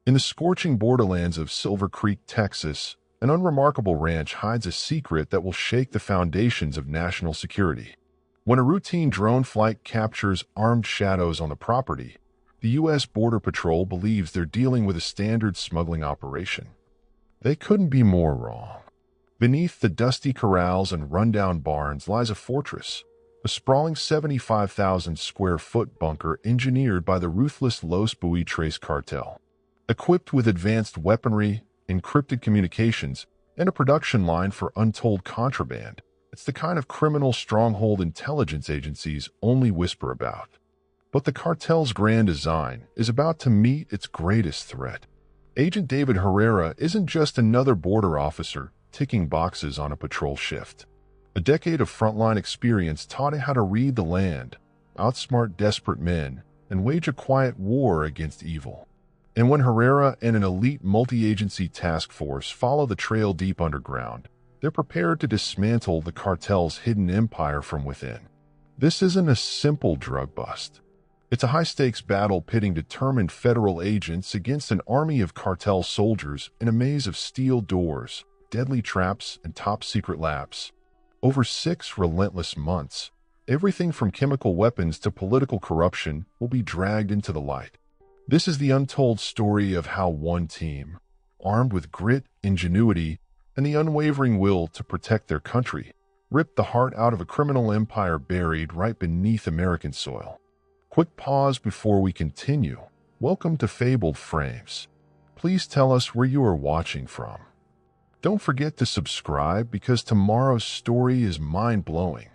In the scorching borderlands of Silver Creek, Texas, an unremarkable ranch hides a secret that will shake the foundations of national security. When a routine drone flight captures armed shadows on the property, the U.S. Border Patrol believes they're dealing with a standard smuggling operation. They couldn't be more wrong. Beneath the dusty corrals and rundown barns lies a fortress, a sprawling 75,000 square foot bunker engineered by the ruthless Los Buitres Cartel. Equipped with advanced weaponry, encrypted communications, and a production line for untold contraband, it's the kind of criminal stronghold intelligence agencies only whisper about. But the cartel's grand design is about to meet its greatest threat. Agent David Herrera isn't just another border officer ticking boxes on a patrol shift. A decade of frontline experience taught him how to read the land, outsmart desperate men, and wage a quiet war against evil. And when Herrera and an elite multi-agency task force follow the trail deep underground, they're prepared to dismantle the cartel's hidden empire from within. This isn't a simple drug bust. It's a high-stakes battle pitting determined federal agents against an army of cartel soldiers in a maze of steel doors, deadly traps, and top-secret labs. Over 6 relentless months, everything from chemical weapons to political corruption will be dragged into the light. This is the untold story of how one team, armed with grit, ingenuity, and the unwavering will to protect their country, ripped the heart out of a criminal empire buried right beneath American soil. Quick pause before we continue. Welcome to Fabled Frames. Please tell us where you are watching from. Don't forget to subscribe because tomorrow's story is mind-blowing.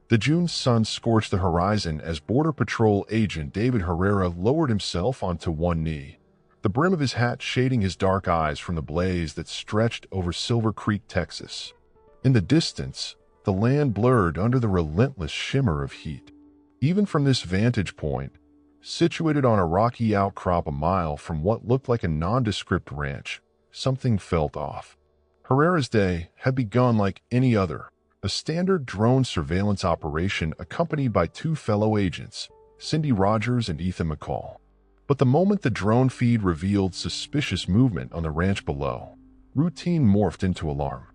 The June sun scorched the horizon as Border Patrol agent David Herrera lowered himself onto one knee, the brim of his hat shading his dark eyes from the blaze that stretched over Silver Creek, Texas. In the distance, the land blurred under the relentless shimmer of heat. Even from this vantage point, situated on a rocky outcrop a mile from what looked like a nondescript ranch, something felt off. Herrera's day had begun like any other, a standard drone surveillance operation accompanied by 2 fellow agents, Cindy Rogers and Ethan McCall. But the moment the drone feed revealed suspicious movement on the ranch below, routine morphed into alarm.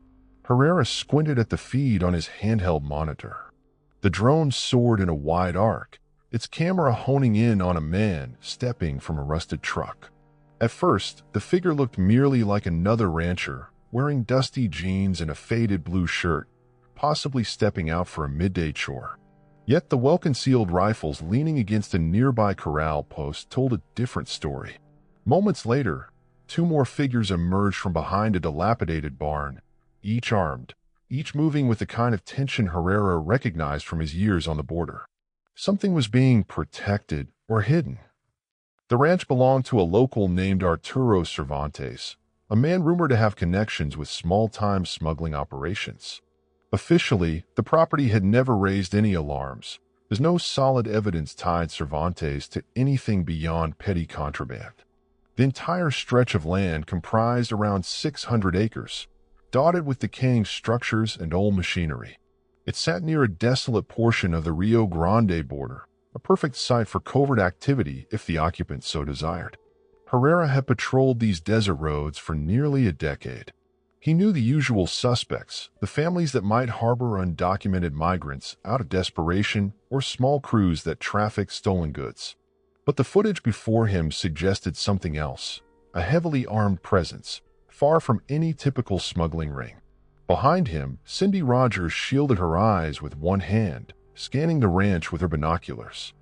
Herrera squinted at the feed on his handheld monitor. The drone soared in a wide arc, its camera honing in on a man stepping from a rusted truck. At first, the figure looked merely like another rancher, wearing dusty jeans and a faded blue shirt, possibly stepping out for a midday chore. Yet the well-concealed rifles leaning against a nearby corral post told a different story. Moments later, 2 more figures emerged from behind a dilapidated barn, each armed, each moving with the kind of tension Herrera recognized from his years on the border. Something was being protected or hidden. The ranch belonged to a local named Arturo Cervantes, a man rumored to have connections with small-time smuggling operations. Officially, the property had never raised any alarms. There's no solid evidence tied Cervantes to anything beyond petty contraband. The entire stretch of land comprised around 600 acres, dotted with decaying structures and old machinery. It sat near a desolate portion of the Rio Grande border, a perfect site for covert activity if the occupants so desired. Herrera had patrolled these desert roads for nearly a decade. He knew the usual suspects, the families that might harbor undocumented migrants out of desperation or small crews that traffic stolen goods. But the footage before him suggested something else, a heavily armed presence, far from any typical smuggling ring. Behind him, Cindy Rogers shielded her eyes with one hand, scanning the ranch with her binoculars.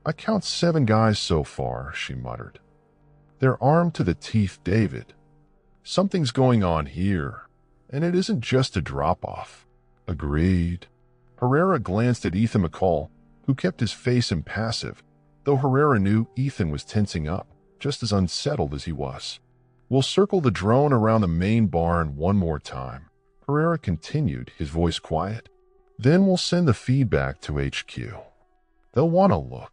"I count 7 guys so far," she muttered. "They're armed to the teeth, David. Something's going on here, and it isn't just a drop-off." "Agreed." Herrera glanced at Ethan McCall, who kept his face impassive, though Herrera knew Ethan was tensing up, just as unsettled as he was. "We'll circle the drone around the main barn one more time," Herrera continued, his voice quiet. "Then we'll send the feedback to HQ. They'll want to look."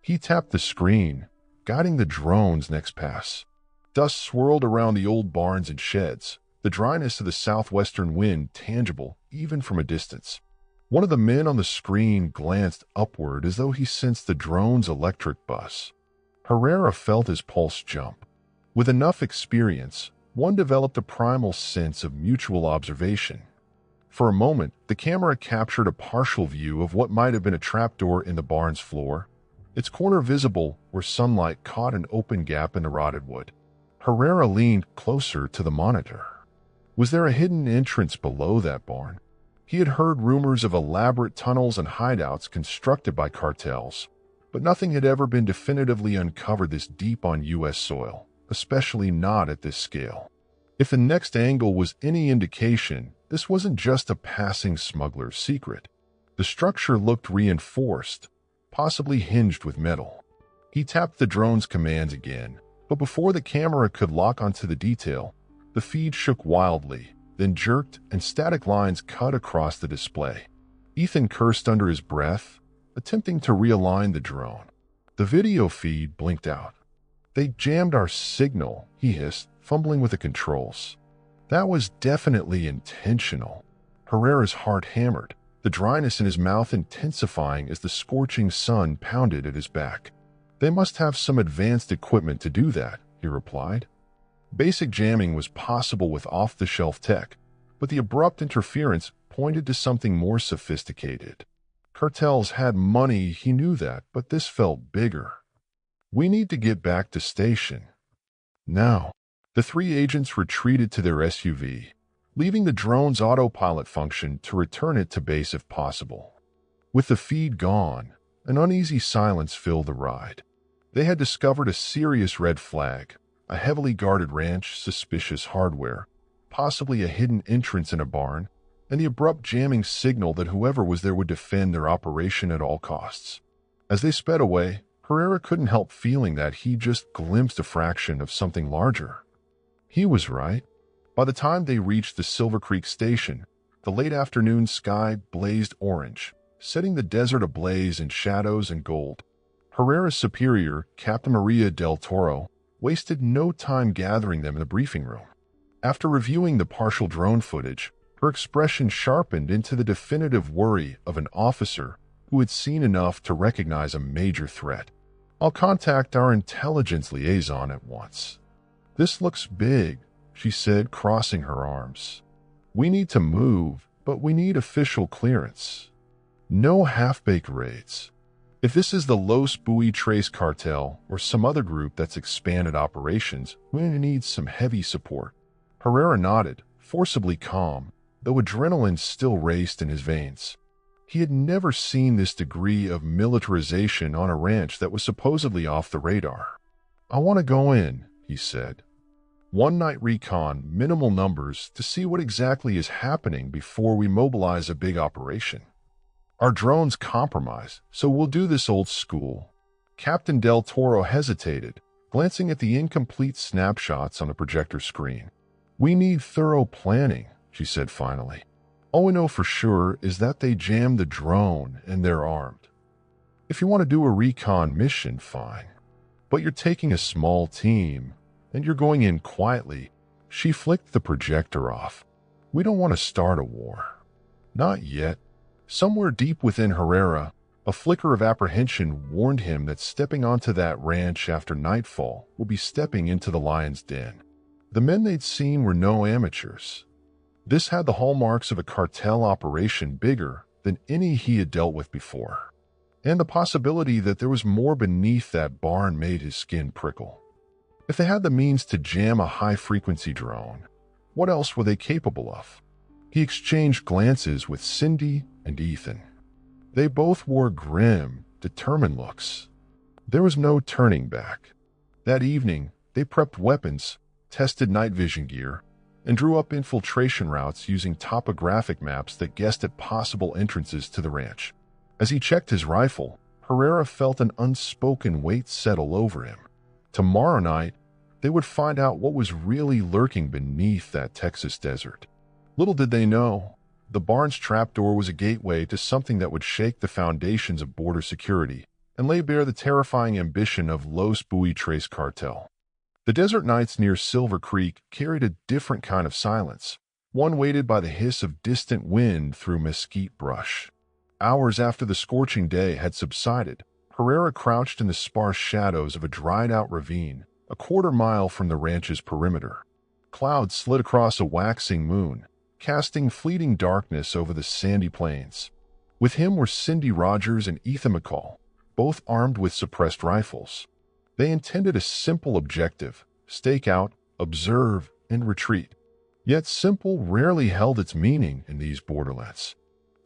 He tapped the screen, guiding the drone's next pass. Dust swirled around the old barns and sheds, the dryness of the southwestern wind tangible even from a distance. One of the men on the screen glanced upward as though he sensed the drone's electric buzz. Herrera felt his pulse jump. With enough experience, one developed a primal sense of mutual observation. For a moment, the camera captured a partial view of what might have been a trapdoor in the barn's floor, its corner visible where sunlight caught an open gap in the rotted wood. Herrera leaned closer to the monitor. Was there a hidden entrance below that barn? He had heard rumors of elaborate tunnels and hideouts constructed by cartels, but nothing had ever been definitively uncovered this deep on U.S. soil, especially not at this scale. If the next angle was any indication, this wasn't just a passing smuggler's secret. The structure looked reinforced, possibly hinged with metal. He tapped the drone's commands again, but before the camera could lock onto the detail, the feed shook wildly, then jerked and static lines cut across the display. Ethan cursed under his breath, attempting to realign the drone. The video feed blinked out. "They jammed our signal," he hissed, fumbling with the controls. That was definitely intentional. Herrera's heart hammered, the dryness in his mouth intensifying as the scorching sun pounded at his back. "They must have some advanced equipment to do that," he replied. Basic jamming was possible with off-the-shelf tech, but the abrupt interference pointed to something more sophisticated. Cartels had money, he knew that, but this felt bigger. "We need to get back to station." Now, the three agents retreated to their SUV, leaving the drone's autopilot function to return it to base if possible. With the feed gone, an uneasy silence filled the ride. They had discovered a serious red flag, a heavily guarded ranch, suspicious hardware, possibly a hidden entrance in a barn, and the abrupt jamming signal that whoever was there would defend their operation at all costs. As they sped away, Herrera couldn't help feeling that he just glimpsed a fraction of something larger. He was right. By the time they reached the Silver Creek station, the late afternoon sky blazed orange, setting the desert ablaze in shadows and gold. Herrera's superior, Captain Maria del Toro, wasted no time gathering them in the briefing room. After reviewing the partial drone footage, her expression sharpened into the definitive worry of an officer who had seen enough to recognize a major threat. "I'll contact our intelligence liaison at once." "This looks big," she said, crossing her arms. "We need to move, but we need official clearance. No half-baked raids. If this is the Los Buitres Cartel or some other group that's expanded operations, we need some heavy support." Herrera nodded, forcibly calm, though adrenaline still raced in his veins. He had never seen this degree of militarization on a ranch that was supposedly off the radar. "I want to go in," he said. "One-night recon, minimal numbers, to see what exactly is happening before we mobilize a big operation. Our drone's compromised, so we'll do this old school." Captain Del Toro hesitated, glancing at the incomplete snapshots on the projector screen. "We need thorough planning," she said finally. "All we know for sure is that they jammed the drone and they're armed. If you want to do a recon mission, fine. But you're taking a small team, and you're going in quietly." She flicked the projector off. "We don't want to start a war." "Not yet." Somewhere deep within Herrera, a flicker of apprehension warned him that stepping onto that ranch after nightfall would be stepping into the lion's den. The men they'd seen were no amateurs. This had the hallmarks of a cartel operation bigger than any he had dealt with before. And the possibility that there was more beneath that barn made his skin prickle. If they had the means to jam a high-frequency drone, what else were they capable of? He exchanged glances with Cindy and Ethan. They both wore grim, determined looks. There was no turning back. That evening, they prepped weapons, tested night vision gear, and drew up infiltration routes using topographic maps that guessed at possible entrances to the ranch. As he checked his rifle, Herrera felt an unspoken weight settle over him. Tomorrow night, they would find out what was really lurking beneath that Texas desert. Little did they know, the barn's trapdoor was a gateway to something that would shake the foundations of border security and lay bare the terrifying ambition of Los Buitres Cartel. The desert nights near Silver Creek carried a different kind of silence, one weighted by the hiss of distant wind through mesquite brush. Hours after the scorching day had subsided, Herrera crouched in the sparse shadows of a dried-out ravine, a quarter-mile from the ranch's perimeter. Clouds slid across a waxing moon, casting fleeting darkness over the sandy plains. With him were Cindy Rogers and Ethan McCall, both armed with suppressed rifles. They intended a simple objective: stake out, observe, and retreat. Yet simple rarely held its meaning in these borderlands.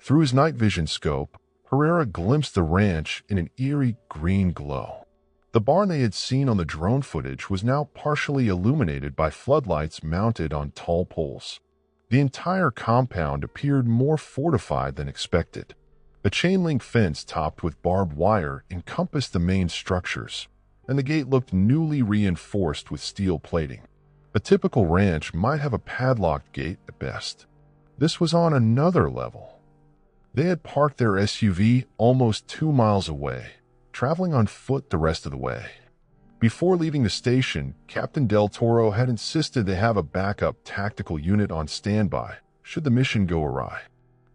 Through his night vision scope, Herrera glimpsed the ranch in an eerie green glow. The barn they had seen on the drone footage was now partially illuminated by floodlights mounted on tall poles. The entire compound appeared more fortified than expected. A chain-link fence topped with barbed wire encompassed the main structures, and the gate looked newly reinforced with steel plating. A typical ranch might have a padlocked gate at best. This was on another level. They had parked their SUV almost 2 miles away, traveling on foot the rest of the way. Before leaving the station, Captain Del Toro had insisted they have a backup tactical unit on standby should the mission go awry.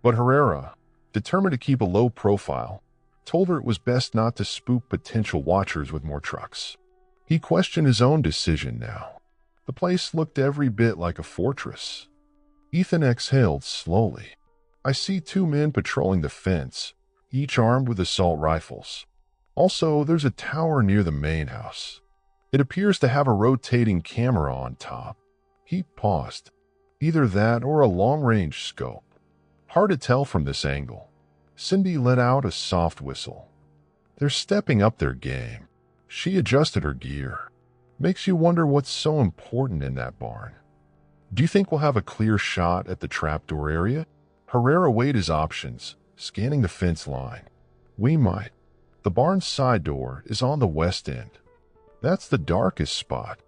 But Herrera, determined to keep a low profile, told her it was best not to spook potential watchers with more trucks. He questioned his own decision now. The place looked every bit like a fortress. Ethan exhaled slowly. I see 2 men patrolling the fence, each armed with assault rifles. Also, there's a tower near the main house. It appears to have a rotating camera on top. He paused. Either that or a long-range scope. Hard to tell from this angle. Cindy let out a soft whistle. They're stepping up their game. She adjusted her gear. Makes you wonder what's so important in that barn. Do you think we'll have a clear shot at the trapdoor area? Herrera weighed his options, scanning the fence line. We might. The barn's side door is on the west end. That's the darkest spot.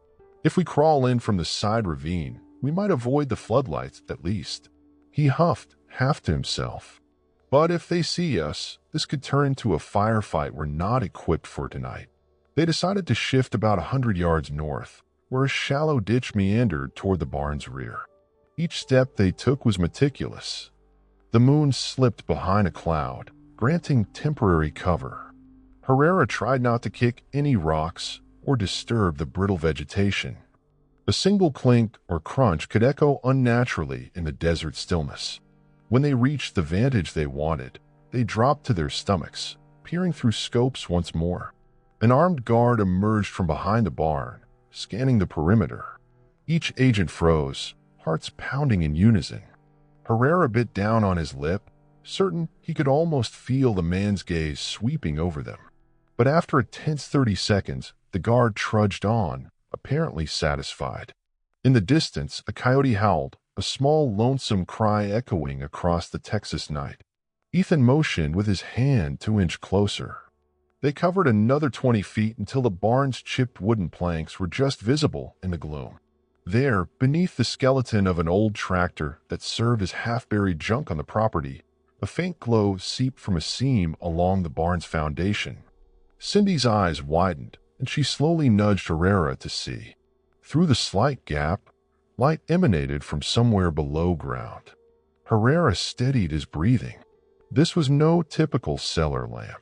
If we crawl in from the side ravine, we might avoid the floodlights at least. He huffed, half to himself. But if they see us, this could turn into a firefight we're not equipped for tonight. They decided to shift about 100 yards north, where a shallow ditch meandered toward the barn's rear. Each step they took was meticulous. The moon slipped behind a cloud, granting temporary cover. Herrera tried not to kick any rocks or disturb the brittle vegetation. A single clink or crunch could echo unnaturally in the desert stillness. When they reached the vantage they wanted, they dropped to their stomachs, peering through scopes once more. An armed guard emerged from behind the barn, scanning the perimeter. Each agent froze, hearts pounding in unison. Herrera bit down on his lip, certain he could almost feel the man's gaze sweeping over them. But after a tense 30 seconds, the guard trudged on, apparently satisfied. In the distance, a coyote howled, a small lonesome cry echoing across the Texas night. Ethan motioned with his hand to inch closer. They covered another 20 feet until the barn's chipped wooden planks were just visible in the gloom. There, beneath the skeleton of an old tractor that served as half-buried junk on the property, a faint glow seeped from a seam along the barn's foundation. Cindy's eyes widened, and she slowly nudged Herrera to see. Through the slight gap, light emanated from somewhere below ground. Herrera steadied his breathing. This was no typical cellar lamp.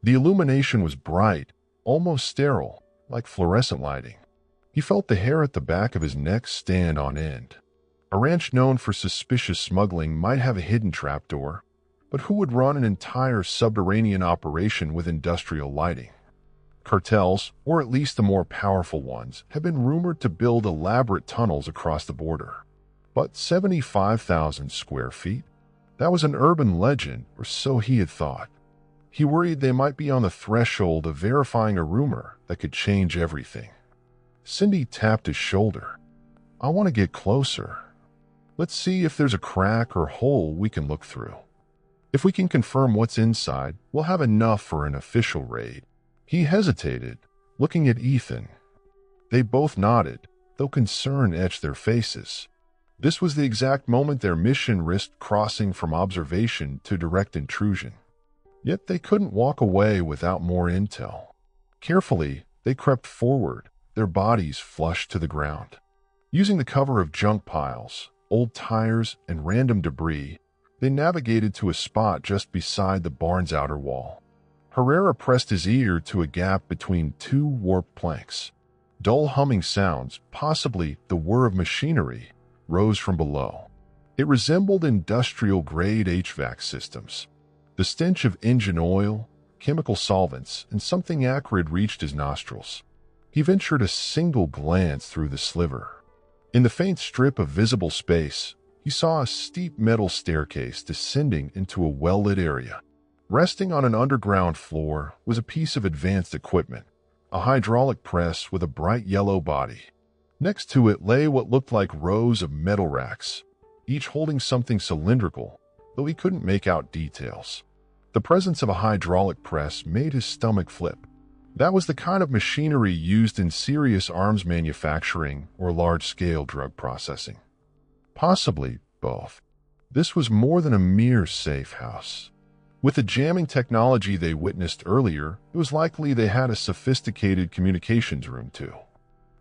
The illumination was bright, almost sterile, like fluorescent lighting. He felt the hair at the back of his neck stand on end. A ranch known for suspicious smuggling might have a hidden trapdoor, but who would run an entire subterranean operation with industrial lighting? Cartels, or at least the more powerful ones, have been rumored to build elaborate tunnels across the border. But 75,000 square feet? That was an urban legend, or so he had thought. He worried they might be on the threshold of verifying a rumor that could change everything. Cindy tapped his shoulder. I want to get closer. Let's see if there's a crack or hole we can look through. If we can confirm what's inside, we'll have enough for an official raid. He hesitated, looking at Ethan. They both nodded, though concern etched their faces. This was the exact moment their mission risked crossing from observation to direct intrusion. Yet they couldn't walk away without more intel. Carefully, they crept forward, their bodies flush to the ground. Using the cover of junk piles, old tires, and random debris, they navigated to a spot just beside the barn's outer wall. Herrera pressed his ear to a gap between two warped planks. Dull humming sounds, possibly the whir of machinery, rose from below. It resembled industrial-grade HVAC systems. The stench of engine oil, chemical solvents, and something acrid reached his nostrils. He ventured a single glance through the sliver. In the faint strip of visible space, he saw a steep metal staircase descending into a well-lit area. Resting on an underground floor was a piece of advanced equipment, a hydraulic press with a bright yellow body. Next to it lay what looked like rows of metal racks, each holding something cylindrical, though he couldn't make out details. The presence of a hydraulic press made his stomach flip. That was the kind of machinery used in serious arms manufacturing or large-scale drug processing. Possibly both. This was more than a mere safe house. With the jamming technology they witnessed earlier, it was likely they had a sophisticated communications room too.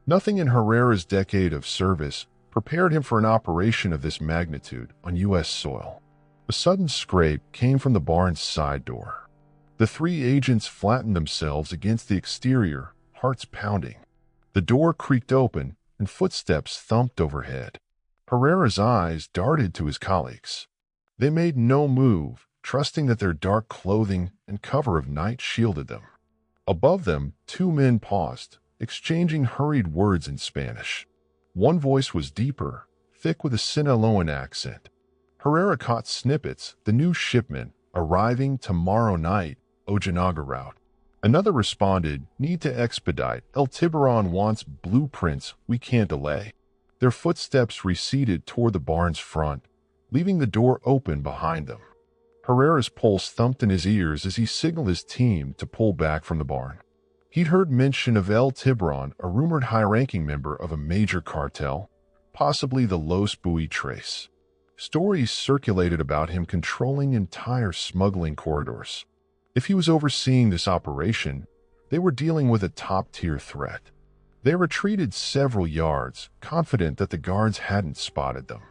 Nothing in Herrera's decade of service prepared him for an operation of this magnitude on U.S. soil. A sudden scrape came from the barn's side door. The three agents flattened themselves against the exterior, hearts pounding. The door creaked open, and footsteps thumped overhead. Herrera's eyes darted to his colleagues. They made no move, trusting that their dark clothing and cover of night shielded them. Above them, two men paused, exchanging hurried words in Spanish. One voice was deeper, thick with a Sinaloan accent. Herrera caught snippets, the new shipment, arriving tomorrow night, Ojinaga route. Another responded, need to expedite, El Tiburon wants blueprints, we can't delay. Their footsteps receded toward the barn's front, leaving the door open behind them. Herrera's pulse thumped in his ears as he signaled his team to pull back from the barn. He'd heard mention of El Tiburon, a rumored high-ranking member of a major cartel, possibly the Los Buitres. Stories circulated about him controlling entire smuggling corridors. If he was overseeing this operation, they were dealing with a top-tier threat. They retreated several yards, confident that the guards hadn't spotted them.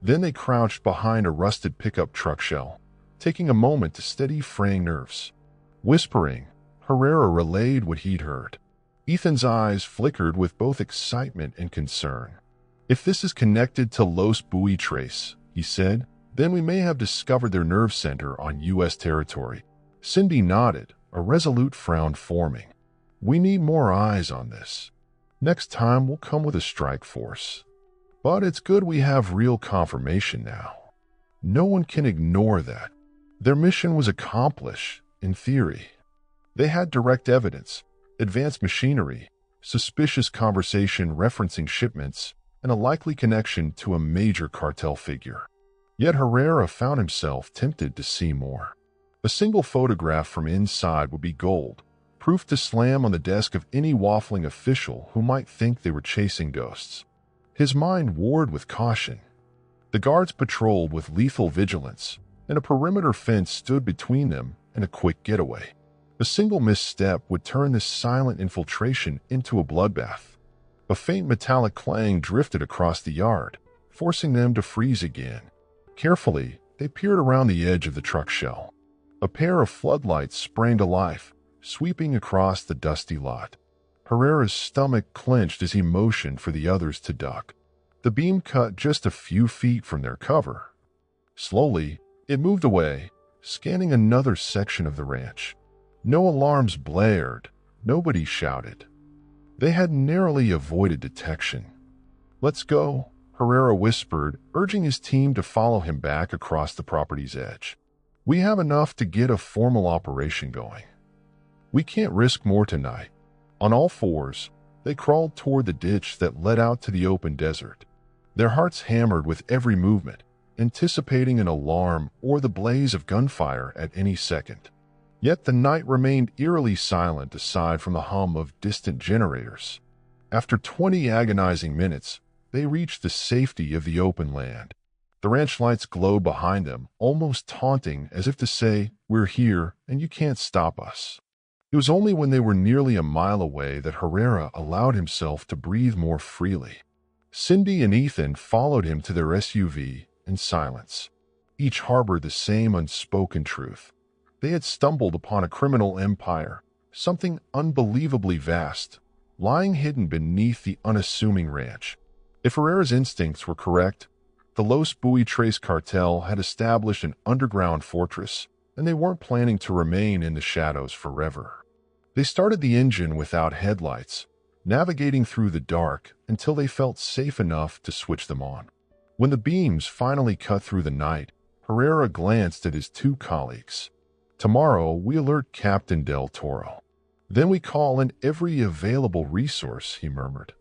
Then they crouched behind a rusted pickup truck shell, taking a moment to steady fraying nerves. Whispering, Herrera relayed what he'd heard. Ethan's eyes flickered with both excitement and concern. If this is connected to Los Buitres, he said, then we may have discovered their nerve center on U.S. territory. Cindy nodded, a resolute frown forming. We need more eyes on this. Next time we'll come with a strike force. But it's good we have real confirmation now. No one can ignore that. Their mission was accomplished, in theory. They had direct evidence, advanced machinery, suspicious conversation referencing shipments, and a likely connection to a major cartel figure. Yet Herrera found himself tempted to see more. A single photograph from inside would be gold, proof to slam on the desk of any waffling official who might think they were chasing ghosts. His mind warred with caution. The guards patrolled with lethal vigilance, and a perimeter fence stood between them and a quick getaway. A single misstep would turn this silent infiltration into a bloodbath. A faint metallic clang drifted across the yard, forcing them to freeze again. Carefully, they peered around the edge of the truck shell. A pair of floodlights sprang to life, sweeping across the dusty lot. Herrera's stomach clenched as he motioned for the others to duck. The beam cut just a few feet from their cover. Slowly, it moved away, scanning another section of the ranch. No alarms blared, nobody shouted. They had narrowly avoided detection. Let's go, Herrera whispered, urging his team to follow him back across the property's edge. We have enough to get a formal operation going. We can't risk more tonight. On all fours, they crawled toward the ditch that led out to the open desert. Their hearts hammered with every movement, anticipating an alarm or the blaze of gunfire at any second. Yet the night remained eerily silent aside from the hum of distant generators. After 20 agonizing minutes, they reached the safety of the open land. The ranch lights glowed behind them, almost taunting, as if to say, "We're here, and you can't stop us." It was only when they were nearly a mile away that Herrera allowed himself to breathe more freely. Cindy and Ethan followed him to their SUV in silence. Each harbored the same unspoken truth. They had stumbled upon a criminal empire, something unbelievably vast, lying hidden beneath the unassuming ranch. If Herrera's instincts were correct, the Los Buitres Cartel had established an underground fortress, and they weren't planning to remain in the shadows forever. They started the engine without headlights, navigating through the dark until they felt safe enough to switch them on. When the beams finally cut through the night, Herrera glanced at his two colleagues. "Tomorrow, we alert Captain Del Toro. Then we call in every available resource," he murmured.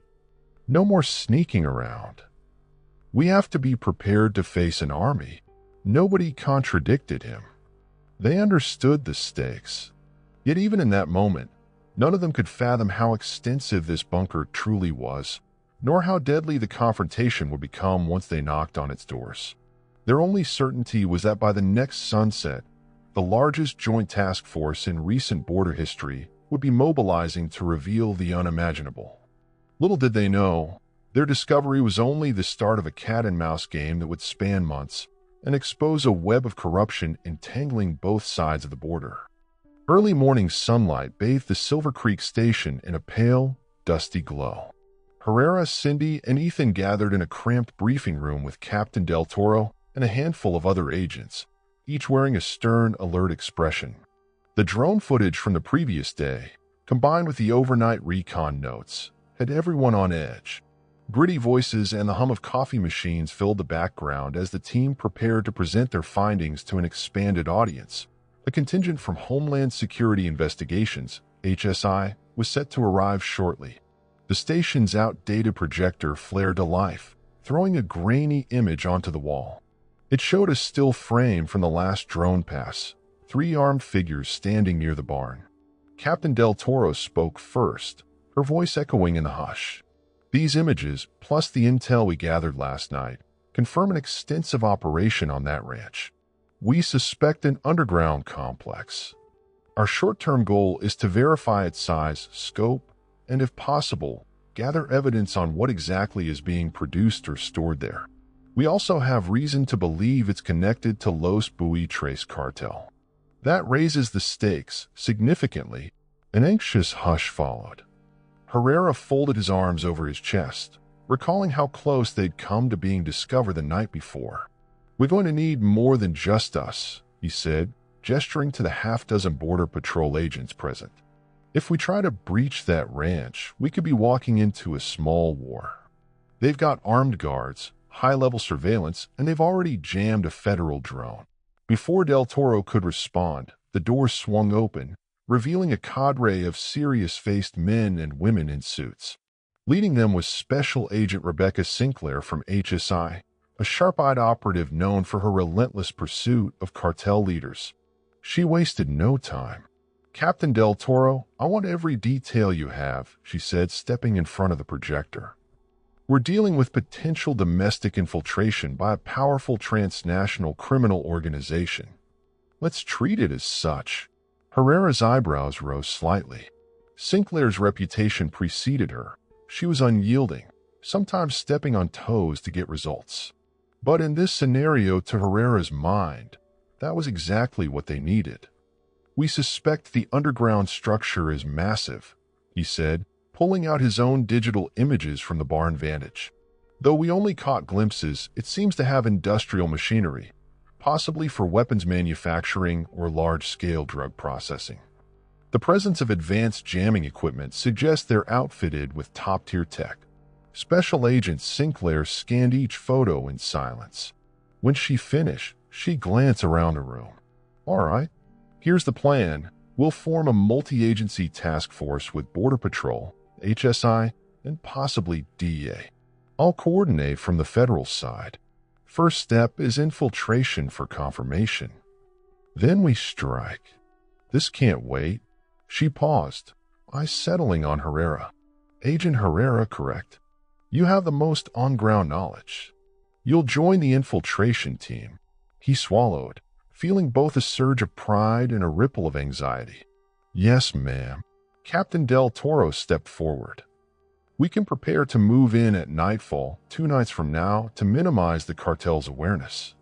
"No more sneaking around. We have to be prepared to face an army." Nobody contradicted him. They understood the stakes. Yet even in that moment, none of them could fathom how extensive this bunker truly was, nor how deadly the confrontation would become once they knocked on its doors. Their only certainty was that by the next sunset, the largest joint task force in recent border history would be mobilizing to reveal the unimaginable. Little did they know, their discovery was only the start of a cat-and-mouse game that would span months and expose a web of corruption entangling both sides of the border. Early morning sunlight bathed the Silver Creek station in a pale, dusty glow. Herrera, Cindy, and Ethan gathered in a cramped briefing room with Captain Del Toro and a handful of other agents, each wearing a stern, alert expression. The drone footage from the previous day, combined with the overnight recon notes, had everyone on edge. Gritty voices and the hum of coffee machines filled the background as the team prepared to present their findings to an expanded audience. A contingent from Homeland Security Investigations, HSI, was set to arrive shortly. The station's outdated projector flared to life, throwing a grainy image onto the wall. It showed a still frame from the last drone pass, 3 armed figures standing near the barn. Captain Del Toro spoke first, her voice echoing in the hush. "These images, plus the intel we gathered last night, confirm an extensive operation on that ranch. We suspect an underground complex. Our short-term goal is to verify its size, scope, and if possible, gather evidence on what exactly is being produced or stored there. We also have reason to believe it's connected to Los Buitres Cartel." That raises the stakes significantly. An anxious hush followed. Herrera folded his arms over his chest, recalling how close they'd come to being discovered the night before. "We're going to need more than just us," he said, gesturing to the half-dozen Border Patrol agents present. "If we try to breach that ranch, we could be walking into a small war. They've got armed guards, high-level surveillance, and they've already jammed a federal drone." Before Del Toro could respond, the door swung open, revealing a cadre of serious-faced men and women in suits. Leading them was Special Agent Rebecca Sinclair from HSI, a sharp-eyed operative known for her relentless pursuit of cartel leaders. She wasted no time. "Captain Del Toro, I want every detail you have," she said, stepping in front of the projector. "We're dealing with potential domestic infiltration by a powerful transnational criminal organization. Let's treat it as such." Herrera's eyebrows rose slightly. Sinclair's reputation preceded her. She was unyielding, sometimes stepping on toes to get results. But in this scenario, to Herrera's mind, that was exactly what they needed. "We suspect the underground structure is massive," he said, pulling out his own digital images from the barn vantage. "Though we only caught glimpses, it seems to have industrial machinery, possibly for weapons manufacturing or large-scale drug processing. The presence of advanced jamming equipment suggests they're outfitted with top-tier tech." Special Agent Sinclair scanned each photo in silence. When she finished, she glanced around the room. "All right, here's the plan. We'll form a multi-agency task force with Border Patrol, HSI, and possibly DEA. I'll coordinate from the federal side. First step is infiltration for confirmation. Then we strike. This can't wait." She paused, eyes settling on Herrera. "Agent Herrera, correct? You have the most on-ground knowledge. You'll join the infiltration team." He swallowed, feeling both a surge of pride and a ripple of anxiety. "Yes, ma'am." Captain Del Toro stepped forward. "We can prepare to move in at nightfall 2 nights from now to minimize the cartel's awareness.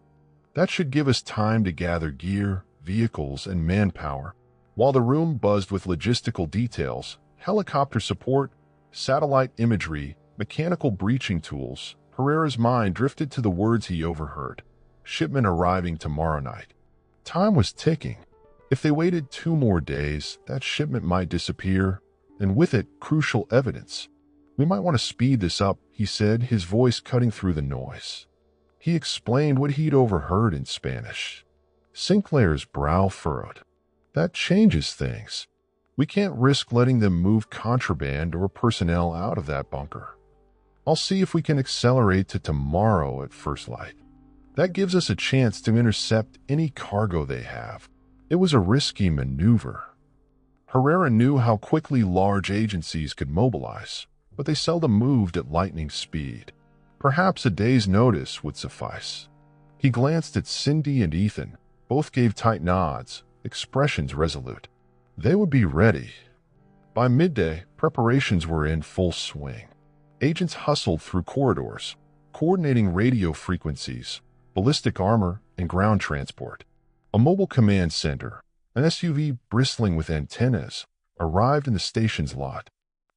That should give us time to gather gear, vehicles, and manpower." While the room buzzed with logistical details, helicopter support, satellite imagery, mechanical breaching tools. Herrera's mind drifted to the words he overheard. Shipment arriving tomorrow night. Time was ticking. If they waited 2 more days, that shipment might disappear, and with it, crucial evidence. We might want to speed this up, he said, his voice cutting through the noise. He explained what he'd overheard in Spanish. Sinclair's brow furrowed. That changes things. We can't risk letting them move contraband or personnel out of that bunker. I'll see if we can accelerate to tomorrow at first light. That gives us a chance to intercept any cargo they have. It was a risky maneuver. Herrera knew how quickly large agencies could mobilize, but they seldom moved at lightning speed. Perhaps a day's notice would suffice. He glanced at Cindy and Ethan. Both gave tight nods, expressions resolute. They would be ready. By midday, preparations were in full swing. Agents hustled through corridors, coordinating radio frequencies, ballistic armor, and ground transport. A mobile command center, an SUV bristling with antennas, arrived in the station's lot.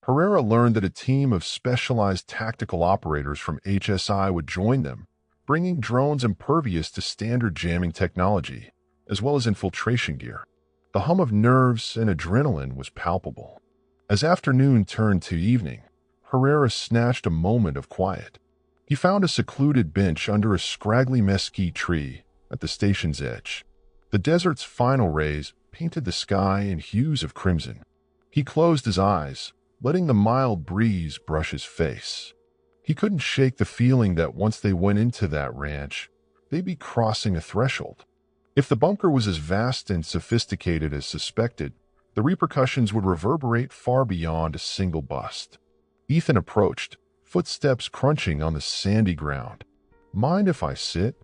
Herrera learned that a team of specialized tactical operators from HSI would join them, bringing drones impervious to standard jamming technology, as well as infiltration gear. The hum of nerves and adrenaline was palpable. As afternoon turned to evening, Herrera snatched a moment of quiet. He found a secluded bench under a scraggly mesquite tree at the station's edge. The desert's final rays painted the sky in hues of crimson. He closed his eyes, letting the mild breeze brush his face. He couldn't shake the feeling that once they went into that ranch, they'd be crossing a threshold. If the bunker was as vast and sophisticated as suspected, the repercussions would reverberate far beyond a single bust. Ethan approached, footsteps crunching on the sandy ground. "Mind if I sit?"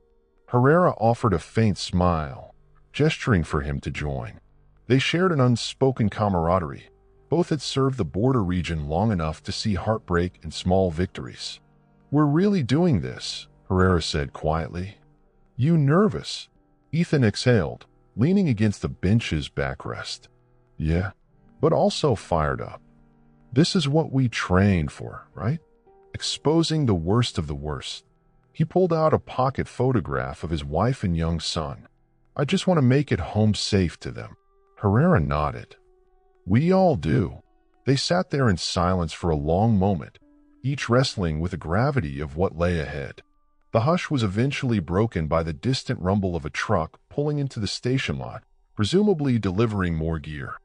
Herrera offered a faint smile, gesturing for him to join. They shared an unspoken camaraderie. Both had served the border region long enough to see heartbreak and small victories. "We're really doing this," Herrera said quietly. "You nervous?" Ethan exhaled, leaning against the bench's backrest. "Yeah, but also fired up. This is what we trained for, right? Exposing the worst of the worst." He pulled out a pocket photograph of his wife and young son. "I just want to make it home safe to them." Herrera nodded. "We all do." They sat there in silence for a long moment, each wrestling with the gravity of what lay ahead. The hush was eventually broken by the distant rumble of a truck pulling into the station lot, presumably delivering more gear.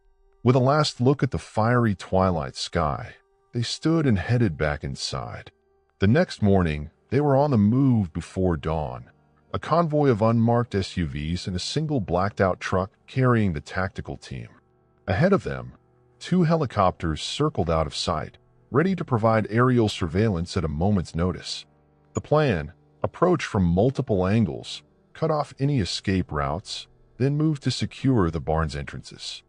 With a last look at the fiery twilight sky, they stood and headed back inside. The next morning, they were on the move before dawn, a convoy of unmarked SUVs and a single blacked-out truck carrying the tactical team. Ahead of them, 2 helicopters circled out of sight, ready to provide aerial surveillance at a moment's notice. The plan: approach from multiple angles, cut off any escape routes, then move to secure the barn's entrances.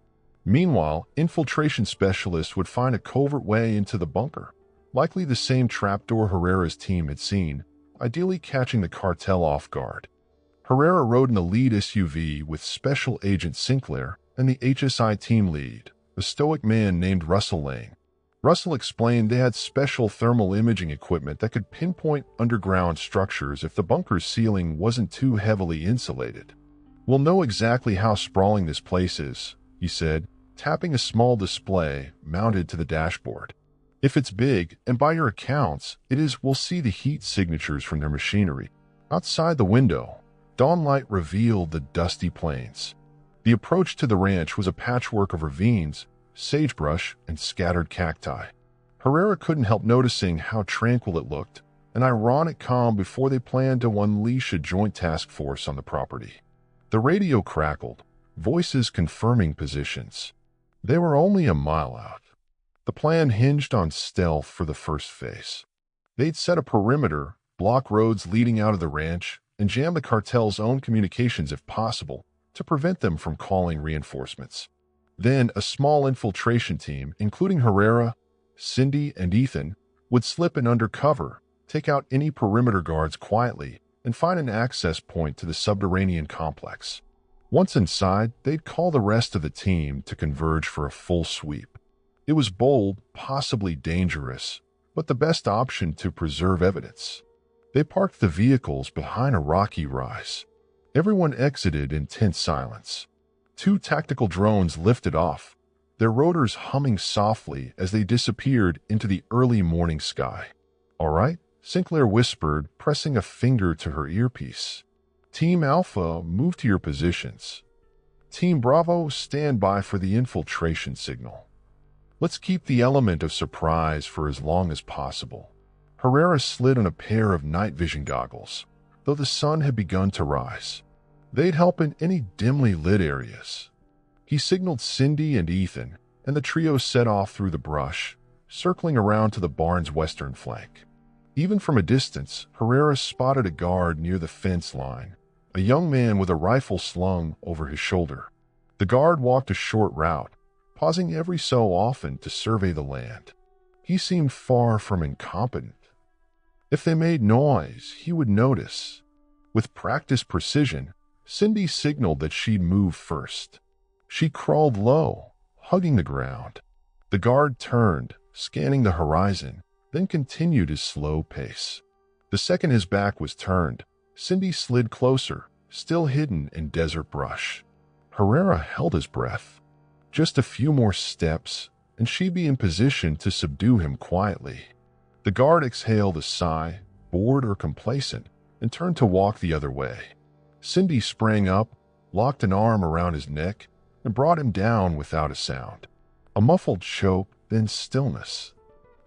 Meanwhile, infiltration specialists would find a covert way into the bunker, likely the same trapdoor Herrera's team had seen, ideally catching the cartel off guard. Herrera rode in the lead SUV with Special Agent Sinclair and the HSI team lead, a stoic man named Russell Lane. Russell explained they had special thermal imaging equipment that could pinpoint underground structures if the bunker's ceiling wasn't too heavily insulated. "We'll know exactly how sprawling this place is," he said, tapping a small display mounted to the dashboard. "If it's big, and by your accounts, it is, we'll see the heat signatures from their machinery." Outside the window, dawnlight revealed the dusty plains. The approach to the ranch was a patchwork of ravines, sagebrush, and scattered cacti. Herrera couldn't help noticing how tranquil it looked, an ironic calm before they planned to unleash a joint task force on the property. The radio crackled, voices confirming positions. They were only a mile out. The plan hinged on stealth for the first phase. They'd set a perimeter, block roads leading out of the ranch, and jam the cartel's own communications if possible to prevent them from calling reinforcements. Then a small infiltration team, including Herrera, Cindy, and Ethan, would slip in undercover, take out any perimeter guards quietly, and find an access point to the subterranean complex. Once inside, they'd call the rest of the team to converge for a full sweep. It was bold, possibly dangerous, but the best option to preserve evidence. They parked the vehicles behind a rocky rise. Everyone exited in tense silence. 2 tactical drones lifted off, their rotors humming softly as they disappeared into the early morning sky. "All right," Sinclair whispered, pressing a finger to her earpiece. "Team Alpha, move to your positions. Team Bravo, stand by for the infiltration signal. Let's keep the element of surprise for as long as possible." Herrera slid on a pair of night vision goggles, though the sun had begun to rise. They'd help in any dimly lit areas. He signaled Cindy and Ethan, and the trio set off through the brush, circling around to the barn's western flank. Even from a distance, Herrera spotted a guard near the fence line, a young man with a rifle slung over his shoulder. The guard walked a short route, pausing every so often to survey the land. He seemed far from incompetent. If they made noise, he would notice. With practiced precision, Cindy signaled that she'd move first. She crawled low, hugging the ground. The guard turned, scanning the horizon, then continued his slow pace. The second his back was turned, Cindy slid closer, still hidden in desert brush. Herrera held his breath. Just a few more steps, and she'd be in position to subdue him quietly. The guard exhaled a sigh, bored or complacent, and turned to walk the other way. Cindy sprang up, locked an arm around his neck, and brought him down without a sound. A muffled choke, then stillness.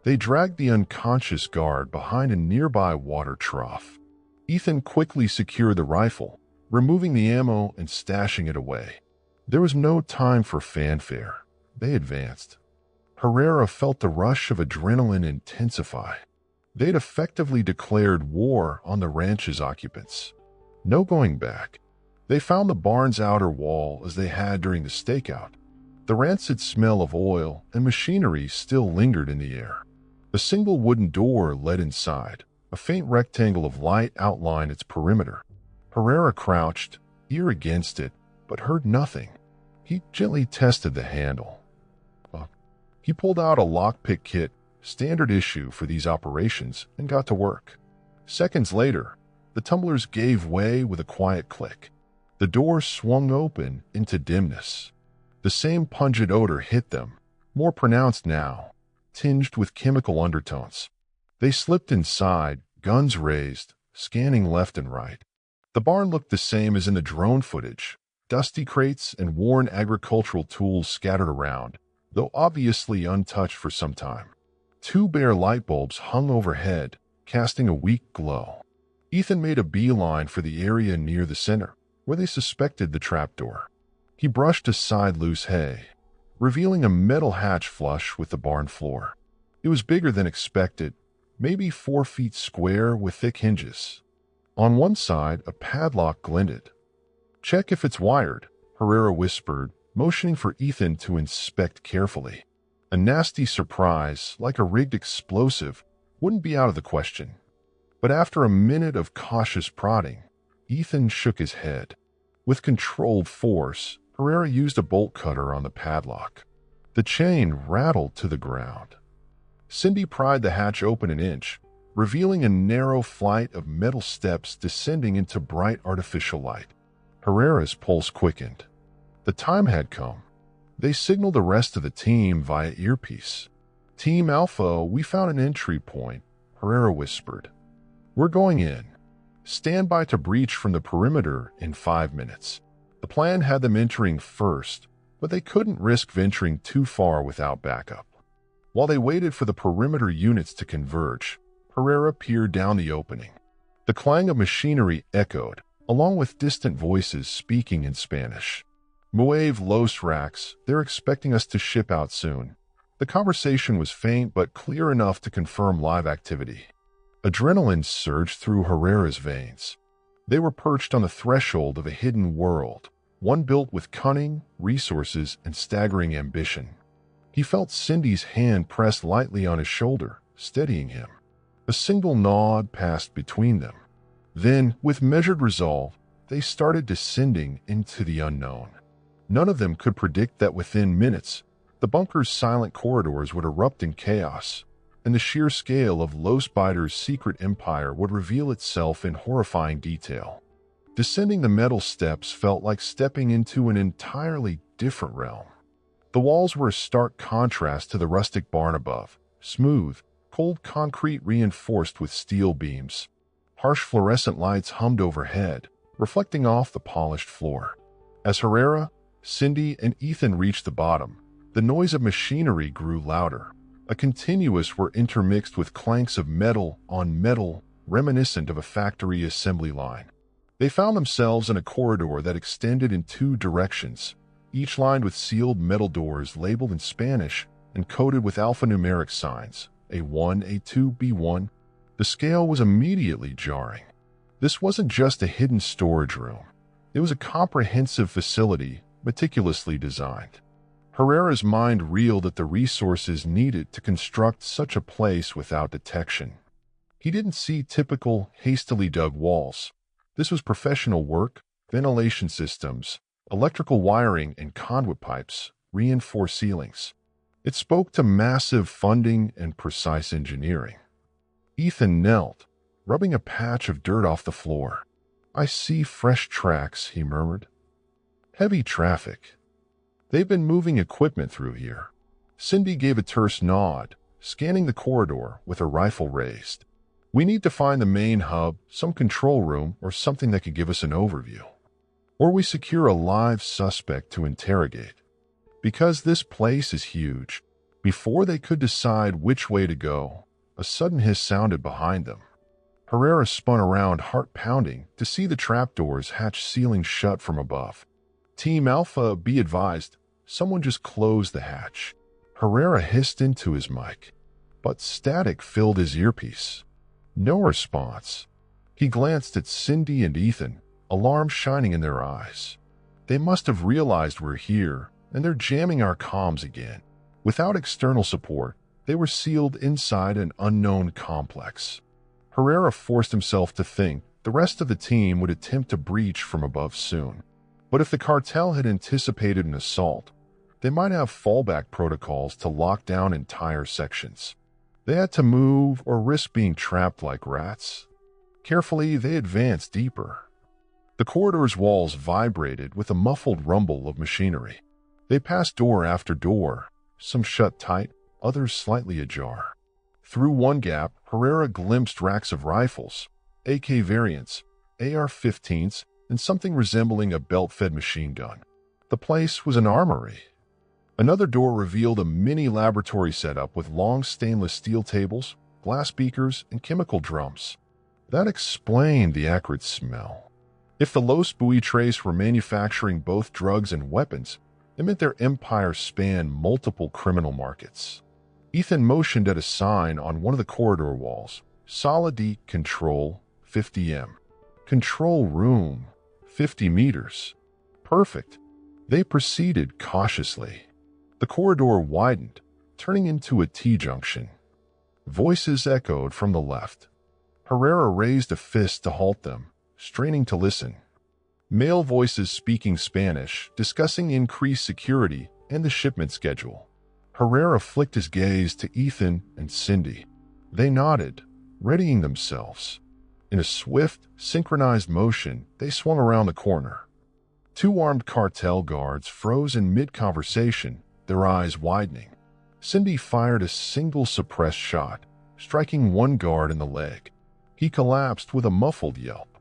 They dragged the unconscious guard behind a nearby water trough. Ethan quickly secured the rifle, removing the ammo and stashing it away. There was no time for fanfare. They advanced. Herrera felt the rush of adrenaline intensify. They'd effectively declared war on the ranch's occupants. No going back. They found the barn's outer wall as they had during the stakeout. The rancid smell of oil and machinery still lingered in the air. A single wooden door led inside. A faint rectangle of light outlined its perimeter. Herrera crouched, ear against it, but heard nothing. He gently tested the handle. He pulled out a lockpick kit, standard issue for these operations, and got to work. Seconds later, the tumblers gave way with a quiet click. The door swung open into dimness. The same pungent odor hit them, more pronounced now, tinged with chemical undertones. They slipped inside, guns raised, scanning left and right. The barn looked the same as in the drone footage, dusty crates and worn agricultural tools scattered around, though obviously untouched for some time. 2 bare light bulbs hung overhead, casting a weak glow. Ethan made a beeline for the area near the center, where they suspected the trapdoor. He brushed aside loose hay, revealing a metal hatch flush with the barn floor. It was bigger than expected, maybe 4 feet square with thick hinges. On one side, a padlock glinted. "Check if it's wired," Herrera whispered, motioning for Ethan to inspect carefully. A nasty surprise, like a rigged explosive, wouldn't be out of the question. But after a minute of cautious prodding, Ethan shook his head. With controlled force, Herrera used a bolt cutter on the padlock. The chain rattled to the ground. Cindy pried the hatch open an inch, revealing a narrow flight of metal steps descending into bright artificial light. Herrera's pulse quickened. The time had come. They signaled the rest of the team via earpiece. "Team Alpha, we found an entry point," Herrera whispered. "We're going in. Stand by to breach from the perimeter in 5 minutes." The plan had them entering first, but they couldn't risk venturing too far without backup. While they waited for the perimeter units to converge, Herrera peered down the opening. The clang of machinery echoed, along with distant voices speaking in Spanish. "Mueve los racks, they're expecting us to ship out soon." The conversation was faint but clear enough to confirm live activity. Adrenaline surged through Herrera's veins. They were perched on the threshold of a hidden world, one built with cunning, resources, and staggering ambition. He felt Cindy's hand press lightly on his shoulder, steadying him. A single nod passed between them. Then, with measured resolve, they started descending into the unknown. None of them could predict that within minutes, The bunker's silent corridors would erupt in chaos, and the sheer scale of Los Buitres' secret empire would reveal itself in horrifying detail. Descending the metal steps felt like stepping into an entirely different realm. The walls were a stark contrast to the rustic barn above, smooth, cold concrete reinforced with steel beams. Harsh fluorescent lights hummed overhead, reflecting off the polished floor. As Herrera, Cindy, and Ethan reached the bottom, the noise of machinery grew louder. A continuous were intermixed with clanks of metal on metal, reminiscent of a factory assembly line. They found themselves in a corridor that extended in two directions, each lined with sealed metal doors labeled in Spanish and coded with alphanumeric signs, A1, A2, B1. The scale was immediately jarring. This wasn't just a hidden storage room. It was a comprehensive facility, meticulously designed. Herrera's mind reeled at the resources needed to construct such a place without detection. He didn't see typical, hastily dug walls. This was professional work, ventilation systems, electrical wiring and conduit pipes, reinforced ceilings. It spoke to massive funding and precise engineering. Ethan knelt, rubbing a patch of dirt off the floor. "I see fresh tracks," he murmured. "Heavy traffic. They've been moving equipment through here." Cindy gave a terse nod, scanning the corridor with her rifle raised. "We need to find the main hub, some control room, or something that could give us an overview. Or we secure a live suspect to interrogate. Because this place is huge." Before they could decide which way to go, a sudden hiss sounded behind them. Herrera spun around, heart pounding, to see the trapdoors hatch ceiling shut from above. "Team Alpha, be advised, someone just closed the hatch." Herrera hissed into his mic, but static filled his earpiece. No response. He glanced at Cindy and Ethan, alarm shining in their eyes. "They must have realized we're here, and they're jamming our comms again." Without external support, they were sealed inside an unknown complex. Herrera forced himself to think the rest of the team would attempt to breach from above soon. But if the cartel had anticipated an assault, they might have fallback protocols to lock down entire sections. They had to move or risk being trapped like rats. Carefully, they advanced deeper. The corridor's walls vibrated with a muffled rumble of machinery. They passed door after door, some shut tight, others slightly ajar. Through one gap, Herrera glimpsed racks of rifles, AK variants, AR-15s, and something resembling a belt-fed machine gun. The place was an armory. Another door revealed a mini laboratory setup with long stainless steel tables, glass beakers, and chemical drums. That explained the acrid smell. If the Los Buitres were manufacturing both drugs and weapons, it meant their empire spanned multiple criminal markets. Ethan motioned at a sign on one of the corridor walls. Solid Control, 50M. Control Room, 50 meters. Perfect. They proceeded cautiously. The corridor widened, turning into a T-junction. Voices echoed from the left. Herrera raised a fist to halt them, straining to listen. Male voices speaking Spanish, discussing increased security and the shipment schedule. Herrera flicked his gaze to Ethan and Cindy. They nodded, readying themselves. In a swift, synchronized motion, they swung around the corner. Two armed cartel guards froze in mid-conversation, their eyes widening. Cindy fired a single suppressed shot, striking one guard in the leg. He collapsed with a muffled yelp.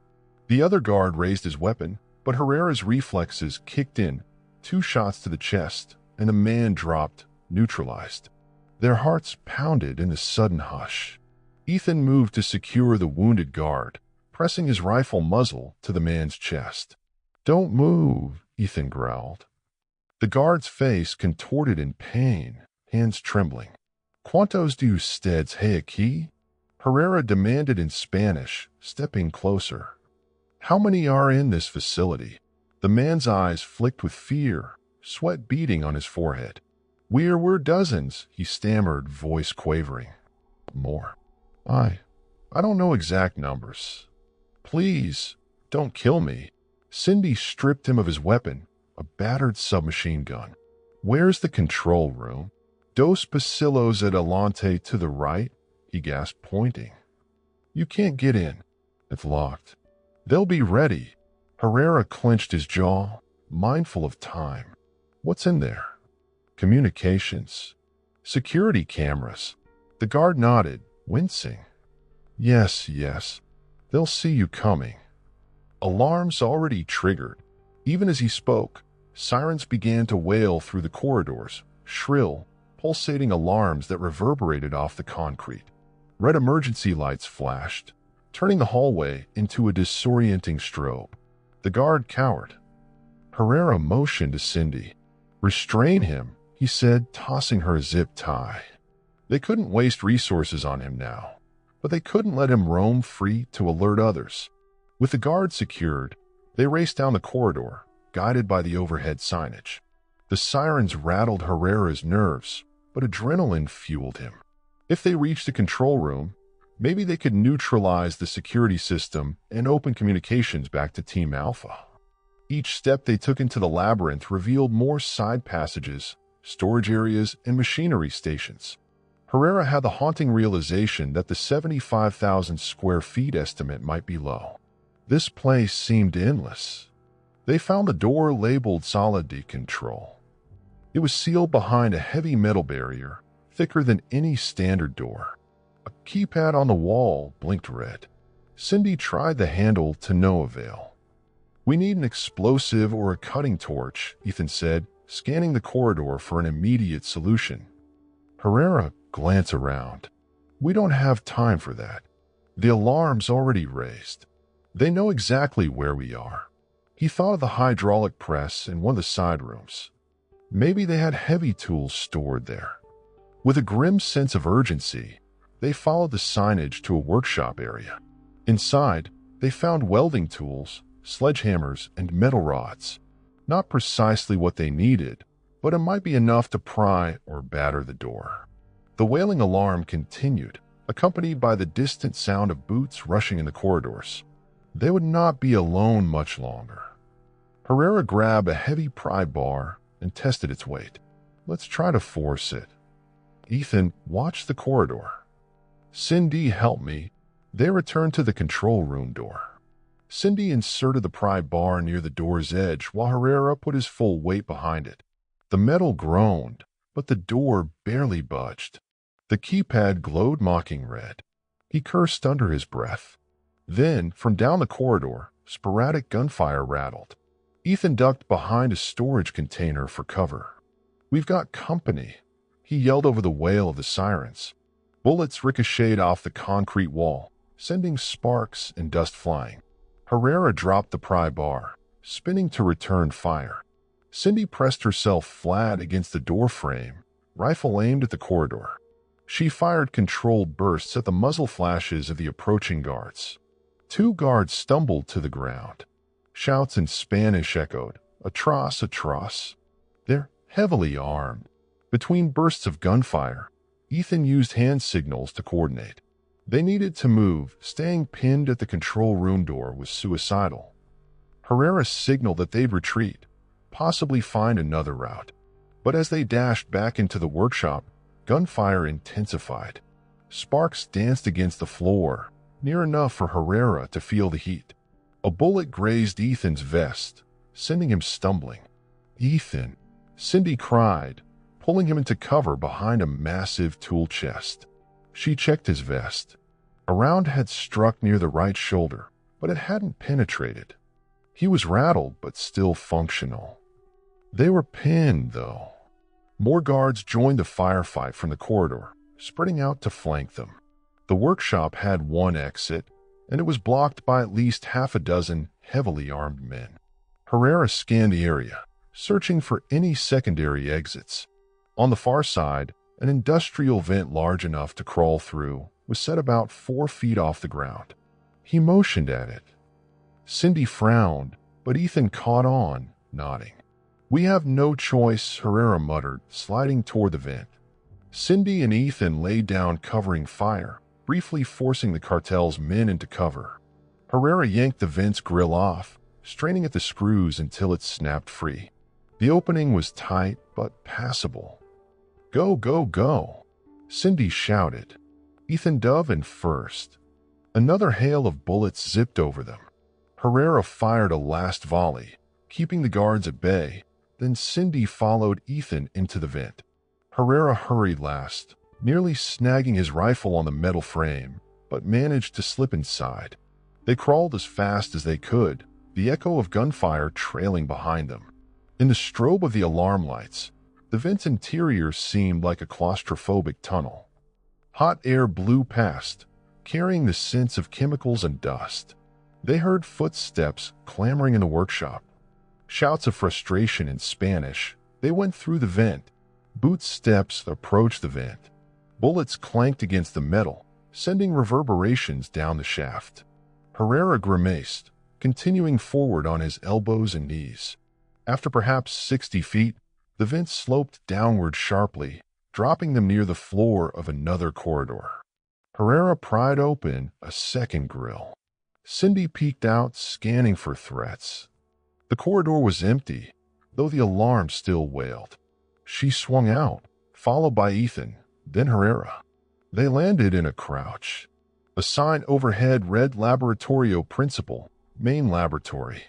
The other guard raised his weapon, but Herrera's reflexes kicked in, 2 shots to the chest, and the man dropped, neutralized. Their hearts pounded in a sudden hush. Ethan moved to secure the wounded guard, pressing his rifle muzzle to the man's chest. "Don't move," Ethan growled. The guard's face contorted in pain, hands trembling. "Cuantos de ustedes hay aquí?" Herrera demanded in Spanish, stepping closer. "How many are in this facility?" The man's eyes flicked with fear, sweat beading on his forehead. We're dozens," he stammered, voice quavering. "More. I don't know exact numbers. Please, don't kill me." Cindy stripped him of his weapon, a battered submachine gun. Where's the control room? Dos pasillos adelante to the right, he gasped, pointing. You can't get in. It's locked. They'll be ready. Herrera clenched his jaw, mindful of time. What's in there? Communications. Security cameras. The guard nodded, wincing. Yes. They'll see you coming. Alarms already triggered. Even as he spoke, sirens began to wail through the corridors, shrill, pulsating alarms that reverberated off the concrete. Red emergency lights flashed, turning the hallway into a disorienting strobe. The guard cowered. Herrera motioned to Cindy. Restrain him, he said, tossing her a zip tie. They couldn't waste resources on him now, but they couldn't let him roam free to alert others. With the guard secured, they raced down the corridor, guided by the overhead signage. The sirens rattled Herrera's nerves, but adrenaline fueled him. If they reached the control room, maybe they could neutralize the security system and open communications back to Team Alpha. Each step they took into the labyrinth revealed more side passages, storage areas, and machinery stations. Herrera had the haunting realization that the 75,000 square feet estimate might be low. This place seemed endless. They found the door labeled Solid Control. It was sealed behind a heavy metal barrier, thicker than any standard door. A keypad on the wall blinked red. Cindy tried the handle to no avail. We need an explosive or a cutting torch, Ethan said, scanning the corridor for an immediate solution. Herrera glanced around. We don't have time for that. The alarm's already raised. They know exactly where we are. He thought of the hydraulic press in one of the side rooms. Maybe they had heavy tools stored there. With a grim sense of urgency, they followed the signage to a workshop area. Inside, they found welding tools, sledgehammers, and metal rods. Not precisely what they needed, but it might be enough to pry or batter the door. The wailing alarm continued, accompanied by the distant sound of boots rushing in the corridors. They would not be alone much longer. Herrera grabbed a heavy pry bar and tested its weight. Let's try to force it. Ethan watched the corridor. Cindy, help me. They returned to the control room door. Cindy inserted the pry bar near the door's edge while Herrera put his full weight behind it. The metal groaned, but the door barely budged. The keypad glowed mocking red. He cursed under his breath. Then, from down the corridor, sporadic gunfire rattled. Ethan ducked behind a storage container for cover. We've got company, he yelled over the wail of the sirens. Bullets ricocheted off the concrete wall, sending sparks and dust flying. Herrera dropped the pry bar, spinning to return fire. Cindy pressed herself flat against the door frame, rifle aimed at the corridor. She fired controlled bursts at the muzzle flashes of the approaching guards. 2 guards stumbled to the ground. Shouts in Spanish echoed, "Atrás, atrás." They're heavily armed. Between bursts of gunfire, Ethan used hand signals to coordinate. They needed to move. Staying pinned at the control room door was suicidal. Herrera signaled that they'd retreat, possibly find another route. But as they dashed back into the workshop, gunfire intensified. Sparks danced against the floor, near enough for Herrera to feel the heat. A bullet grazed Ethan's vest, sending him stumbling. "Ethan!" Cindy cried, pulling him into cover behind a massive tool chest. She checked his vest. A round had struck near the right shoulder, but it hadn't penetrated. He was rattled, but still functional. They were pinned, though. More guards joined the firefight from the corridor, spreading out to flank them. The workshop had one exit, and it was blocked by at least half a dozen heavily armed men. Herrera scanned the area, searching for any secondary exits. On the far side, an industrial vent large enough to crawl through was set about 4 feet off the ground. He motioned at it. Cindy frowned, but Ethan caught on, nodding. "We have no choice," Herrera muttered, sliding toward the vent. Cindy and Ethan laid down covering fire, briefly forcing the cartel's men into cover. Herrera yanked the vent's grill off, straining at the screws until it snapped free. The opening was tight but passable. "Go, go, go!" Cindy shouted. Ethan dove in first. Another hail of bullets zipped over them. Herrera fired a last volley, keeping the guards at bay. Then Cindy followed Ethan into the vent. Herrera hurried last, nearly snagging his rifle on the metal frame, but managed to slip inside. They crawled as fast as they could, the echo of gunfire trailing behind them. In the strobe of the alarm lights, the vent's interior seemed like a claustrophobic tunnel. Hot air blew past, carrying the scents of chemicals and dust. They heard footsteps clamoring in the workshop. Shouts of frustration in Spanish. They went through the vent. Boots' steps approached the vent. Bullets clanked against the metal, sending reverberations down the shaft. Herrera grimaced, continuing forward on his elbows and knees. After perhaps 60 feet, the vent sloped downward sharply, dropping them near the floor of another corridor. Herrera pried open a second grill. Cindy peeked out, scanning for threats. The corridor was empty, though the alarm still wailed. She swung out, followed by Ethan, then Herrera. They landed in a crouch. A sign overhead read Laboratorio Principal, Main Laboratory.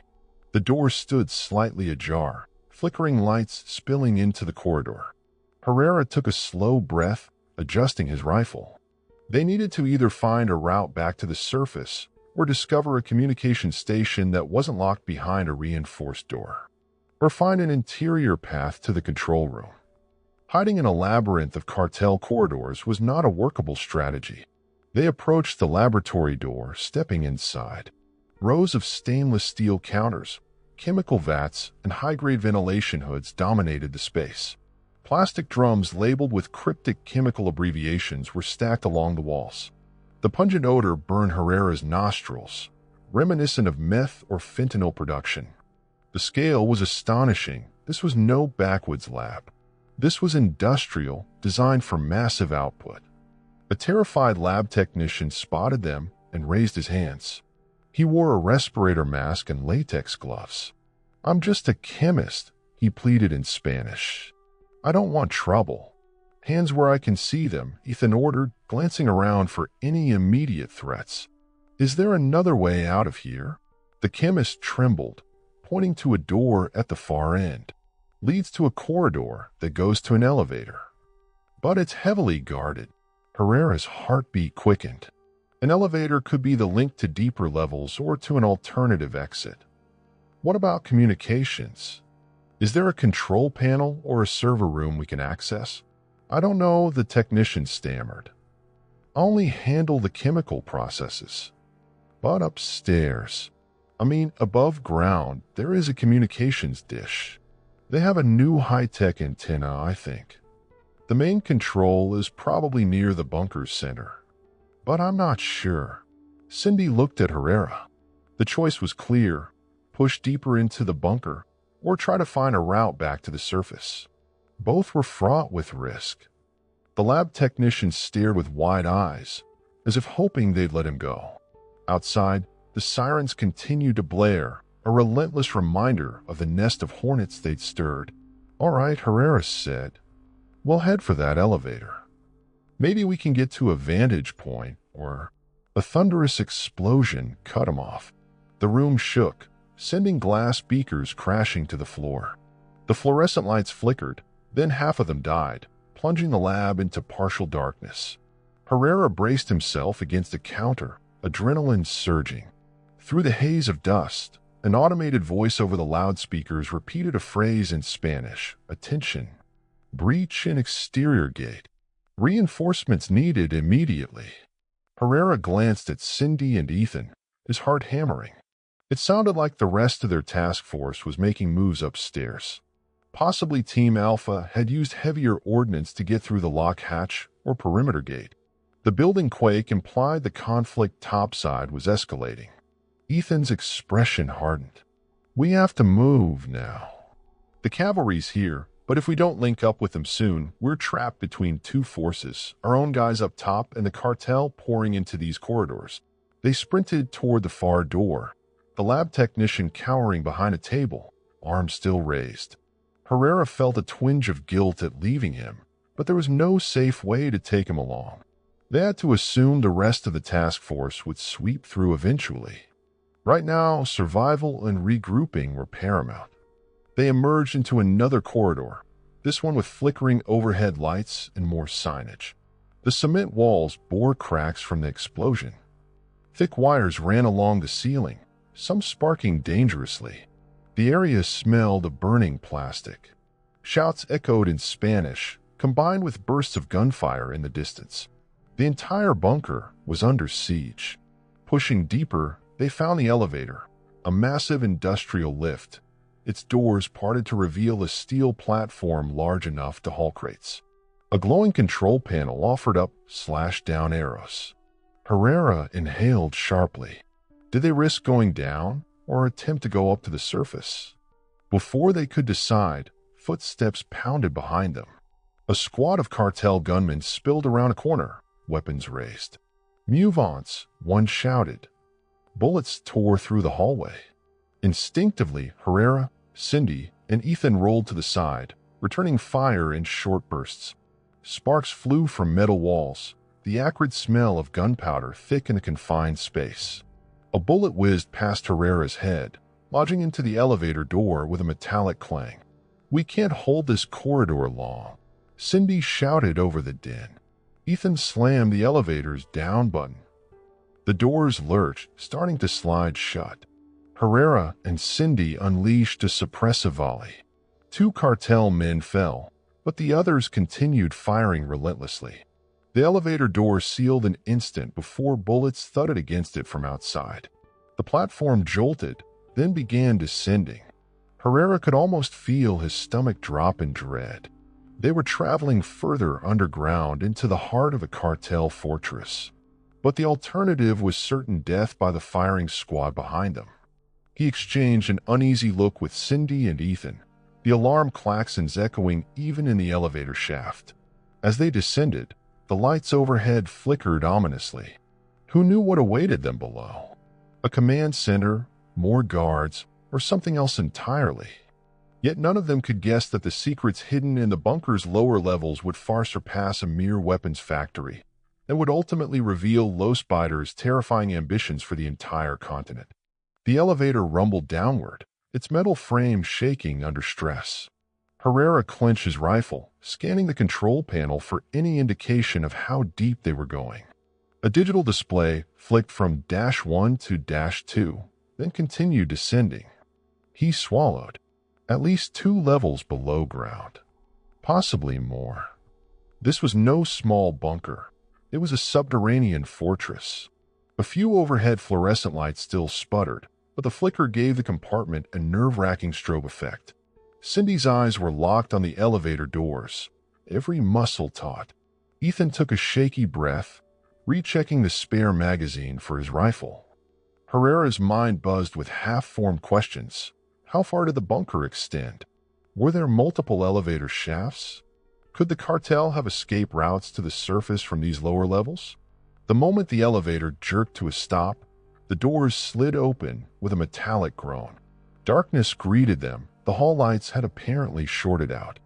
The door stood slightly ajar, flickering lights spilling into the corridor. Herrera took a slow breath, adjusting his rifle. They needed to either find a route back to the surface or discover a communication station that wasn't locked behind a reinforced door, or find an interior path to the control room. Hiding in a labyrinth of cartel corridors was not a workable strategy. They approached the laboratory door, stepping inside. Rows of stainless steel counters, chemical vats, and high-grade ventilation hoods dominated the space. Plastic drums labeled with cryptic chemical abbreviations were stacked along the walls. The pungent odor burned Herrera's nostrils, reminiscent of meth or fentanyl production. The scale was astonishing. This was no backwoods lab. This was industrial, designed for massive output. A terrified lab technician spotted them and raised his hands. He wore a respirator mask and latex gloves. "I'm just a chemist," he pleaded in Spanish. "I don't want trouble." "Hands where I can see them," Ethan ordered, glancing around for any immediate threats. "Is there another way out of here?" The chemist trembled, pointing to a door at the far end. "Leads to a corridor that goes to an elevator. But it's heavily guarded." Herrera's heartbeat quickened. An elevator could be the link to deeper levels or to an alternative exit. What about communications? Is there a control panel or a server room we can access? "I don't know," the technician stammered. "I only handle the chemical processes." "But upstairs, above ground, there is a communications dish. They have a new high-tech antenna, I think. The main control is probably near the bunker's center. But I'm not sure." Cindy looked at Herrera. The choice was clear: push deeper into the bunker or try to find a route back to the surface. Both were fraught with risk. The lab technician stared with wide eyes, as if hoping they'd let him go. Outside, the sirens continued to blare, a relentless reminder of the nest of hornets they'd stirred. "All right," Herrera said. "We'll head for that elevator. Maybe we can get to a vantage point," or a thunderous explosion cut him off. The room shook, sending glass beakers crashing to the floor. The fluorescent lights flickered, then half of them died, plunging the lab into partial darkness. Herrera braced himself against a counter, adrenaline surging. Through the haze of dust, an automated voice over the loudspeakers repeated a phrase in Spanish: "Attention. Breach in exterior gate. Reinforcements needed immediately." Herrera glanced at Cindy and Ethan, his heart hammering. It sounded like the rest of their task force was making moves upstairs. Possibly Team Alpha had used heavier ordnance to get through the lock hatch or perimeter gate. The building quake implied the conflict topside was escalating. Ethan's expression hardened. "We have to move now. The cavalry's here, but if we don't link up with them soon, we're trapped between two forces, our own guys up top and the cartel pouring into these corridors." They sprinted toward the far door, the lab technician cowering behind a table, arms still raised. Herrera felt a twinge of guilt at leaving him, but there was no safe way to take him along. They had to assume the rest of the task force would sweep through eventually. Right now, survival and regrouping were paramount. They emerged into another corridor, this one with flickering overhead lights and more signage. The cement walls bore cracks from the explosion. Thick wires ran along the ceiling, some sparking dangerously. The area smelled of burning plastic. Shouts echoed in Spanish, combined with bursts of gunfire in the distance. The entire bunker was under siege. Pushing deeper, they found the elevator, a massive industrial lift. Its doors parted to reveal a steel platform large enough to haul crates. A glowing control panel offered up slash-down arrows. Herrera inhaled sharply. Did they risk going down or attempt to go up to the surface? Before they could decide, footsteps pounded behind them. A squad of cartel gunmen spilled around a corner, weapons raised. "Move-ons," one shouted. Bullets tore through the hallway. Instinctively, Herrera, Cindy, and Ethan rolled to the side, returning fire in short bursts. Sparks flew from metal walls, the acrid smell of gunpowder thick in a confined space. A bullet whizzed past Herrera's head, lodging into the elevator door with a metallic clang. "We can't hold this corridor long," Cindy shouted over the din. Ethan slammed the elevator's down button. The doors lurched, starting to slide shut. Herrera and Cindy unleashed a suppressive volley. 2 cartel men fell, but the others continued firing relentlessly. The elevator door sealed an instant before bullets thudded against it from outside. The platform jolted, then began descending. Herrera could almost feel his stomach drop in dread. They were traveling further underground into the heart of a cartel fortress. But the alternative was certain death by the firing squad behind them. He exchanged an uneasy look with Cindy and Ethan, the alarm klaxons echoing even in the elevator shaft. As they descended, the lights overhead flickered ominously. Who knew what awaited them below? A command center, more guards, or something else entirely? Yet none of them could guess that the secrets hidden in the bunker's lower levels would far surpass a mere weapons factory, and would ultimately reveal Los Buitres' terrifying ambitions for the entire continent. The elevator rumbled downward, its metal frame shaking under stress. Herrera clenched his rifle, scanning the control panel for any indication of how deep they were going. A digital display flicked from -1 to -2, then continued descending. He swallowed. At least 2 levels below ground. Possibly more. This was no small bunker. It was a subterranean fortress. A few overhead fluorescent lights still sputtered, but the flicker gave the compartment a nerve-wracking strobe effect. Cindy's eyes were locked on the elevator doors, every muscle taut. Ethan took a shaky breath, rechecking the spare magazine for his rifle. Herrera's mind buzzed with half-formed questions. How far did the bunker extend? Were there multiple elevator shafts? Could the cartel have escape routes to the surface from these lower levels? The moment the elevator jerked to a stop, the doors slid open with a metallic groan. Darkness greeted them. The hall lights had apparently shorted out.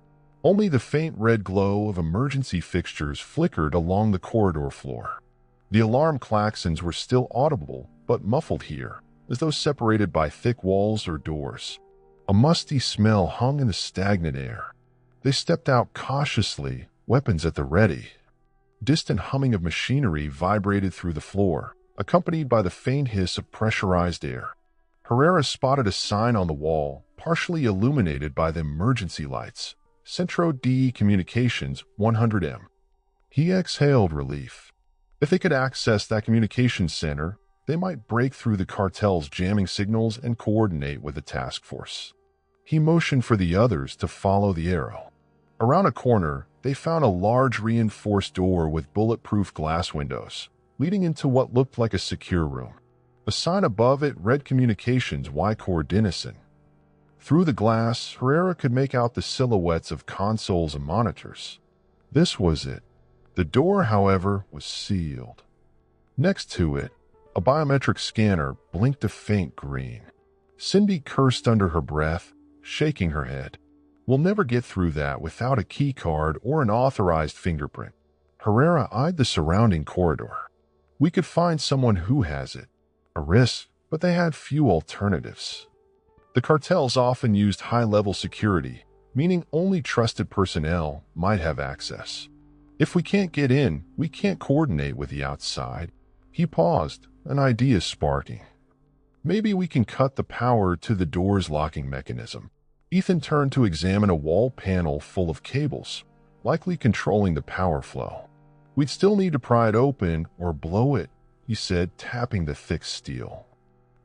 Only the faint red glow of emergency fixtures flickered along the corridor floor. The alarm klaxons were still audible, but muffled here, as though separated by thick walls or doors. A musty smell hung in the stagnant air. They stepped out cautiously, weapons at the ready. Distant humming of machinery vibrated through the floor, accompanied by the faint hiss of pressurized air. Herrera spotted a sign on the wall, partially illuminated by the emergency lights. Centro de Communications 100M. He exhaled relief. If they could access that communications center, they might break through the cartel's jamming signals and coordinate with the task force. He motioned for the others to follow the arrow. Around a corner, they found a large reinforced door with bulletproof glass windows, leading into what looked like a secure room. A sign above it read Communications Y-Core Denison. Through the glass, Herrera could make out the silhouettes of consoles and monitors. This was it. The door, however, was sealed. Next to it, a biometric scanner blinked a faint green. Cindy cursed under her breath, shaking her head. We'll never get through that without a key card or an authorized fingerprint. Herrera eyed the surrounding corridor. We could find someone who has it. A risk, but they had few alternatives. The cartels often used high-level security, meaning only trusted personnel might have access. If we can't get in, we can't coordinate with the outside. He paused, an idea sparking. Maybe we can cut the power to the door's locking mechanism. Ethan turned to examine a wall panel full of cables, likely controlling the power flow. We'd still need to pry it open or blow it, he said, tapping the thick steel.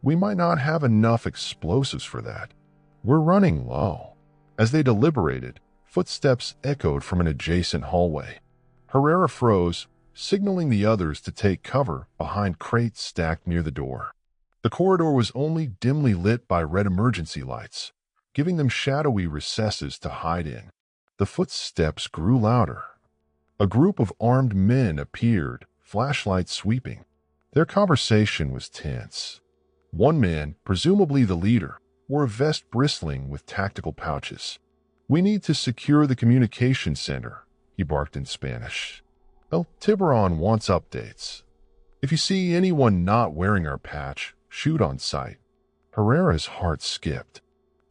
We might not have enough explosives for that. We're running low. As they deliberated, footsteps echoed from an adjacent hallway. Herrera froze, signaling the others to take cover behind crates stacked near the door. The corridor was only dimly lit by red emergency lights, giving them shadowy recesses to hide in. The footsteps grew louder. A group of armed men appeared, flashlights sweeping. Their conversation was tense. One man, presumably the leader, wore a vest bristling with tactical pouches. "We need to secure the communication center," he barked in Spanish. "El Tiburon wants updates. If you see anyone not wearing our patch, shoot on sight." Herrera's heart skipped.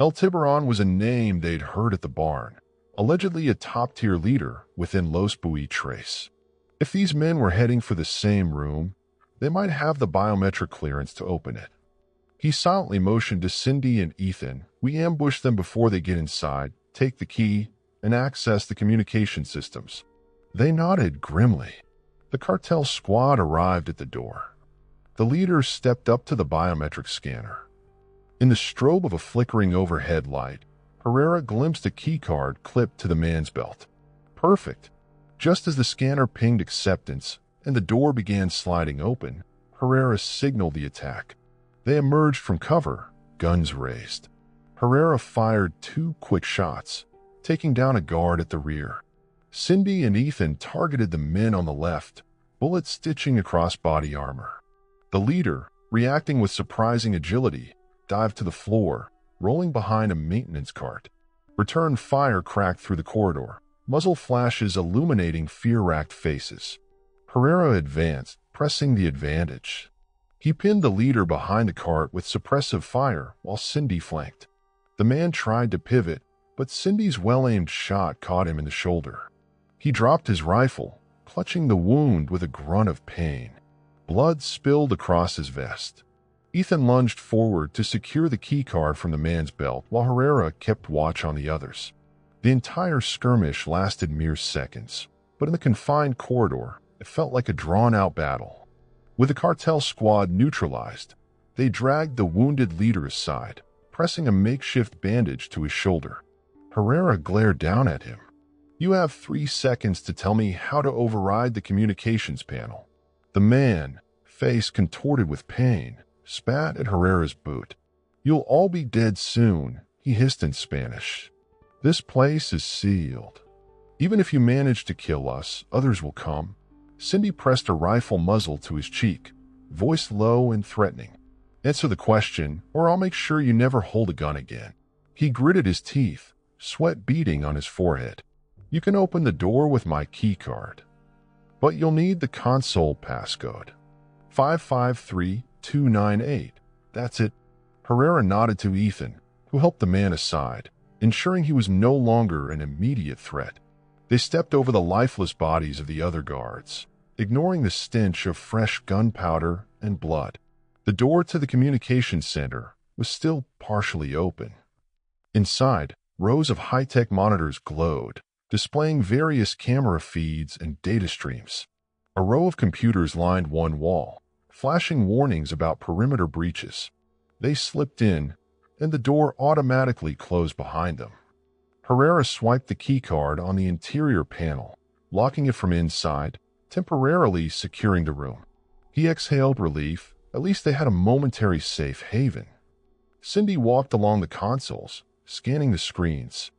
El Tiburon was a name they'd heard at the barn, allegedly a top-tier leader within Los Buitres. If these men were heading for the same room, they might have the biometric clearance to open it. He silently motioned to Cindy and Ethan. "We ambush them before they get inside, take the key, and access the communication systems." They nodded grimly. The cartel squad arrived at the door. The leader stepped up to the biometric scanner. In the strobe of a flickering overhead light, Herrera glimpsed a keycard clipped to the man's belt. Perfect. Just as the scanner pinged acceptance and the door began sliding open, Herrera signaled the attack. They emerged from cover, guns raised. Herrera fired 2 quick shots, taking down a guard at the rear. Cindy and Ethan targeted the men on the left, bullets stitching across body armor. The leader, reacting with surprising agility, dived to the floor, rolling behind a maintenance cart. Return fire cracked through the corridor, muzzle flashes illuminating fear-racked faces. Herrera advanced, pressing the advantage. He pinned the leader behind the cart with suppressive fire while Cindy flanked. The man tried to pivot, but Cindy's well-aimed shot caught him in the shoulder. He dropped his rifle, clutching the wound with a grunt of pain. Blood spilled across his vest. Ethan lunged forward to secure the keycard from the man's belt while Herrera kept watch on the others. The entire skirmish lasted mere seconds, but in the confined corridor, it felt like a drawn-out battle. With the cartel squad neutralized, they dragged the wounded leader aside, pressing a makeshift bandage to his shoulder. Herrera glared down at him. "You have 3 seconds to tell me how to override the communications panel." The man, face contorted with pain, spat at Herrera's boot. "You'll all be dead soon," he hissed in Spanish. "This place is sealed. Even if you manage to kill us, others will come." Cindy pressed a rifle muzzle to his cheek, voice low and threatening. "Answer the question, or I'll make sure you never hold a gun again." He gritted his teeth, sweat beading on his forehead. "You can open the door with my key card, but you'll need the console passcode. 553298. That's it." Herrera nodded to Ethan, who helped the man aside, ensuring he was no longer an immediate threat. They stepped over the lifeless bodies of the other guards, ignoring the stench of fresh gunpowder and blood. The door to the communications center was still partially open. Inside, rows of high-tech monitors glowed, displaying various camera feeds and data streams. A row of computers lined one wall, flashing warnings about perimeter breaches. They slipped in, and the door automatically closed behind them. Herrera swiped the keycard on the interior panel, locking it from inside, temporarily securing the room. He exhaled relief. At least they had a momentary safe haven. Cindy walked along the consoles, scanning the screens.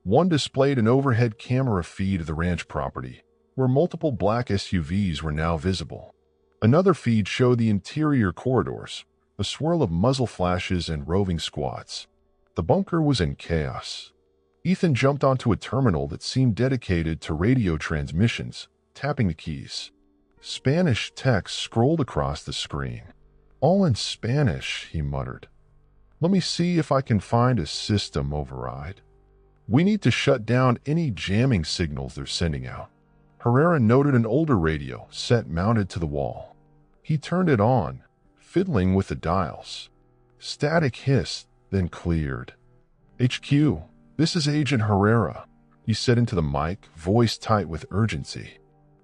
One displayed an overhead camera feed of the ranch property, where multiple black SUVs were now visible. Another feed showed the interior corridors, a swirl of muzzle flashes and roving squads. The bunker was in chaos. Ethan jumped onto a terminal that seemed dedicated to radio transmissions, tapping the keys. Spanish text scrolled across the screen. "All in Spanish," he muttered. "Let me see if I can find a system override. We need to shut down any jamming signals they're sending out." Herrera noted an older radio set mounted to the wall. He turned it on, fiddling with the dials. Static hissed, then cleared. "HQ, this is Agent Herrera," he said into the mic, voice tight with urgency.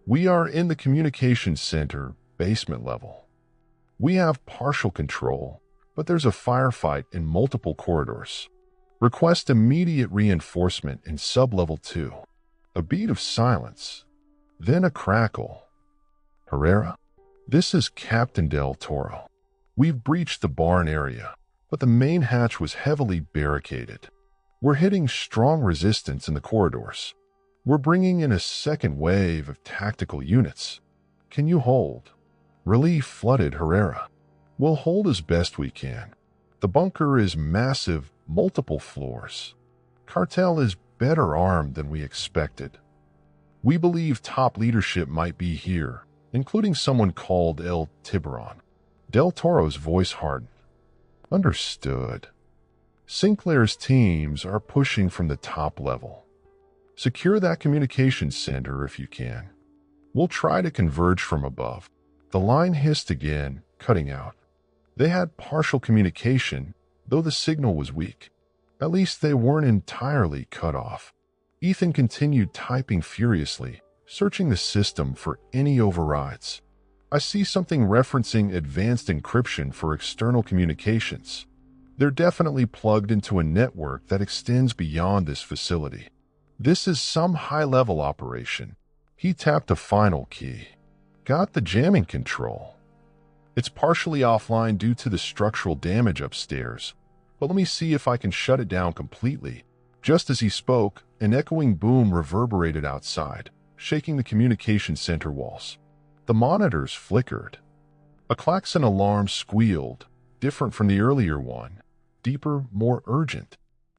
"We are in the communications center, basement level. We have partial control, but there's a firefight in multiple corridors. Request immediate reinforcement in sub-level 2. A beat of silence, then a crackle. "Herrera, this is Captain Del Toro. We've breached the barn area, but the main hatch was heavily barricaded. We're hitting strong resistance in the corridors. We're bringing in a second wave of tactical units. Can you hold?" Relief flooded Herrera. "We'll hold as best we can. The bunker is massive, multiple floors. Cartel is better armed than we expected. We believe top leadership might be here, including someone called El Tiburon." Del Toro's voice hardened. "Understood. Sinclair's teams are pushing from the top level. Secure that communications center if you can. We'll try to converge from above." The line hissed again, cutting out. They had partial communication, though the signal was weak. At least they weren't entirely cut off. Ethan continued typing furiously, searching the system for any overrides. "I see something referencing advanced encryption for external communications. They're definitely plugged into a network that extends beyond this facility. This is some high-level operation." He tapped a final key. "Got the jamming control. It's partially offline due to the structural damage upstairs, but let me see if I can shut it down completely." Just as he spoke, an echoing boom reverberated outside, shaking the communication center walls. The monitors flickered. A klaxon alarm squealed, different from the earlier one, deeper, more urgent.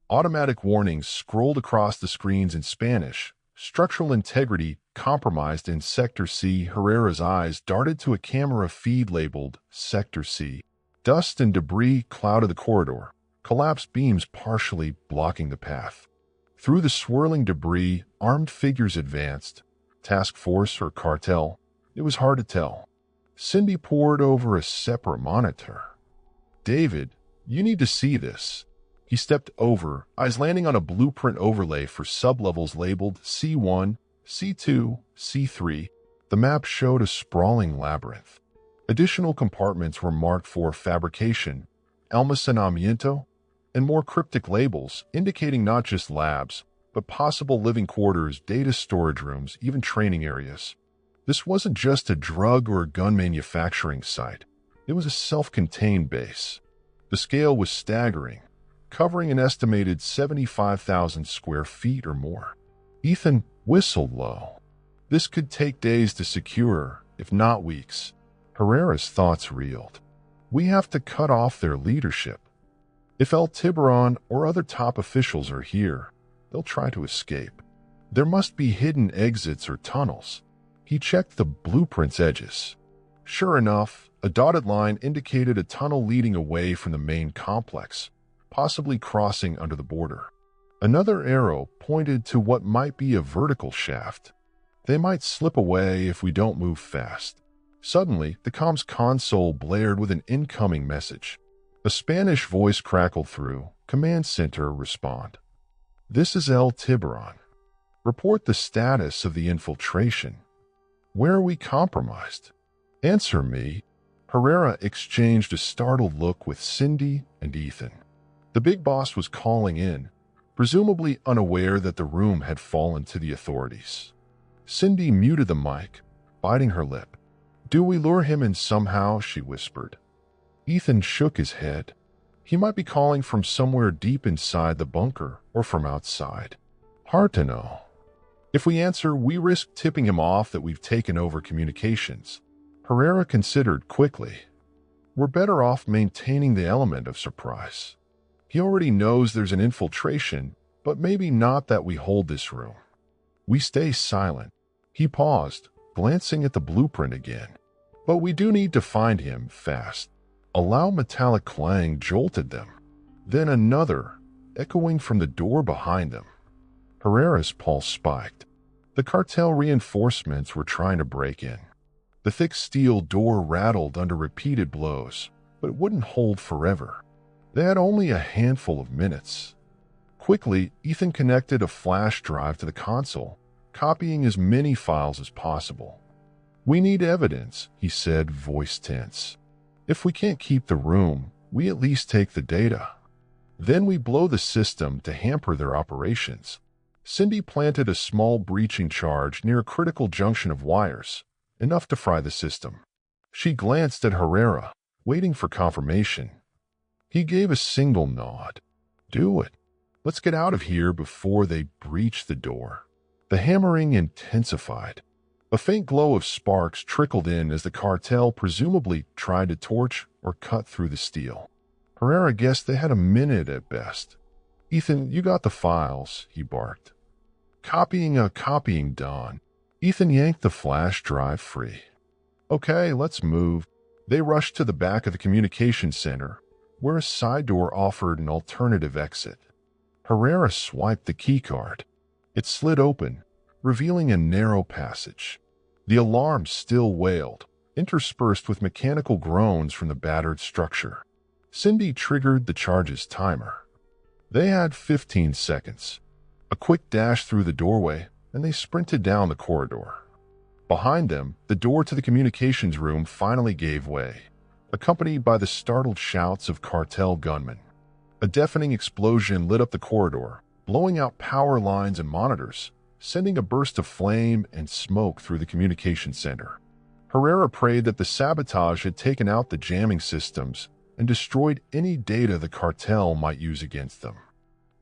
Automatic warnings scrolled across the screens in Spanish. "Structural integrity compromised in Sector C." Herrera's eyes darted to a camera feed labeled Sector C. Dust and debris clouded the corridor, collapsed beams partially blocking the path. Through the swirling debris, armed figures advanced. Task force or cartel? It was hard to tell. Cindy pored over a separate monitor. "David, you need to see this." He stepped over, eyes landing on a blueprint overlay for sublevels labeled C1, C2, C3. The map showed a sprawling labyrinth. Additional compartments were marked for fabrication, almacenamiento, and more cryptic labels indicating not just labs, but possible living quarters, data storage rooms, even training areas. This wasn't just a drug or gun manufacturing site. It was a self-contained base. The scale was staggering, covering an estimated 75,000 square feet or more. Ethan whistled low. This could take days to secure, if not weeks. Herrera's thoughts reeled. We have to cut off their leadership. If El Tiburon or other top officials are here, they'll try to escape. There must be hidden exits or tunnels. He checked the blueprint's edges. Sure enough, a dotted line indicated a tunnel leading away from the main complex, possibly crossing under the border. Another arrow pointed to what might be a vertical shaft. They might slip away if we don't move fast. Suddenly, the comms console blared with an incoming message. A Spanish voice crackled through. "Command center, respond. This is El Tiburon. Report the status of the infiltration. Where are we compromised? Answer me." Herrera exchanged a startled look with Cindy and Ethan. The big boss was calling in, presumably unaware that the room had fallen to the authorities. Cindy muted the mic, biting her lip. "Do we lure him in somehow?" she whispered. Ethan shook his head. He might be calling from somewhere deep inside the bunker or from outside. Hard to know. If we answer, we risk tipping him off that we've taken over communications. Herrera considered quickly. We're better off maintaining the element of surprise. He already knows there's an infiltration, But maybe not that we hold this room. We stay silent. He paused, glancing at the blueprint again. But we do need to find him fast. A loud metallic clang jolted them. Then another, echoing from the door behind them. Herrera's pulse spiked. The cartel reinforcements were trying to break in. The thick steel door rattled under repeated blows, but it wouldn't hold forever. They had only a handful of minutes. Quickly, Ethan connected a flash drive to the console, copying as many files as possible. "We need evidence," he said, voice tense. "If we can't keep the room, we at least take the data. Then we blow the system to hamper their operations." Cindy planted a small breaching charge near a critical junction of wires, enough to fry the system. She glanced at Herrera, waiting for confirmation. He gave a single nod. "Do it. Let's get out of here before they breach the door." The hammering intensified. A faint glow of sparks trickled in as the cartel presumably tried to torch or cut through the steel. Herrera guessed they had a minute at best. "Ethan, you got the files," he barked. Copying done." Ethan yanked the flash drive free. "Okay, let's move." They rushed to the back of the communication center, where a side door offered an alternative exit. Herrera swiped the keycard. It slid open, revealing a narrow passage. The alarm still wailed, interspersed with mechanical groans from the battered structure. Cindy triggered the charge's timer. They had 15 seconds. A quick dash through the doorway, and they sprinted down the corridor. Behind them, the door to the communications room finally gave way, accompanied by the startled shouts of cartel gunmen. A deafening explosion lit up the corridor, blowing out power lines and monitors, sending a burst of flame and smoke through the communication center. Herrera prayed that the sabotage had taken out the jamming systems and destroyed any data the cartel might use against them.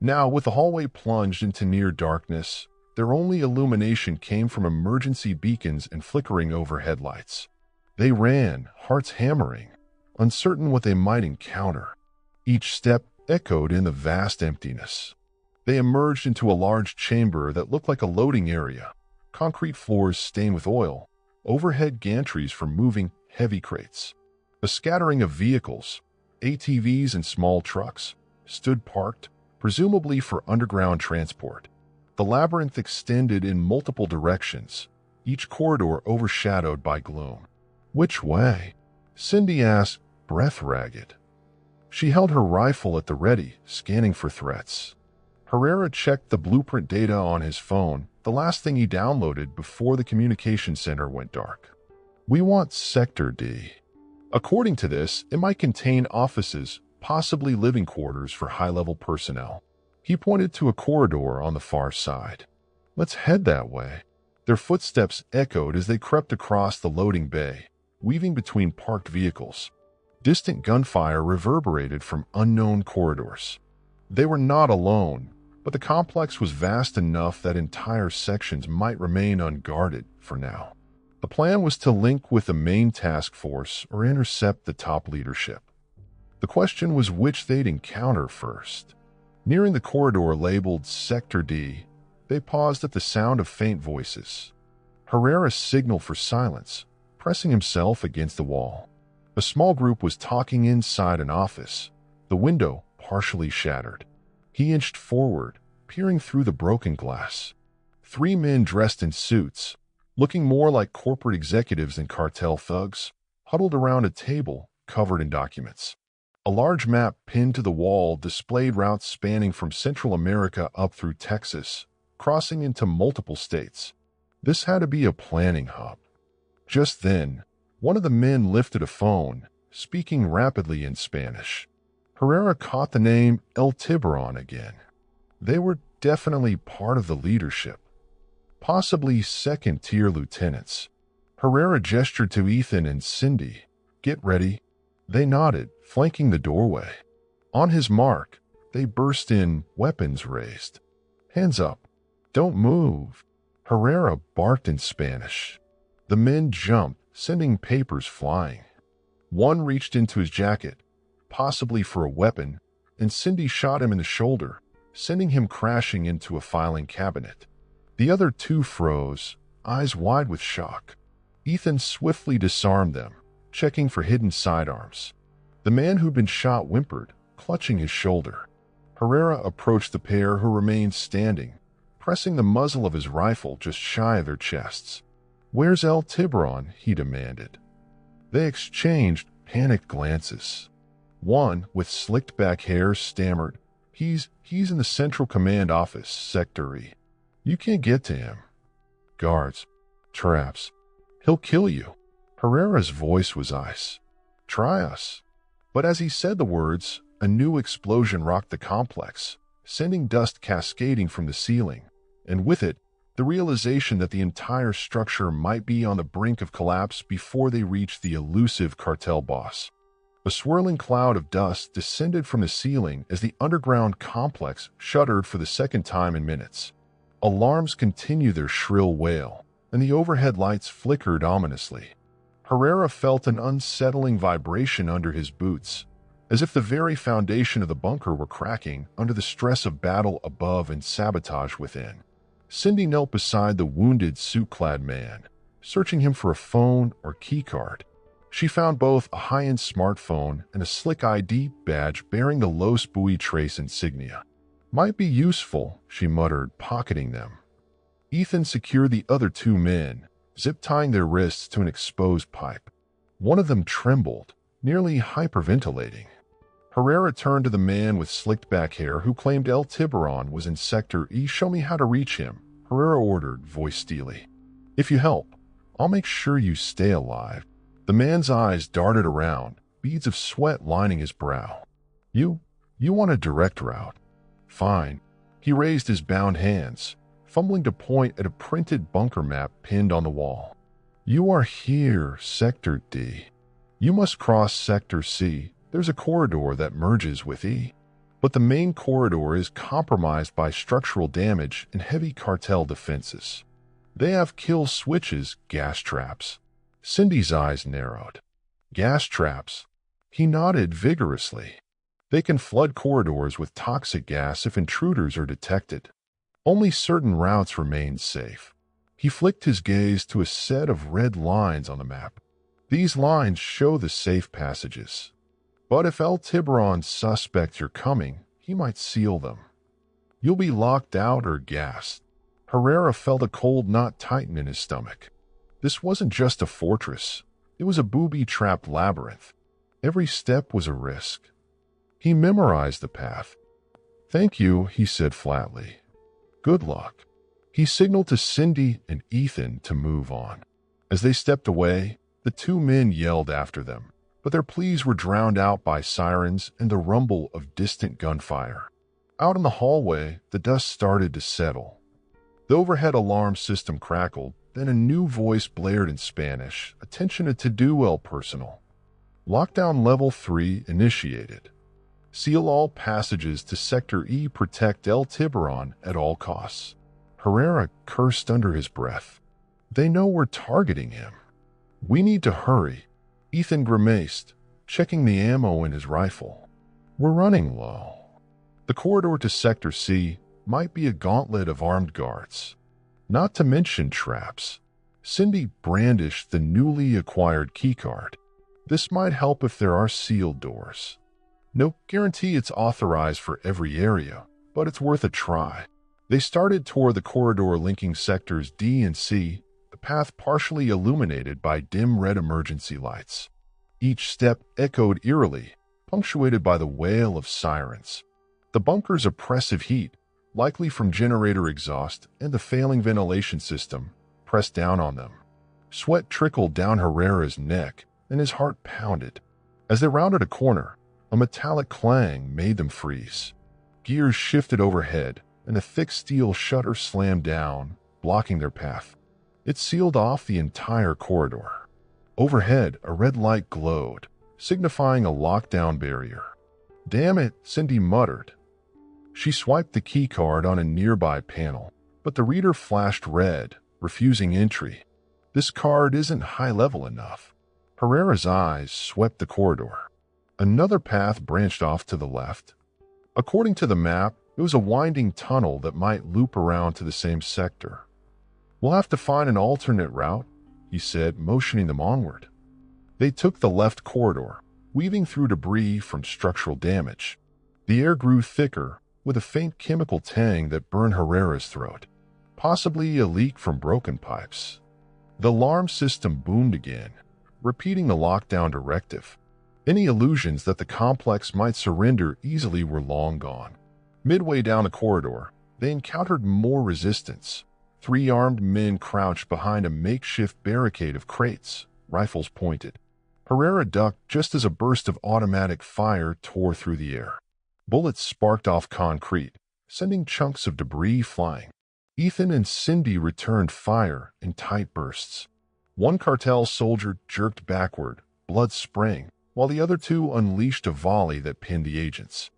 Now, with the hallway plunged into near darkness, their only illumination came from emergency beacons and flickering overhead lights. They ran, hearts hammering, uncertain what they might encounter. Each step echoed in the vast emptiness. They emerged into a large chamber that looked like a loading area, concrete floors stained with oil, overhead gantries for moving heavy crates. A scattering of vehicles, ATVs and small trucks, stood parked, presumably for underground transport. The labyrinth extended in multiple directions, each corridor overshadowed by gloom. "Which way?" Cindy asked, breath ragged. She held her rifle at the ready, scanning for threats. Herrera checked the blueprint data on his phone, the last thing he downloaded before the communication center went dark. "We want Sector D. According to this, it might contain offices, possibly living quarters for high-level personnel." He pointed to a corridor on the far side. "Let's head that way." Their footsteps echoed as they crept across the loading bay, weaving between parked vehicles. Distant gunfire reverberated from unknown corridors. They were not alone, but the complex was vast enough that entire sections might remain unguarded for now. The plan was to link with the main task force or intercept the top leadership. The question was which they'd encounter first. Nearing the corridor labeled Sector D, they paused at the sound of faint voices. Herrera signaled for silence, pressing himself against the wall. A small group was talking inside an office, the window partially shattered. He inched forward, peering through the broken glass. 3 men dressed in suits, looking more like corporate executives than cartel thugs, huddled around a table covered in documents. A large map pinned to the wall displayed routes spanning from Central America up through Texas, crossing into multiple states. This had to be a planning hub. Just then, one of the men lifted a phone, speaking rapidly in Spanish. Herrera caught the name El Tiburon again. They were definitely part of the leadership, possibly second-tier lieutenants. Herrera gestured to Ethan and Cindy. "Get ready." They nodded, flanking the doorway. On his mark, they burst in, weapons raised. "Hands up. Don't move." Herrera barked in Spanish. The men jumped, sending papers flying. One reached into his jacket, possibly for a weapon, and Cindy shot him in the shoulder, sending him crashing into a filing cabinet. The other two froze, eyes wide with shock. Ethan swiftly disarmed them, checking for hidden sidearms. The man who'd been shot whimpered, clutching his shoulder. Herrera approached the pair who remained standing, pressing the muzzle of his rifle just shy of their chests. "Where's El Tiburon?" he demanded. They exchanged panicked glances. One, with slicked-back hair, stammered, He's in the Central Command office, Sector E. You can't get to him. Guards. Traps. He'll kill you." Herrera's voice was ice. "Try us." But as he said the words, a new explosion rocked the complex, sending dust cascading from the ceiling, and with it, the realization that the entire structure might be on the brink of collapse before they reached the elusive cartel boss. A swirling cloud of dust descended from the ceiling as the underground complex shuddered for the second time in minutes. Alarms continued their shrill wail, and the overhead lights flickered ominously. Herrera felt an unsettling vibration under his boots, as if the very foundation of the bunker were cracking under the stress of battle above and sabotage within. Cindy knelt beside the wounded, suit-clad man, searching him for a phone or keycard. She found both a high-end smartphone and a slick ID badge bearing the Los Buitres insignia. "Might be useful," she muttered, pocketing them. Ethan secured the other two men, zip-tying their wrists to an exposed pipe. One of them trembled, nearly hyperventilating. Herrera turned to the man with slicked-back hair who claimed El Tiburon was in Sector E. "Show me how to reach him," Herrera ordered, voice steely. "If you help, I'll make sure you stay alive." The man's eyes darted around, beads of sweat lining his brow. You want a direct route? Fine." He raised his bound hands, fumbling to point at a printed bunker map pinned on the wall. "You are here, Sector D. You must cross Sector C. There's a corridor that merges with E. But the main corridor is compromised by structural damage and heavy cartel defenses. They have kill switches, gas traps." Cindy's eyes narrowed. "Gas traps?" He nodded vigorously. "They can flood corridors with toxic gas if intruders are detected. Only certain routes remain safe." He flicked his gaze to a set of red lines on the map. "These lines show the safe passages. But if El Tiburon suspects you're coming, he might seal them. You'll be locked out or gassed." Herrera felt a cold knot tighten in his stomach. This wasn't just a fortress. It was a booby-trapped labyrinth. Every step was a risk. He memorized the path. "Thank you," he said flatly. "Good luck." He signaled to Cindy and Ethan to move on. As they stepped away, the two men yelled after them, but their pleas were drowned out by sirens and the rumble of distant gunfire. Out in the hallway, the dust started to settle. The overhead alarm system crackled, then a new voice blared in Spanish. "Attention to do personnel. Lockdown Level 3 initiated. Seal all passages to Sector E. Protect El Tiburon at all costs." Herrera cursed under his breath. "They know we're targeting him. We need to hurry." Ethan grimaced, checking the ammo in his rifle. "We're running low." The corridor to Sector C might be a gauntlet of armed guards. Not to mention traps. Cindy brandished the newly acquired keycard. "This might help if there are sealed doors. No guarantee it's authorized for every area, but it's worth a try." They started toward the corridor linking Sectors D and C, the path partially illuminated by dim red emergency lights. Each step echoed eerily, punctuated by the wail of sirens. The bunker's oppressive heat, likely from generator exhaust and the failing ventilation system, pressed down on them. Sweat trickled down Herrera's neck, and his heart pounded. As they rounded a corner, a metallic clang made them freeze. Gears shifted overhead, and a thick steel shutter slammed down, blocking their path. It sealed off the entire corridor. Overhead, a red light glowed, signifying a lockdown barrier. "Damn it," Cindy muttered. She swiped the keycard on a nearby panel, but the reader flashed red, refusing entry. "This card isn't high-level enough." Herrera's eyes swept the corridor. Another path branched off to the left. According to the map, It was a winding tunnel that might loop around to the same sector. "We'll have to find an alternate route," he said, motioning them onward. They took the left corridor, weaving through debris from structural damage. The air grew thicker, with a faint chemical tang that burned Herrera's throat, possibly a leak from broken pipes. The alarm system boomed again, repeating the lockdown directive. Any illusions that the complex might surrender easily were long gone. Midway down the corridor, they encountered more resistance. 3 armed men crouched behind a makeshift barricade of crates, rifles pointed. Herrera ducked just as a burst of automatic fire tore through the air. Bullets sparked off concrete, sending chunks of debris flying. Ethan and Cindy returned fire in tight bursts. One cartel soldier jerked backward, blood spraying, while the other 2 unleashed a volley that pinned the agents.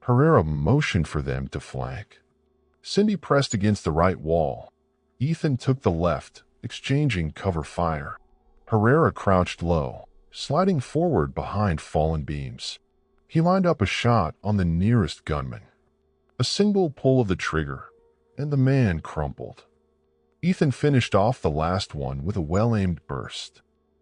Herrera motioned for them to flank. Cindy pressed against the right wall. Ethan took the left, exchanging cover fire. Herrera crouched low, sliding forward behind fallen beams. He lined up a shot on the nearest gunman. A single pull of the trigger, and the man crumpled. Ethan finished off the last one with a well-aimed burst.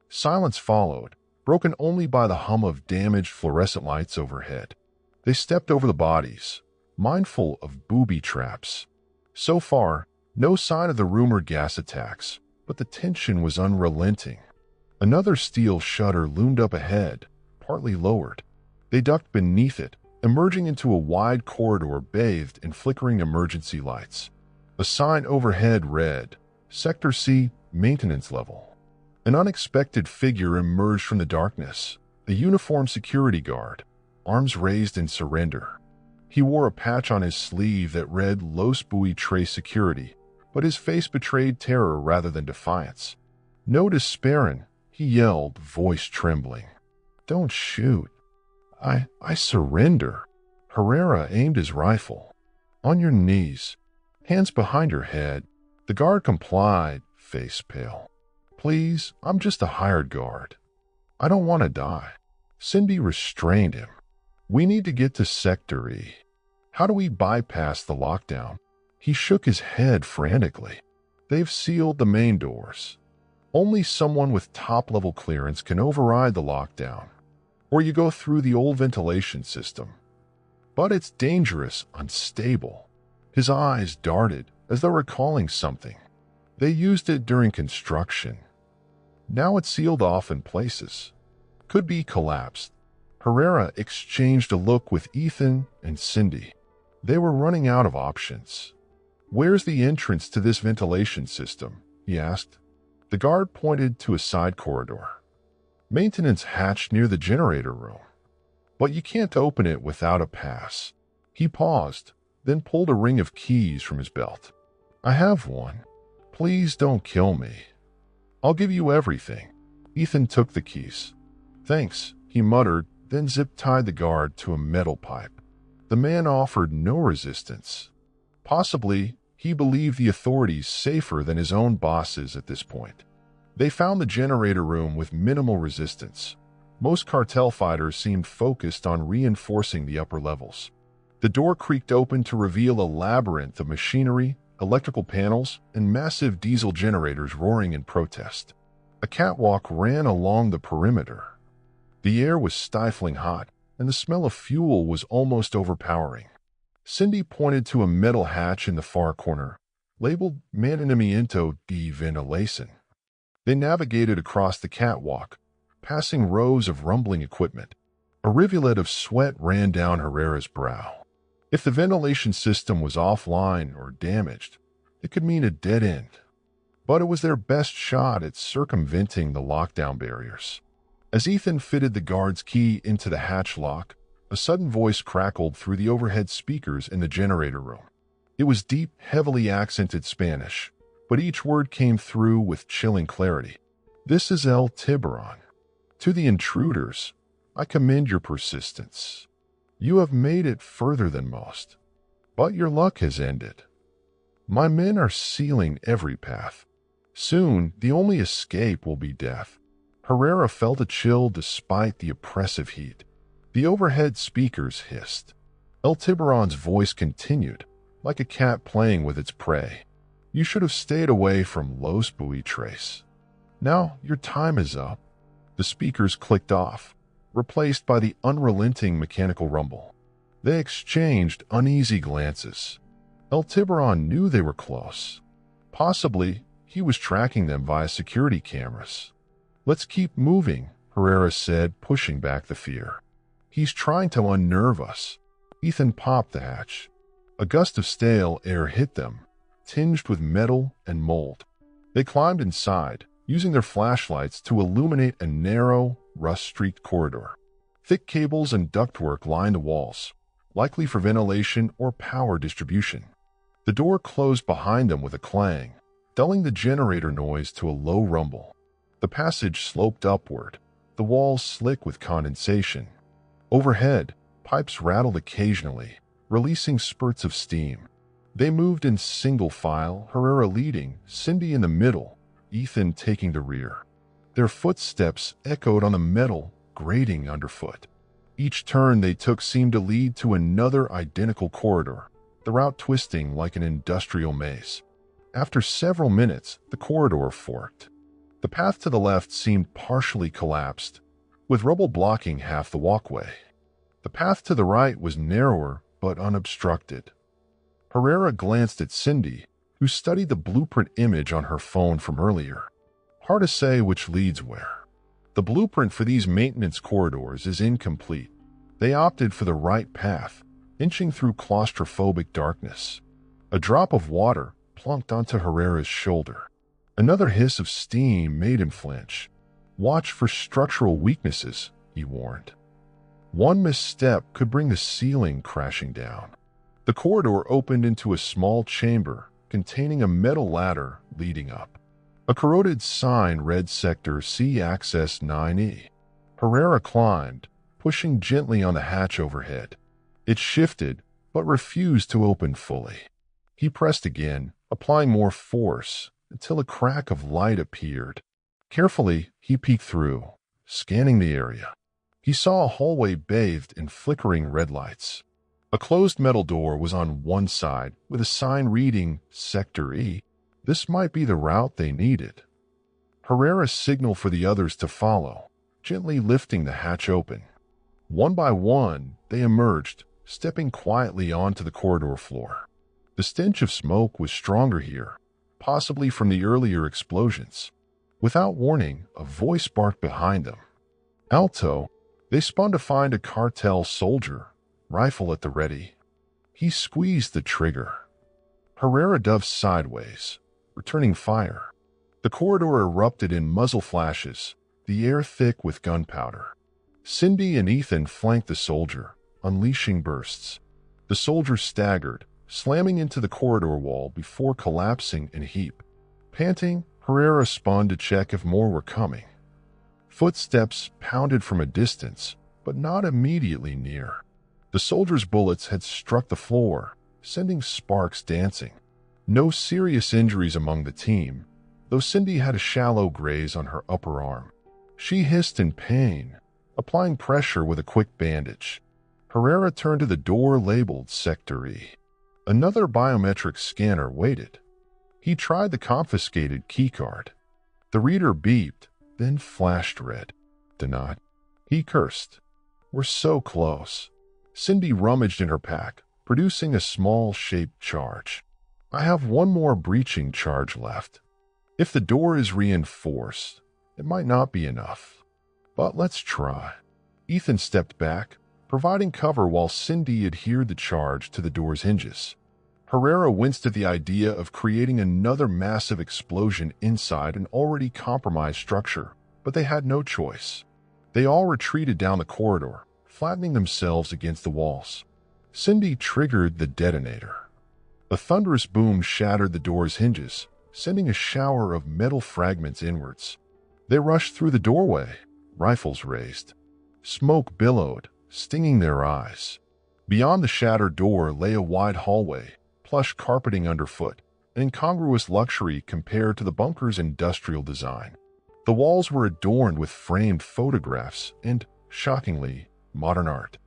Silence followed, broken only by the hum of damaged fluorescent lights overhead. They stepped over the bodies, mindful of booby traps. So far, no sign of the rumored gas attacks, but the tension was unrelenting. Another steel shutter loomed up ahead, partly lowered. They ducked beneath it, emerging into a wide corridor bathed in flickering emergency lights. A sign overhead read, "Sector C, Maintenance Level." An unexpected figure emerged from the darkness, a uniformed security guard, arms raised in surrender. He wore a patch on his sleeve that read Los Buitres Security, but his face betrayed terror rather than defiance. "No despairin'," he yelled, voice trembling. "Don't shoot. I surrender." Herrera aimed his rifle. "On your knees, hands behind your head." The guard complied, face pale. "Please, I'm just a hired guard. I don't want to die." Cindy restrained him. "We need to get to Sector E. How do we bypass the lockdown?" He shook his head frantically. "They've sealed the main doors. Only someone with top-level clearance can override the lockdown. Or you go through the old ventilation system. But it's dangerous, unstable." His eyes darted as though recalling something. They used it during construction. Now it's sealed off in places. Could be collapsed. Herrera exchanged a look with Ethan and Cindy. They were running out of options. "Where's the entrance to this ventilation system?" he asked. The guard pointed to a side corridor. "Maintenance hatch near the generator room. But you can't open it without a pass." He paused, then pulled a ring of keys from his belt. "I have one. Please don't kill me. I'll give you everything." Ethan took the keys. "Thanks," he muttered, then zip-tied the guard to a metal pipe. The man offered no resistance. Possibly, he believed the authorities safer than his own bosses at this point. They found the generator room with minimal resistance. Most cartel fighters seemed focused on reinforcing the upper levels. The door creaked open to reveal a labyrinth of machinery, electrical panels, and massive diesel generators roaring in protest. A catwalk ran along the perimeter. The air was stifling hot, and the smell of fuel was almost overpowering. Cindy pointed to a metal hatch in the far corner, labeled Mantenimiento de Ventilation. They navigated across the catwalk, passing rows of rumbling equipment. A rivulet of sweat ran down Herrera's brow. If the ventilation system was offline or damaged, it could mean a dead end. But it was their best shot at circumventing the lockdown barriers. As Ethan fitted the guard's key into the hatch lock, a sudden voice crackled through the overhead speakers in the generator room. It was deep, heavily accented Spanish, but each word came through with chilling clarity. "This is El Tiburon. To the intruders, I commend your persistence. You have made it further than most, but your luck has ended. My men are sealing every path. Soon, the only escape will be death." Herrera felt a chill despite the oppressive heat. The overhead speakers hissed. El Tiburon's voice continued, like a cat playing with its prey. You should have stayed away from Los Buitres. Now your time is up. The speakers clicked off, replaced by the unrelenting mechanical rumble. They exchanged uneasy glances. El Tiburon knew they were close. Possibly, he was tracking them via security cameras. Let's keep moving, Herrera said, pushing back the fear. He's trying to unnerve us. Ethan popped the hatch. A gust of stale air hit them, tinged with metal and mold. They climbed inside, using their flashlights to illuminate a narrow, rust-streaked corridor. Thick cables and ductwork lined the walls, likely for ventilation or power distribution. The door closed behind them with a clang, dulling the generator noise to a low rumble. The passage sloped upward, the walls slick with condensation. Overhead, pipes rattled occasionally, releasing spurts of steam. They moved in single file, Herrera leading, Cindy in the middle, Ethan taking the rear. Their footsteps echoed on the metal, grating underfoot. Each turn they took seemed to lead to another identical corridor, the route twisting like an industrial maze. After several minutes, the corridor forked. The path to the left seemed partially collapsed, with rubble blocking half the walkway. The path to the right was narrower but unobstructed. Herrera glanced at Cindy, who studied the blueprint image on her phone from earlier. Hard to say which leads where. The blueprint for these maintenance corridors is incomplete. They opted for the right path, inching through claustrophobic darkness. A drop of water plunked onto Herrera's shoulder. Another hiss of steam made him flinch. Watch for structural weaknesses, he warned. One misstep could bring the ceiling crashing down. The corridor opened into a small chamber containing a metal ladder leading up. A corroded sign read Sector C Access 9E. Herrera climbed, pushing gently on the hatch overhead. It shifted, but refused to open fully. He pressed again, applying more force, until a crack of light appeared. Carefully, he peeked through, scanning the area. He saw a hallway bathed in flickering red lights. A closed metal door was on one side, with a sign reading Sector E. This might be the route they needed. Herrera signaled for the others to follow, gently lifting the hatch open. One by one, they emerged, stepping quietly onto the corridor floor. The stench of smoke was stronger here, possibly from the earlier explosions. Without warning, a voice barked behind them. Alto, they spun to find a cartel soldier, rifle at the ready. He squeezed the trigger. Herrera dove sideways, returning fire. The corridor erupted in muzzle flashes, the air thick with gunpowder. Cindy and Ethan flanked the soldier, unleashing bursts. The soldier staggered, slamming into the corridor wall before collapsing in a heap. Panting, Herrera spun to check if more were coming. Footsteps pounded from a distance, but not immediately near. The soldier's bullets had struck the floor, sending sparks dancing. No serious injuries among the team, though Cindy had a shallow graze on her upper arm. She hissed in pain, applying pressure with a quick bandage. Herrera turned to the door labeled Sector E. Another biometric scanner waited. He tried the confiscated keycard. The reader beeped, then flashed red. Denied. He cursed. We're so close. Cindy rummaged in her pack, producing a small shaped charge. I have one more breaching charge left. If the door is reinforced, it might not be enough. But let's try. Ethan stepped back, providing cover while Cindy adhered the charge to the door's hinges. Herrera winced at the idea of creating another massive explosion inside an already compromised structure, but they had no choice. They all retreated down the corridor, flattening themselves against the walls. Cindy triggered the detonator. A thunderous boom shattered the door's hinges, sending a shower of metal fragments inwards. They rushed through the doorway, rifles raised. Smoke billowed, stinging their eyes. Beyond the shattered door lay a wide hallway, plush carpeting underfoot, an incongruous luxury compared to the bunker's industrial design. The walls were adorned with framed photographs and, shockingly, modern art.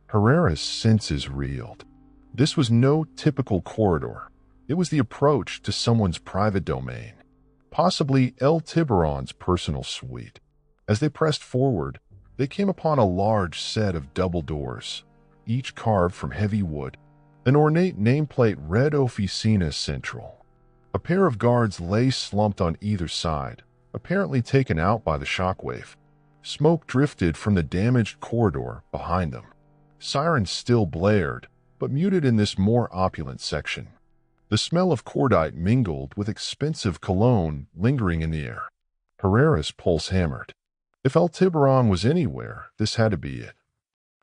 Herrera's senses reeled. This was no typical corridor. It was the approach to someone's private domain, possibly El Tiburon's personal suite. As they pressed forward, they came upon a large set of double doors, each carved from heavy wood. An ornate nameplate read Oficina Central. A pair of guards lay slumped on either side, apparently taken out by the shockwave. Smoke drifted from the damaged corridor behind them. Sirens still blared, but muted in this more opulent section. The smell of cordite mingled with expensive cologne lingering in the air. Herrera's pulse hammered. If El Tiburon was anywhere, this had to be it.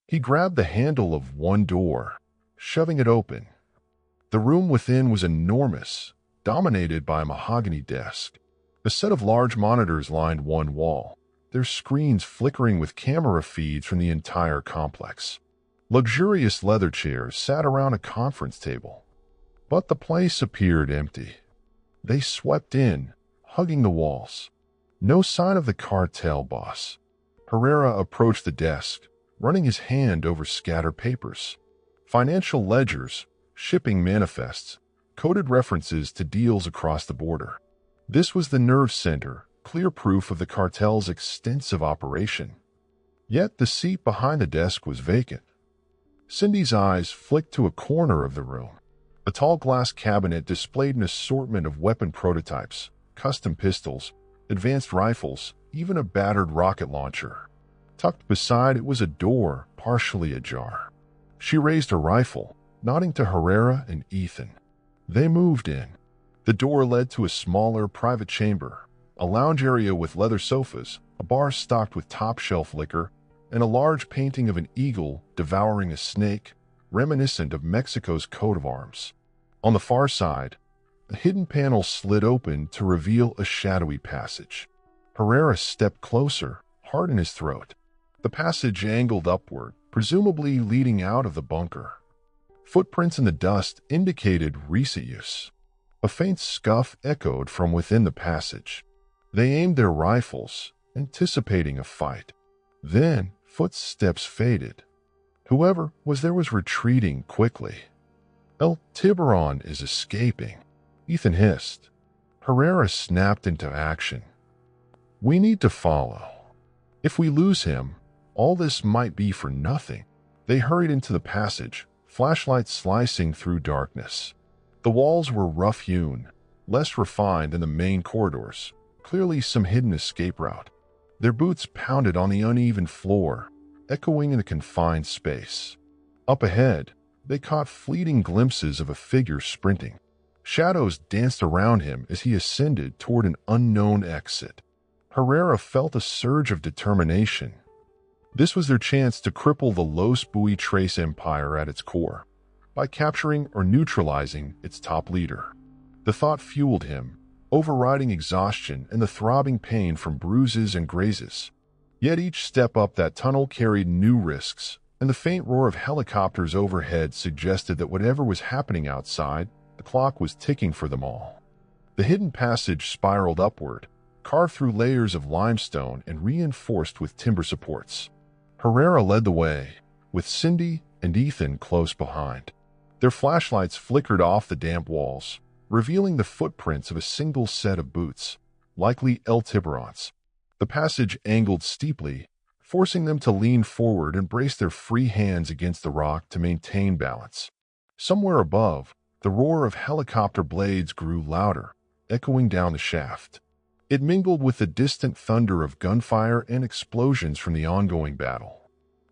He grabbed the handle of one door, shoving it open. The room within was enormous, dominated by a mahogany desk. A set of large monitors lined one wall, their screens flickering with camera feeds from the entire complex. Luxurious leather chairs sat around a conference table, but the place appeared empty. They swept in, hugging the walls. No sign of the cartel boss. Herrera approached the desk, running his hand over scattered papers. Financial ledgers, shipping manifests, coded references to deals across the border. This was the nerve center, clear proof of the cartel's extensive operation. Yet the seat behind the desk was vacant. Cindy's eyes flicked to a corner of the room. A tall glass cabinet displayed an assortment of weapon prototypes, custom pistols, advanced rifles, even a battered rocket launcher. Tucked beside it was a door, partially ajar. She raised her rifle, nodding to Herrera and Ethan. They moved in. The door led to a smaller private chamber, a lounge area with leather sofas, a bar stocked with top-shelf liquor, and a large painting of an eagle devouring a snake, reminiscent of Mexico's coat of arms. On the far side, a hidden panel slid open to reveal a shadowy passage. Herrera stepped closer, heart in his throat. The passage angled upward, presumably leading out of the bunker. Footprints in the dust indicated recent use. A faint scuff echoed from within the passage. They aimed their rifles, anticipating a fight. Then, footsteps faded. Whoever was there was retreating quickly. El Tiburon is escaping, Ethan hissed. Herrera snapped into action. We need to follow. If we lose him, all this might be for nothing. They hurried into the passage, flashlights slicing through darkness. The walls were rough-hewn, less refined than the main corridors, clearly some hidden escape route. Their boots pounded on the uneven floor, echoing in the confined space. Up ahead, they caught fleeting glimpses of a figure sprinting. Shadows danced around him as he ascended toward an unknown exit. Herrera felt a surge of determination. This was their chance to cripple the Los Buitres empire at its core, by capturing or neutralizing its top leader. The thought fueled him, overriding exhaustion and the throbbing pain from bruises and grazes. Yet each step up that tunnel carried new risks, and the faint roar of helicopters overhead suggested that whatever was happening outside, the clock was ticking for them all. The hidden passage spiraled upward, carved through layers of limestone and reinforced with timber supports. Herrera led the way, with Cindy and Ethan close behind. Their flashlights flickered off the damp walls, revealing the footprints of a single set of boots, likely El Tiburon's. The passage angled steeply, forcing them to lean forward and brace their free hands against the rock to maintain balance. Somewhere above, the roar of helicopter blades grew louder, echoing down the shaft. It mingled with the distant thunder of gunfire and explosions from the ongoing battle.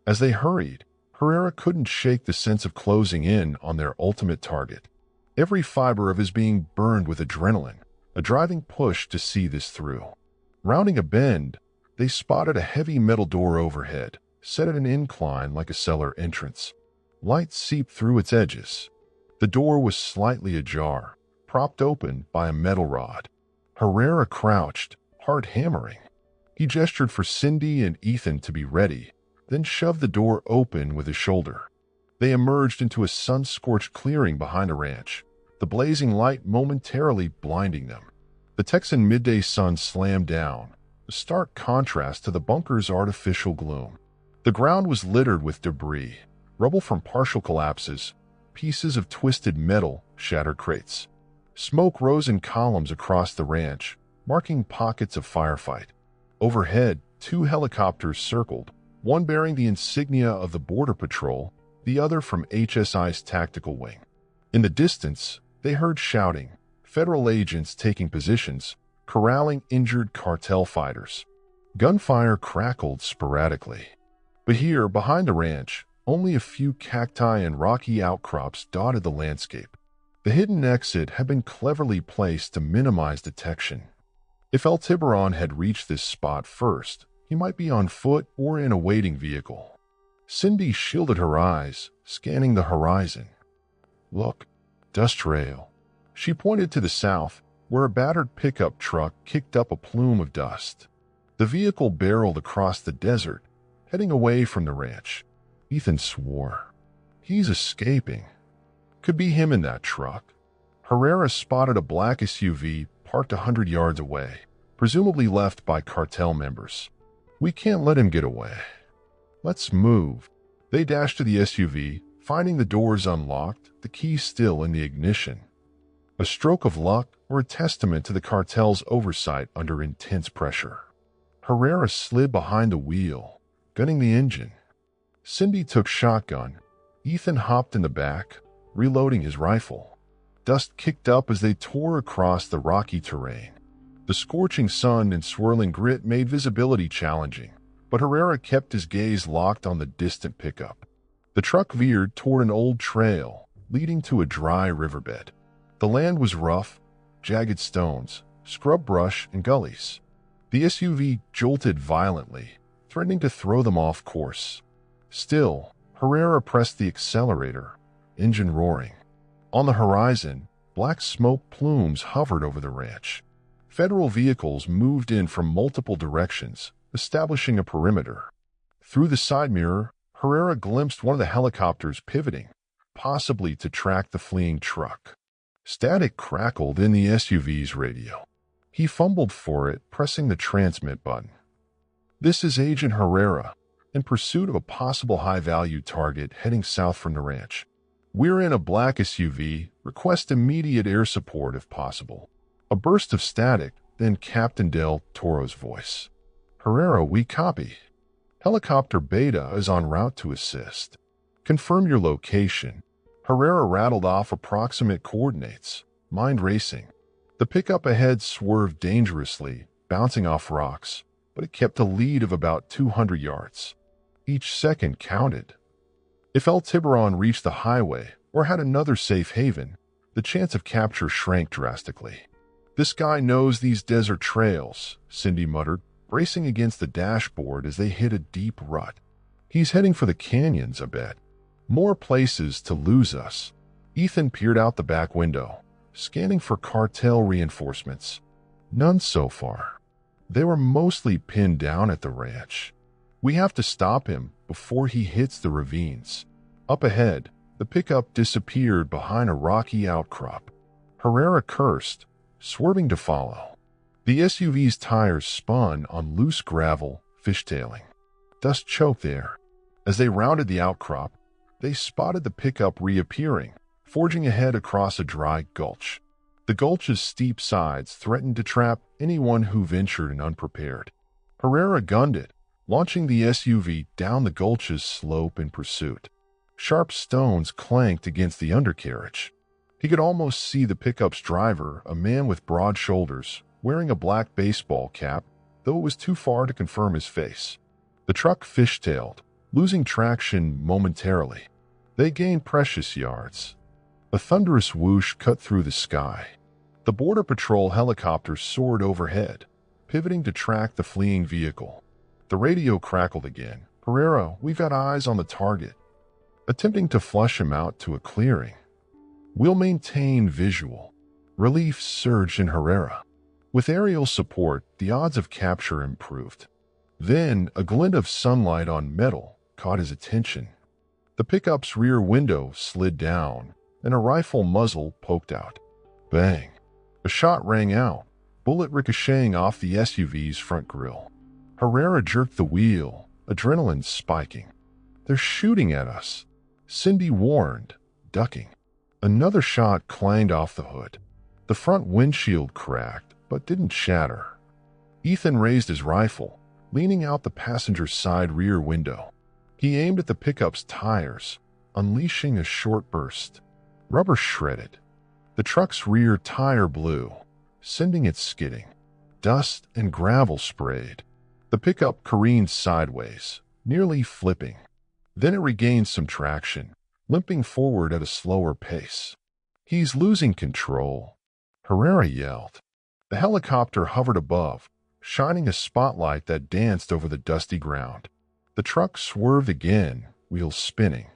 As they hurried, Herrera couldn't shake the sense of closing in on their ultimate target. Every fiber of his being burned with adrenaline, a driving push to see this through. Rounding a bend, they spotted a heavy metal door overhead, set at an incline like a cellar entrance. Light seeped through its edges. The door was slightly ajar, propped open by a metal rod. Herrera crouched, heart hammering. He gestured for Cindy and Ethan to be ready, then shoved the door open with his shoulder. They emerged into a sun-scorched clearing behind a ranch, the blazing light momentarily blinding them. The Texan midday sun slammed down, a stark contrast to the bunker's artificial gloom. The ground was littered with debris, rubble from partial collapses, pieces of twisted metal, shattered crates. Smoke rose in columns across the ranch, marking pockets of firefight. Overhead, 2 helicopters circled, one bearing the insignia of the Border Patrol, the other from HSI's tactical wing. In the distance, they heard shouting, federal agents taking positions, corralling injured cartel fighters. Gunfire crackled sporadically. But here, behind the ranch, only a few cacti and rocky outcrops dotted the landscape. The hidden exit had been cleverly placed to minimize detection. If El Tiburon had reached this spot first, he might be on foot or in a waiting vehicle. Cindy shielded her eyes, scanning the horizon. Look, dust trail. She pointed to the south, where a battered pickup truck kicked up a plume of dust. The vehicle barreled across the desert, heading away from the ranch. Ethan swore. He's escaping. Could be him in that truck. Herrera spotted a black SUV parked 100 yards away, presumably left by cartel members. We can't let him get away. Let's move. They dashed to the SUV, finding the doors unlocked, the key still in the ignition. A stroke of luck or a testament to the cartel's oversight under intense pressure. Herrera slid behind the wheel, gunning the engine. Cindy took shotgun. Ethan hopped in the back, reloading his rifle. Dust kicked up as they tore across the rocky terrain. The scorching sun and swirling grit made visibility challenging, but Herrera kept his gaze locked on the distant pickup. The truck veered toward an old trail, leading to a dry riverbed. The land was rough, jagged stones, scrub brush, and gullies. The SUV jolted violently, threatening to throw them off course. Still, Herrera pressed the accelerator, engine roaring. On the horizon, black smoke plumes hovered over the ranch. Federal vehicles moved in from multiple directions, establishing a perimeter. Through the side mirror, Herrera glimpsed one of the helicopters pivoting, possibly to track the fleeing truck. Static crackled in the SUV's radio. He fumbled for it, pressing the transmit button. This is Agent Herrera, in pursuit of a possible high-value target heading south from the ranch. We're in a black SUV. Request immediate air support if possible. A burst of static, then Captain Del Toro's voice. Herrera, we copy. Helicopter Beta is en route to assist. Confirm your location. Herrera rattled off approximate coordinates, mind racing. The pickup ahead swerved dangerously, bouncing off rocks, but it kept a lead of about 200 yards. Each second counted. If El Tiburon reached the highway or had another safe haven, the chance of capture shrank drastically. This guy knows these desert trails, Cindy muttered, bracing against the dashboard as they hit a deep rut. He's heading for the canyons, I bet. More places to lose us. Ethan peered out the back window, scanning for cartel reinforcements. None so far. They were mostly pinned down at the ranch. We have to stop him before he hits the ravines. Up ahead, the pickup disappeared behind a rocky outcrop. Herrera cursed, swerving to follow. The SUV's tires spun on loose gravel, fishtailing. Dust choked there. As they rounded the outcrop, they spotted the pickup reappearing, forging ahead across a dry gulch. The gulch's steep sides threatened to trap anyone who ventured in unprepared. Herrera gunned it, launching the SUV down the gulch's slope in pursuit. Sharp stones clanked against the undercarriage. He could almost see the pickup's driver, a man with broad shoulders, wearing a black baseball cap, though it was too far to confirm his face. The truck fishtailed, losing traction momentarily. They gained precious yards. A thunderous whoosh cut through the sky. The Border Patrol helicopter soared overhead, pivoting to track the fleeing vehicle. The radio crackled again. Herrera, we've got eyes on the target. Attempting to flush him out to a clearing. We'll maintain visual. Relief surged in Herrera. With aerial support, the odds of capture improved. Then, a glint of sunlight on metal caught his attention. The pickup's rear window slid down, and a rifle muzzle poked out. Bang! A shot rang out, bullet ricocheting off the SUV's front grille. Herrera jerked the wheel, adrenaline spiking. They're shooting at us. Cindy warned, ducking. Another shot clanged off the hood. The front windshield cracked, but didn't shatter. Ethan raised his rifle, leaning out the passenger's side rear window. He aimed at the pickup's tires, unleashing a short burst. Rubber shredded. The truck's rear tire blew, sending it skidding. Dust and gravel sprayed. The pickup careened sideways, nearly flipping. Then it regained some traction, limping forward at a slower pace. "He's losing control," Herrera yelled. The helicopter hovered above, shining a spotlight that danced over the dusty ground. The truck swerved again, wheels spinning.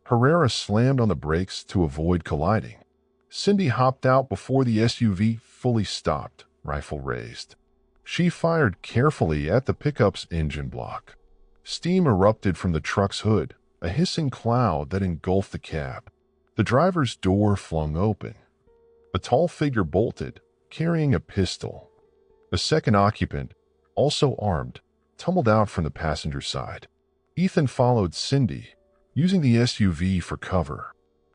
Herrera slammed on the brakes to avoid colliding. Cindy hopped out before the SUV fully stopped, rifle raised. She fired carefully at the pickup's engine block. Steam erupted from the truck's hood, a hissing cloud that engulfed the cab. The driver's door flung open. A tall figure bolted, carrying a pistol. A second occupant, also armed, tumbled out from the passenger side. Ethan followed Cindy, using the SUV for cover.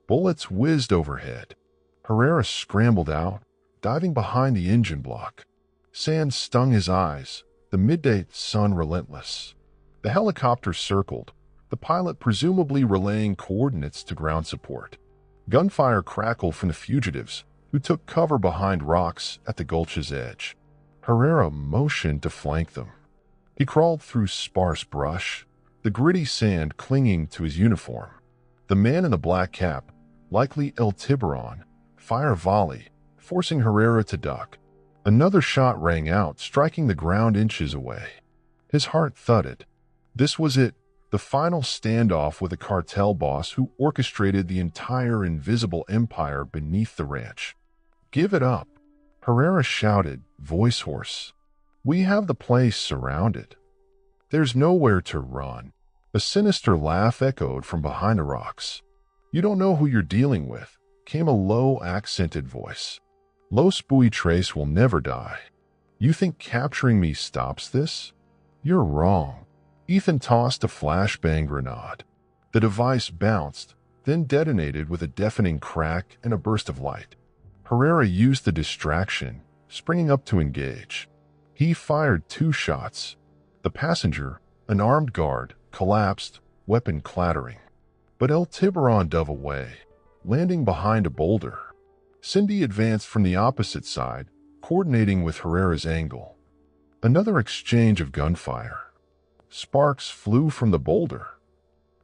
Bullets whizzed overhead. Herrera scrambled out, diving behind the engine block. Sand stung his eyes, the midday sun relentless. The helicopter circled, the pilot presumably relaying coordinates to ground support. Gunfire crackled from the fugitives, who took cover behind rocks at the gulch's edge. Herrera motioned to flank them. He crawled through sparse brush, the gritty sand clinging to his uniform. The man in the black cap, likely El Tiburon, fired a volley, forcing Herrera to duck. Another shot rang out, striking the ground inches away. His heart thudded. This was it, the final standoff with a cartel boss who orchestrated the entire invisible empire beneath the ranch. "Give it up," Herrera shouted, voice hoarse. "We have the place surrounded. There's nowhere to run." A sinister laugh echoed from behind the rocks. "You don't know who you're dealing with," came a low, accented voice. "Los Buitres will never die. You think capturing me stops this? You're wrong." Ethan tossed a flashbang grenade. The device bounced, then detonated with a deafening crack and a burst of light. Herrera used the distraction, springing up to engage. He fired 2 shots. The passenger, an armed guard, collapsed, weapon clattering. But El Tiburon dove away, landing behind a boulder. Cindy advanced from the opposite side, coordinating with Herrera's angle. Another exchange of gunfire. Sparks flew from the boulder.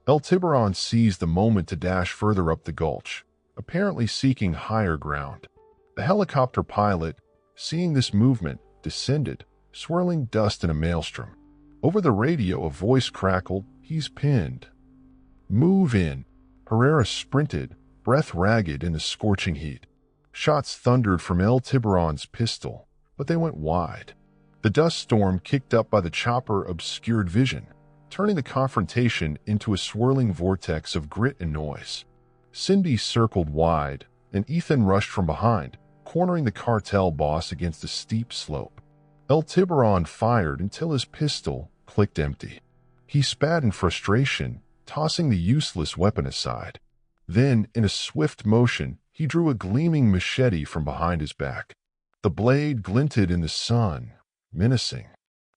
El Tiburon seized the moment to dash further up the gulch, apparently seeking higher ground. The helicopter pilot, seeing this movement, descended, swirling dust in a maelstrom. Over the radio, a voice crackled, "He's pinned." "Move in." Herrera sprinted, breath ragged in the scorching heat. Shots thundered from El Tiburon's pistol, but they went wide. The dust storm kicked up by the chopper obscured vision, turning the confrontation into a swirling vortex of grit and noise. Cindy circled wide, and Ethan rushed from behind, cornering the cartel boss against a steep slope. El Tiburon fired until his pistol clicked empty. He spat in frustration, tossing the useless weapon aside. Then, in a swift motion, he drew a gleaming machete from behind his back. The blade glinted in the sun, menacing.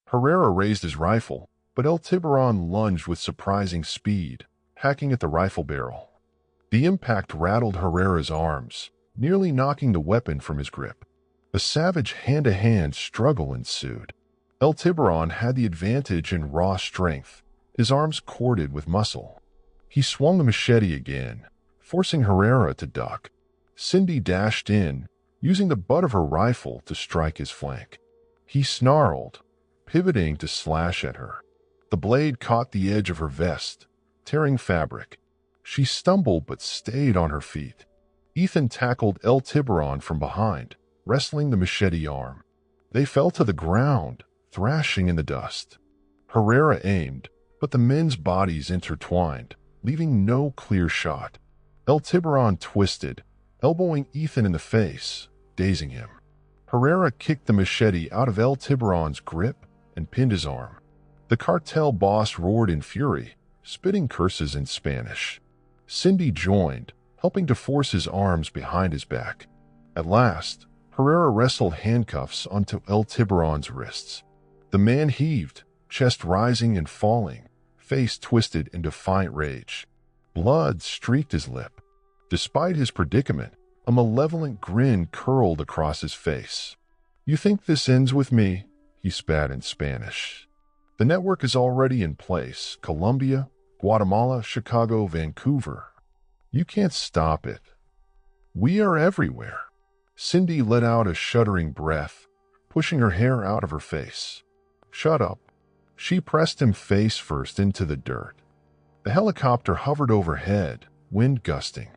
Herrera raised his rifle, but El Tiburon lunged with surprising speed, hacking at the rifle barrel. The impact rattled Herrera's arms, nearly knocking the weapon from his grip. A savage hand-to-hand struggle ensued. El Tiburon had the advantage in raw strength, his arms corded with muscle. He swung the machete again, forcing Herrera to duck. Cindy dashed in, using the butt of her rifle to strike his flank. He snarled, pivoting to slash at her. The blade caught the edge of her vest, tearing fabric. She stumbled but stayed on her feet. Ethan tackled El Tiburon from behind, wrestling the machete arm. They fell to the ground, thrashing in the dust. Herrera aimed, but the men's bodies intertwined, leaving no clear shot. El Tiburon twisted, elbowing Ethan in the face, dazing him. Herrera kicked the machete out of El Tiburon's grip and pinned his arm. The cartel boss roared in fury, spitting curses in Spanish. Cindy joined, helping to force his arms behind his back. At last, Herrera wrestled handcuffs onto El Tiburon's wrists. The man heaved, chest rising and falling, face twisted in defiant rage. Blood streaked his lip. Despite his predicament, a malevolent grin curled across his face. "You think this ends with me?" he spat in Spanish. "The network is already in place. Colombia, Guatemala, Chicago, Vancouver. You can't stop it. We are everywhere." Cindy let out a shuddering breath, pushing her hair out of her face. "Shut up." She pressed him face first into the dirt. The helicopter hovered overhead, wind gusting.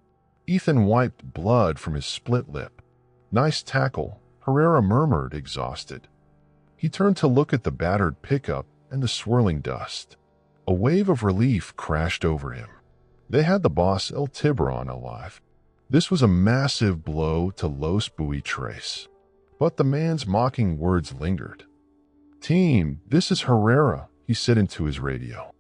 Ethan wiped blood from his split lip. "Nice tackle," Herrera murmured, exhausted. He turned to look at the battered pickup and the swirling dust. A wave of relief crashed over him. They had the boss El Tiburon alive. This was a massive blow to Los Buitres. But the man's mocking words lingered. "Team, this is Herrera," he said into his radio.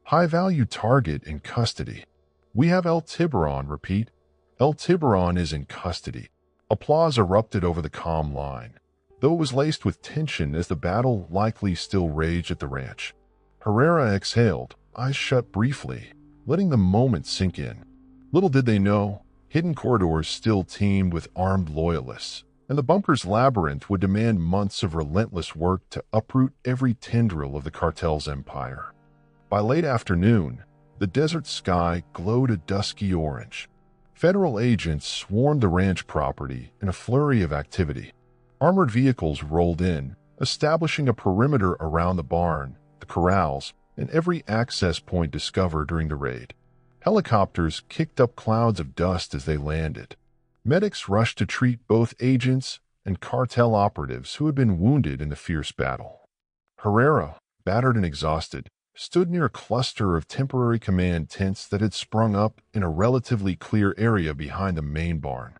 "High-value target in custody. We have El Tiburon, repeat. El Tiburon is in custody." Applause erupted over the comm line, though it was laced with tension as the battle likely still raged at the ranch. Herrera exhaled, eyes shut briefly, letting the moment sink in. Little did they know, hidden corridors still teemed with armed loyalists, and the bunker's labyrinth would demand months of relentless work to uproot every tendril of the cartel's empire. By late afternoon, the desert sky glowed a dusky orange. Federal agents swarmed the ranch property in a flurry of activity. Armored vehicles rolled in, establishing a perimeter around the barn, the corrals, and every access point discovered during the raid. Helicopters kicked up clouds of dust as they landed. Medics rushed to treat both agents and cartel operatives who had been wounded in the fierce battle. Herrera, battered and exhausted, stood near a cluster of temporary command tents that had sprung up in a relatively clear area behind the main barn.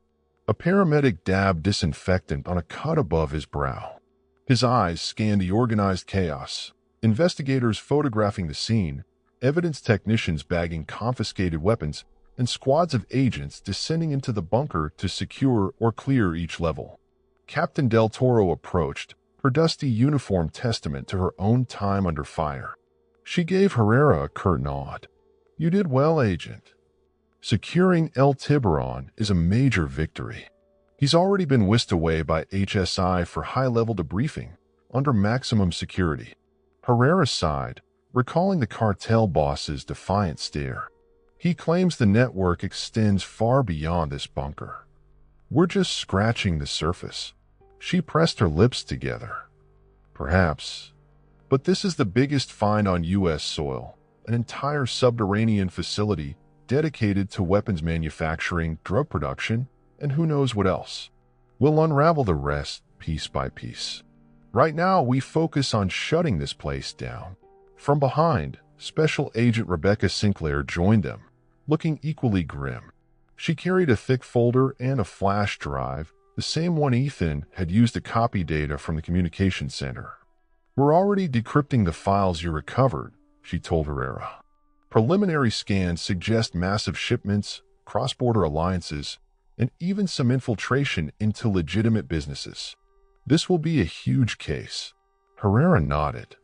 A paramedic dabbed disinfectant on a cut above his brow. His eyes scanned the organized chaos, investigators photographing the scene, evidence technicians bagging confiscated weapons, and squads of agents descending into the bunker to secure or clear each level. Captain Del Toro approached, her dusty uniform testament to her own time under fire. She gave Herrera a curt nod. "You did well, Agent. Securing El Tiburon is a major victory. He's already been whisked away by HSI for high-level debriefing, under maximum security." Herrera sighed, recalling the cartel boss's defiant stare. "He claims the network extends far beyond this bunker. We're just scratching the surface." She pressed her lips together. "Perhaps. But this is the biggest find on U.S. soil, an entire subterranean facility dedicated to weapons manufacturing, drug production, and who knows what else. We'll unravel the rest piece by piece. Right now, we focus on shutting this place down." From behind, Special Agent Rebecca Sinclair joined them, looking equally grim. She carried a thick folder and a flash drive, the same one Ethan had used to copy data from the communications center. "We're already decrypting the files you recovered," she told Herrera. "Preliminary scans suggest massive shipments, cross-border alliances, and even some infiltration into legitimate businesses. This will be a huge case." Herrera nodded.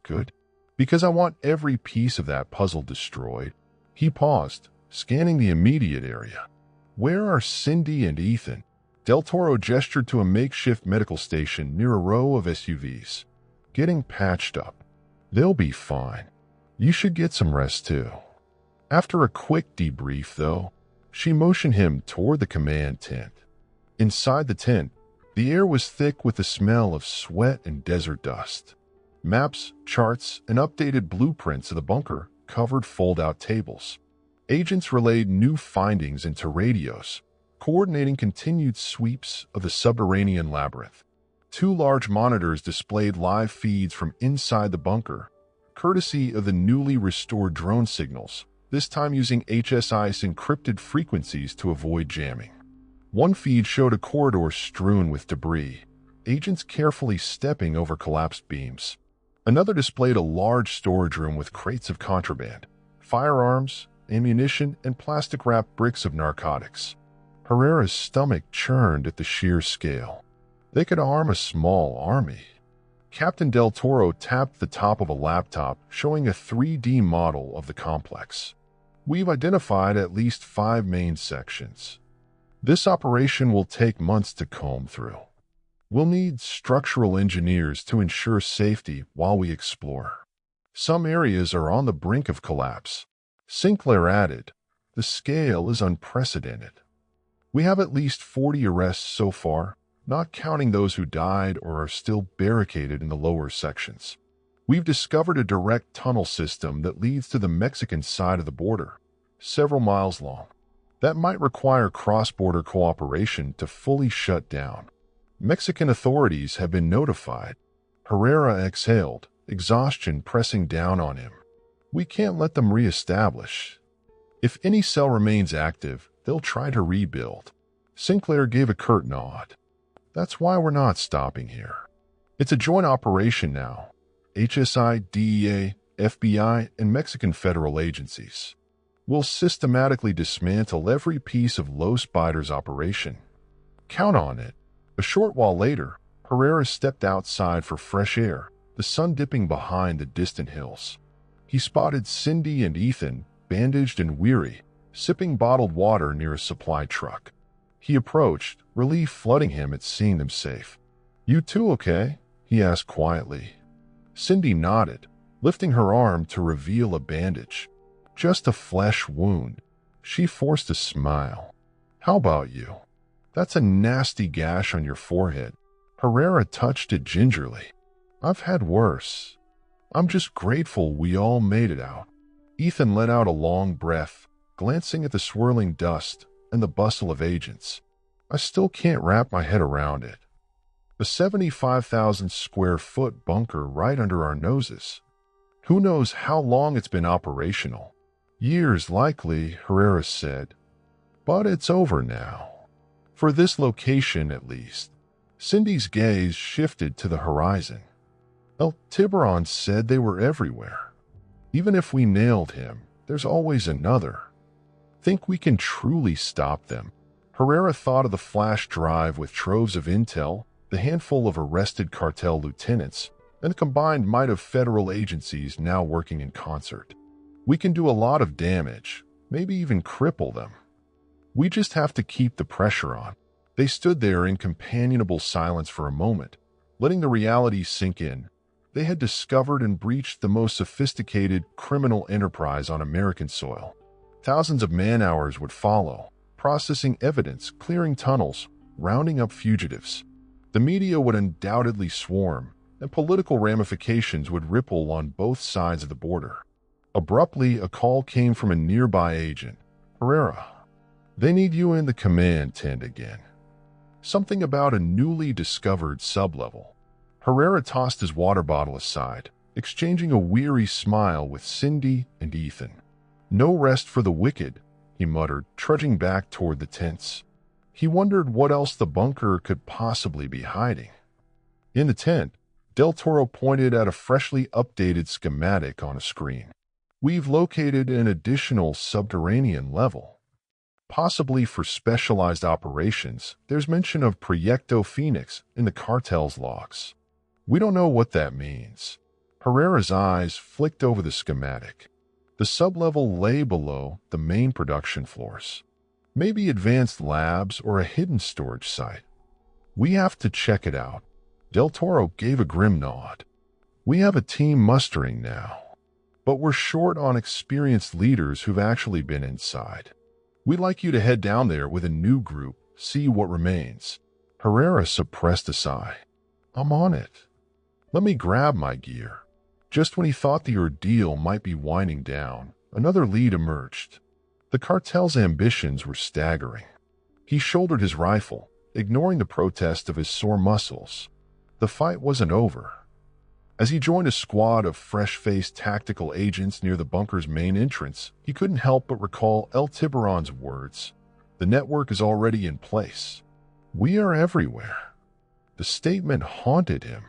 "Good. Because I want every piece of that puzzle destroyed." He paused, scanning the immediate area. "Where are Cindy and Ethan?" Del Toro gestured to a makeshift medical station near a row of SUVs. "Getting patched up. They'll be fine. You should get some rest too." After a quick debrief, though, she motioned him toward the command tent. Inside the tent, the air was thick with the smell of sweat and desert dust. Maps, charts, and updated blueprints of the bunker covered fold-out tables. Agents relayed new findings into radios, coordinating continued sweeps of the subterranean labyrinth. 2 large monitors displayed live feeds from inside the bunker, courtesy of the newly restored drone signals, this time using HSI's encrypted frequencies to avoid jamming. One feed showed a corridor strewn with debris, agents carefully stepping over collapsed beams. Another displayed a large storage room with crates of contraband, firearms, ammunition, and plastic-wrapped bricks of narcotics. Herrera's stomach churned at the sheer scale. They could arm a small army. Captain Del Toro tapped the top of a laptop, showing a 3D model of the complex. We've identified at least 5 main sections. This operation will take months to comb through. We'll need structural engineers to ensure safety while we explore. Some areas are on the brink of collapse. Sinclair added, "The scale is unprecedented. We have at least 40 arrests so far, not counting those who died or are still barricaded in the lower sections. We've discovered a direct tunnel system that leads to the Mexican side of the border, several miles long. That might require cross-border cooperation to fully shut down. Mexican authorities have been notified." Herrera exhaled, exhaustion pressing down on him. "We can't let them re-establish. If any cell remains active, they'll try to rebuild." Sinclair gave a curt nod. "That's why we're not stopping here. It's a joint operation now. HSI, DEA, FBI, and Mexican federal agencies. We'll systematically dismantle every piece of Los Buitres' operation. Count on it." A short while later, Herrera stepped outside for fresh air, the sun dipping behind the distant hills. He spotted Cindy and Ethan, bandaged and weary, sipping bottled water near a supply truck. He approached, relief flooding him at seeing them safe. "You two okay?" he asked quietly. Cindy nodded, lifting her arm to reveal a bandage. "Just a flesh wound." She forced a smile. "How about you?" "That's a nasty gash on your forehead." Herrera touched it gingerly. "I've had worse. I'm just grateful we all made it out." Ethan let out a long breath, glancing at the swirling dust and the bustle of agents. "I still can't wrap my head around it. A 75,000 square foot bunker right under our noses. Who knows how long it's been operational?" "Years likely," Herrera said. "But it's over now. For this location, at least." Cindy's gaze shifted to the horizon. "El Tiburon said they were everywhere. Even if we nailed him, there's always another. Think we can truly stop them?" Herrera thought of the flash drive with troves of intel, the handful of arrested cartel lieutenants, and the combined might of federal agencies now working in concert. "We can do a lot of damage, maybe even cripple them. We just have to keep the pressure on." They stood there in companionable silence for a moment, letting the reality sink in. They had discovered and breached the most sophisticated criminal enterprise on American soil. Thousands of man-hours would follow, processing evidence, clearing tunnels, rounding up fugitives. The media would undoubtedly swarm, and political ramifications would ripple on both sides of the border. Abruptly, a call came from a nearby agent. "Herrera, they need you in the command tent again." Something about a newly discovered sublevel. Herrera tossed his water bottle aside, exchanging a weary smile with Cindy and Ethan. "No rest for the wicked," he muttered, trudging back toward the tents. He wondered what else the bunker could possibly be hiding. In the tent, Del Toro pointed at a freshly updated schematic on a screen. "We've located an additional subterranean level. Possibly for specialized operations. There's mention of Proyecto Phoenix in the cartel's logs. We don't know what that means." Herrera's eyes flicked over the schematic. The sublevel lay below the main production floors. Maybe advanced labs or a hidden storage site. "We have to check it out." Del Toro gave a grim nod. "We have a team mustering now, but we're short on experienced leaders who've actually been inside. We'd like you to head down there with a new group, see what remains." Herrera suppressed a sigh. "I'm on it. Let me grab my gear." Just when he thought the ordeal might be winding down, another lead emerged. The cartel's ambitions were staggering. He shouldered his rifle, ignoring the protest of his sore muscles. The fight wasn't over. As he joined a squad of fresh-faced tactical agents near the bunker's main entrance, he couldn't help but recall El Tiburon's words. "The network is already in place. We are everywhere." The statement haunted him.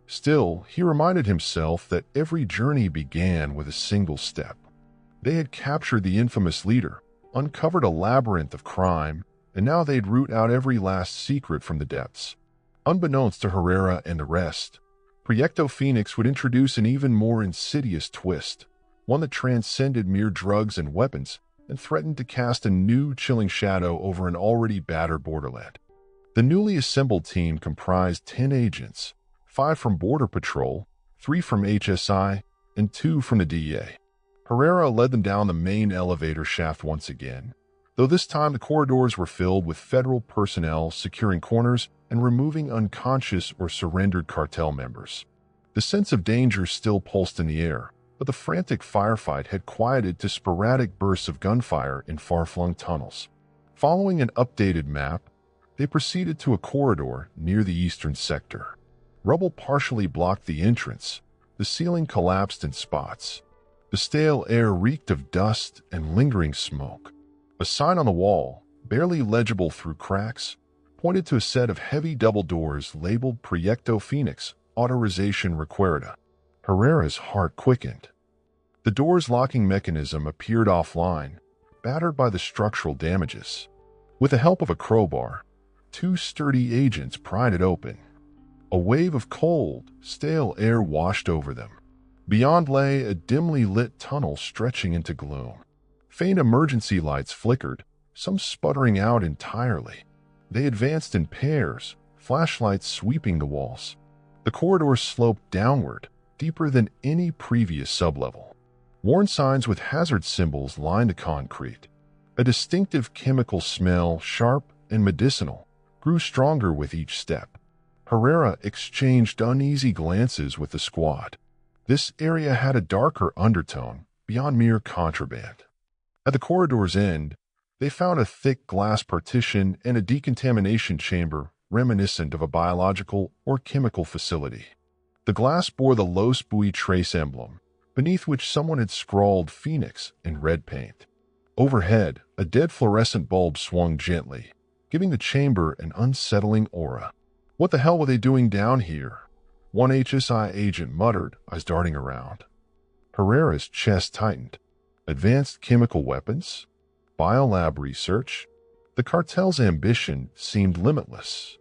Still, he reminded himself that every journey began with a single step. They had captured the infamous leader, uncovered a labyrinth of crime, and now they'd root out every last secret from the depths. Unbeknownst to Herrera and the rest, Proyecto Phoenix would introduce an even more insidious twist, one that transcended mere drugs and weapons and threatened to cast a new chilling shadow over an already battered borderland. The newly assembled team comprised 10 agents, 5 from Border Patrol, 3 from HSI, and 2 from the DEA. Herrera led them down the main elevator shaft once again, though this time the corridors were filled with federal personnel securing corners and removing unconscious or surrendered cartel members. The sense of danger still pulsed in the air, but the frantic firefight had quieted to sporadic bursts of gunfire in far-flung tunnels. Following an updated map, they proceeded to a corridor near the eastern sector. Rubble partially blocked the entrance. The ceiling collapsed in spots. The stale air reeked of dust and lingering smoke. A sign on the wall, barely legible through cracks, pointed to a set of heavy double doors labeled Proyecto Phoenix, Autorization Requerida. Herrera's heart quickened. The door's locking mechanism appeared offline, battered by the structural damages. With the help of a crowbar, 2 sturdy agents pried it open. A wave of cold, stale air washed over them. Beyond lay a dimly lit tunnel stretching into gloom. Faint emergency lights flickered, some sputtering out entirely. They advanced in pairs, flashlights sweeping the walls. The corridor sloped downward, deeper than any previous sublevel. Warn signs with hazard symbols lined the concrete. A distinctive chemical smell, sharp and medicinal, grew stronger with each step. Herrera exchanged uneasy glances with the squad. This area had a darker undertone, beyond mere contraband. At the corridor's end, they found a thick glass partition and a decontamination chamber reminiscent of a biological or chemical facility. The glass bore the Los Buitres emblem, beneath which someone had scrawled Phoenix in red paint. Overhead, a dead fluorescent bulb swung gently, giving the chamber an unsettling aura. "What the hell were they doing down here?" one HSI agent muttered, eyes darting around. Herrera's chest tightened. Advanced chemical weapons? Biolab research? The cartel's ambition seemed limitless.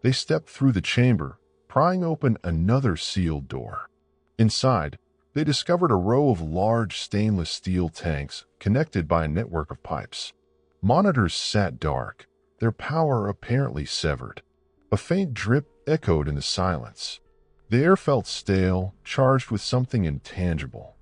They stepped through the chamber, prying open another sealed door. Inside, they discovered a row of large stainless steel tanks connected by a network of pipes. Monitors sat dark, their power apparently severed. A faint drip echoed in the silence. The air felt stale, charged with something intangible.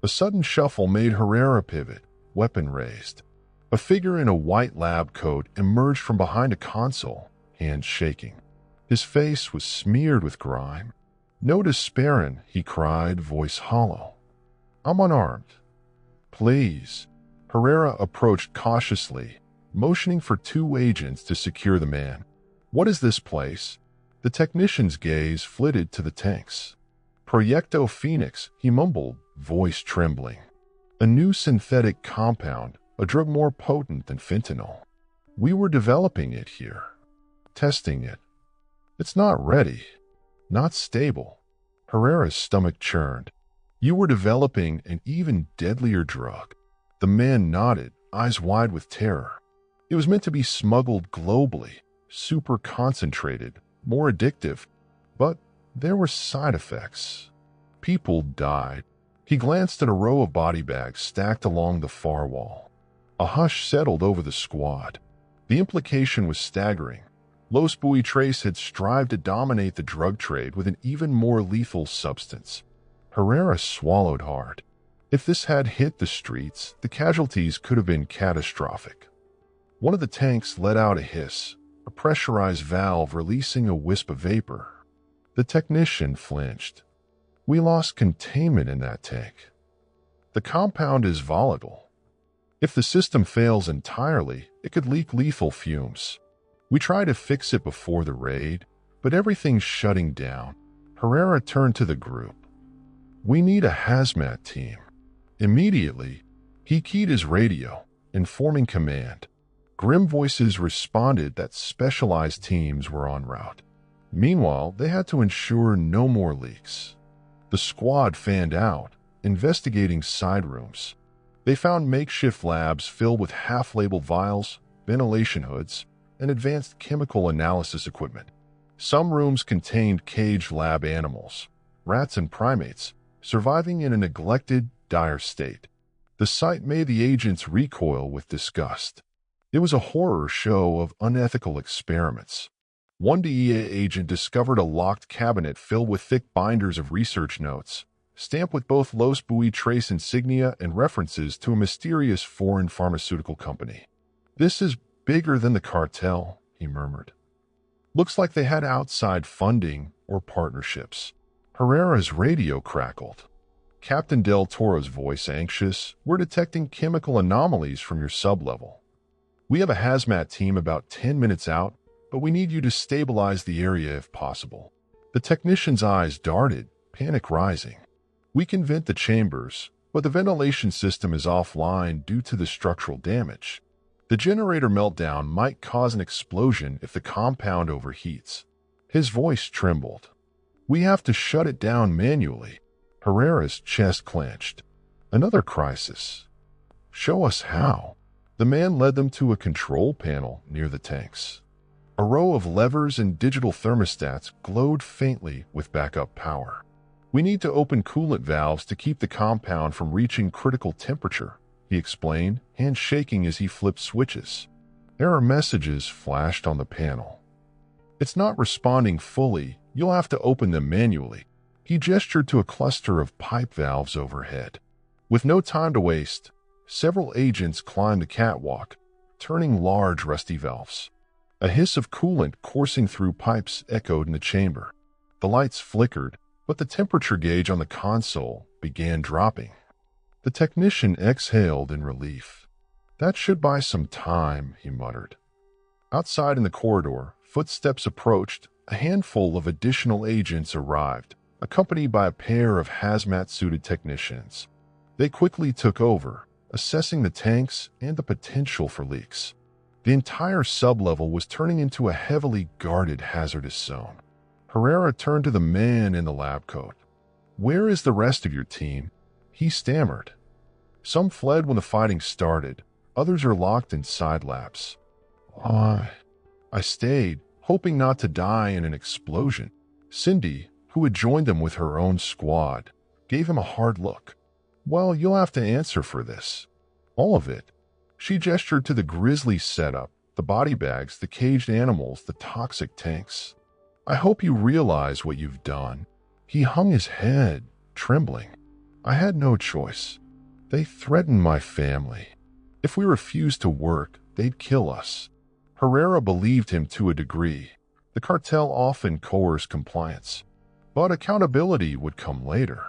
A sudden shuffle made Herrera pivot, weapon raised. A figure in a white lab coat emerged from behind a console, hands shaking. His face was smeared with grime. "No despairin'," he cried, voice hollow. "I'm unarmed." "Please." Herrera approached cautiously, motioning for 2 agents to secure the man. "What is this place?" The technician's gaze flitted to the tanks. "Proyecto Phoenix," he mumbled, voice trembling. "A new synthetic compound, a drug more potent than fentanyl. We were developing it here. Testing it. It's not ready. Not stable." Herrera's stomach churned. "You were developing an even deadlier drug." The man nodded, eyes wide with terror. "It was meant to be smuggled globally, super concentrated, more addictive, but there were side effects. People died." He glanced at a row of body bags stacked along the far wall. A hush settled over the squad. The implication was staggering. Los Buitres had strived to dominate the drug trade with an even more lethal substance. Herrera swallowed hard. If this had hit the streets, the casualties could have been catastrophic. One of the tanks let out a hiss, a pressurized valve releasing a wisp of vapor. The technician flinched. "We lost containment in that tank. The compound is volatile. If the system fails entirely, it could leak lethal fumes. We tried to fix it before the raid, but everything's shutting down." Herrera turned to the group. "We need a hazmat team." Immediately, he keyed his radio, informing command. Grim voices responded that specialized teams were en route. Meanwhile, they had to ensure no more leaks. The squad fanned out, investigating side rooms. They found makeshift labs filled with half-labeled vials, ventilation hoods, and advanced chemical analysis equipment. Some rooms contained caged lab animals, rats and primates, surviving in a neglected, dire state. The sight made the agents recoil with disgust. It was a horror show of unethical experiments. One DEA agent discovered a locked cabinet filled with thick binders of research notes, stamped with both Los Buitres insignia and references to a mysterious foreign pharmaceutical company. "This is bigger than the cartel," he murmured. "Looks like they had outside funding or partnerships." Herrera's radio crackled. Captain Del Toro's voice anxious. "We're detecting chemical anomalies from your sublevel. We have a hazmat team about 10 minutes out, but we need you to stabilize the area if possible." The technician's eyes darted, panic rising. "We can vent the chambers, but the ventilation system is offline due to the structural damage. The generator meltdown might cause an explosion if the compound overheats." His voice trembled. "We have to shut it down manually." Herrera's chest clenched. "Another crisis. Show us how." The man led them to a control panel near the tanks. A row of levers and digital thermostats glowed faintly with backup power. "We need to open coolant valves to keep the compound from reaching critical temperature," he explained, hands shaking as he flipped switches. Error messages flashed on the panel. "It's not responding fully. You'll have to open them manually." He gestured to a cluster of pipe valves overhead. With no time to waste, several agents climbed the catwalk, turning large rusty valves. A hiss of coolant coursing through pipes echoed in the chamber. The lights flickered, but the temperature gauge on the console began dropping. The technician exhaled in relief. "That should buy some time," he muttered. Outside in the corridor, footsteps approached. A handful of additional agents arrived, accompanied by a pair of hazmat-suited technicians. They quickly took over, assessing the tanks and the potential for leaks. The entire sublevel was turning into a heavily guarded hazardous zone. Herrera turned to the man in the lab coat. "Where is the rest of your team?" He stammered. "Some fled when the fighting started. Others are locked inside labs." I stayed, hoping not to die in an explosion." Cindy, who had joined them with her own squad, gave him a hard look. "Well, you'll have to answer for this. All of it." She gestured to the grisly setup, the body bags, the caged animals, the toxic tanks. "I hope you realize what you've done." He hung his head, trembling. "I had no choice. They threatened my family. If we refused to work, they'd kill us." Herrera believed him to a degree. The cartel often coerced compliance, but accountability would come later.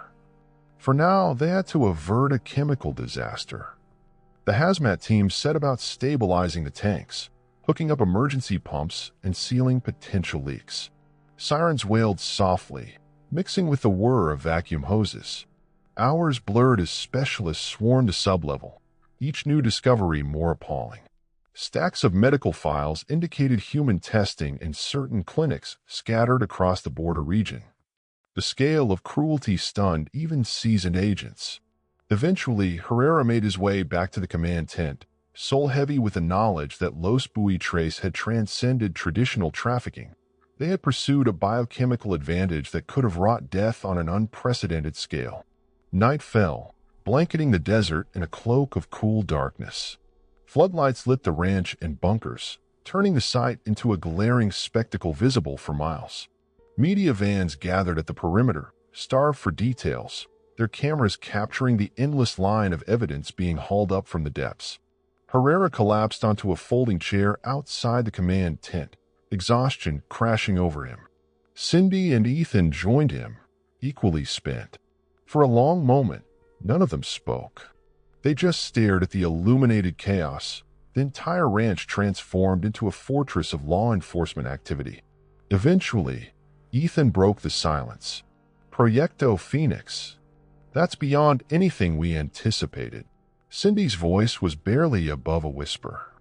For now, they had to avert a chemical disaster. The hazmat team set about stabilizing the tanks, hooking up emergency pumps and sealing potential leaks. Sirens wailed softly, mixing with the whir of vacuum hoses. Hours blurred as specialists swarmed the sublevel, each new discovery more appalling. Stacks of medical files indicated human testing in certain clinics scattered across the border region. The scale of cruelty stunned even seasoned agents. Eventually, Herrera made his way back to the command tent, soul heavy with the knowledge that Los Buitres had transcended traditional trafficking. They had pursued a biochemical advantage that could have wrought death on an unprecedented scale. Night fell, blanketing the desert in a cloak of cool darkness. Floodlights lit the ranch and bunkers, turning the site into a glaring spectacle visible for miles. Media vans gathered at the perimeter, starved for details, their cameras capturing the endless line of evidence being hauled up from the depths. Herrera collapsed onto a folding chair outside the command tent, exhaustion crashing over him. Cindy and Ethan joined him, equally spent. For a long moment, none of them spoke. They just stared at the illuminated chaos. The entire ranch transformed into a fortress of law enforcement activity. Eventually, Ethan broke the silence. "Proyecto Phoenix. That's beyond anything we anticipated." Cindy's voice was barely above a whisper.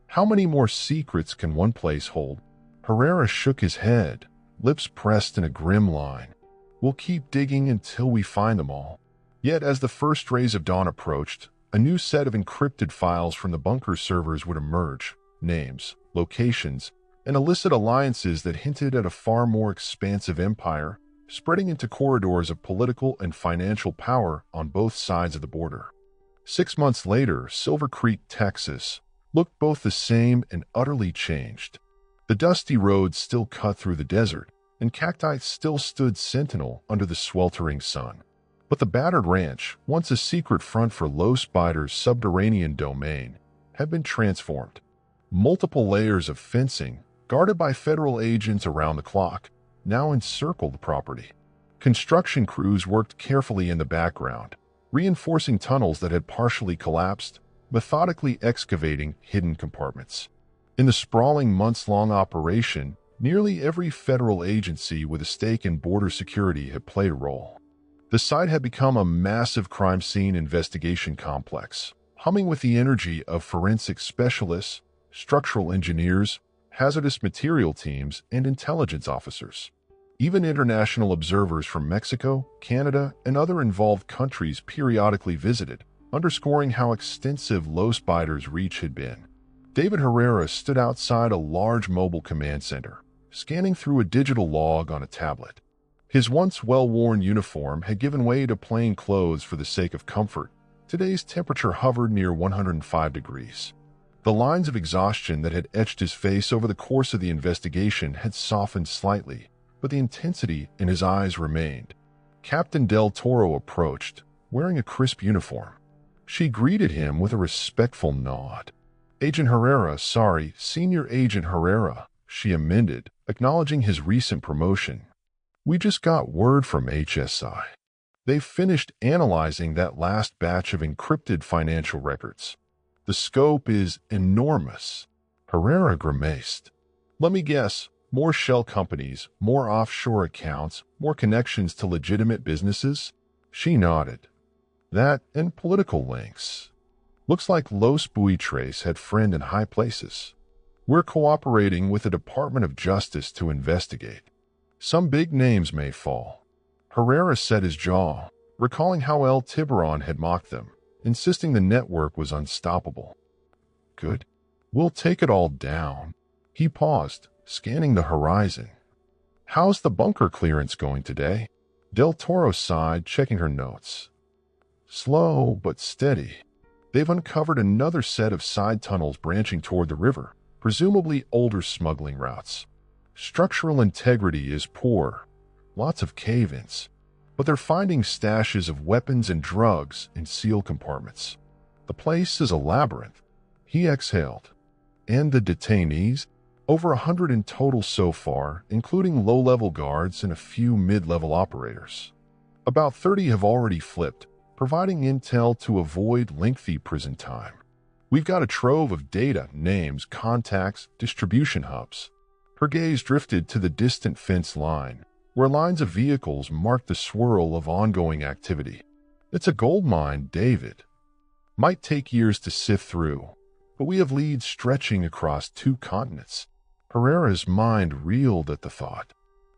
"How many more secrets can one place hold?" Herrera shook his head, lips pressed in a grim line. "We'll keep digging until we find them all." Yet as the first rays of dawn approached, A new set of encrypted files from the bunker servers would emerge: names, locations, and illicit alliances that hinted at a far more expansive empire, spreading into corridors of political and financial power on both sides of the border. 6 months later, Silver Creek, Texas, looked both the same and utterly changed. The dusty roads still cut through the desert, and cacti still stood sentinel under the sweltering sun. But the battered ranch, once a secret front for Los Buitres' subterranean domain, had been transformed. Multiple layers of fencing, guarded by federal agents around the clock, now encircled the property. Construction crews worked carefully in the background, reinforcing tunnels that had partially collapsed, methodically excavating hidden compartments. In the sprawling months-long operation, nearly every federal agency with a stake in border security had played a role. The site had become a massive crime scene investigation complex, humming with the energy of forensic specialists, structural engineers, hazardous material teams, and intelligence officers. Even international observers from Mexico, Canada, and other involved countries periodically visited, underscoring how extensive Los Buitres' reach had been. David Herrera stood outside a large mobile command center, scanning through a digital log on a tablet. His once well-worn uniform had given way to plain clothes for the sake of comfort. Today's temperature hovered near 105 degrees. The lines of exhaustion that had etched his face over the course of the investigation had softened slightly, but the intensity in his eyes remained. Captain Del Toro approached, wearing a crisp uniform. She greeted him with a respectful nod. "Agent Herrera, sorry, Senior Agent Herrera," she amended, acknowledging his recent promotion. "We just got word from HSI. They've finished analyzing that last batch of encrypted financial records. The scope is enormous." Herrera grimaced. "Let me guess, more shell companies, more offshore accounts, more connections to legitimate businesses?" She nodded. "That and political links. Looks like Los Buitres had friend in high places. We're cooperating with the Department of Justice to investigate. Some big names may fall." Herrera set his jaw, recalling how El Tiburon had mocked them, insisting the network was unstoppable. "Good. We'll take it all down." He paused, scanning the horizon. "How's the bunker clearance going today?" Del Toro sighed, checking her notes. "Slow but steady. They've uncovered another set of side tunnels branching toward the river, presumably older smuggling routes. Structural integrity is poor, lots of cave-ins, but they're finding stashes of weapons and drugs in sealed compartments. The place is a labyrinth." He exhaled. "And the detainees? Over 100 in total so far, including low-level guards and a few mid-level operators. About 30 have already flipped, providing intel to avoid lengthy prison time. We've got a trove of data, names, contacts, distribution hubs." Her gaze drifted to the distant fence line, where lines of vehicles marked the swirl of ongoing activity. "It's a gold mine, David. Might take years to sift through, but we have leads stretching across 2 continents." Herrera's mind reeled at the thought.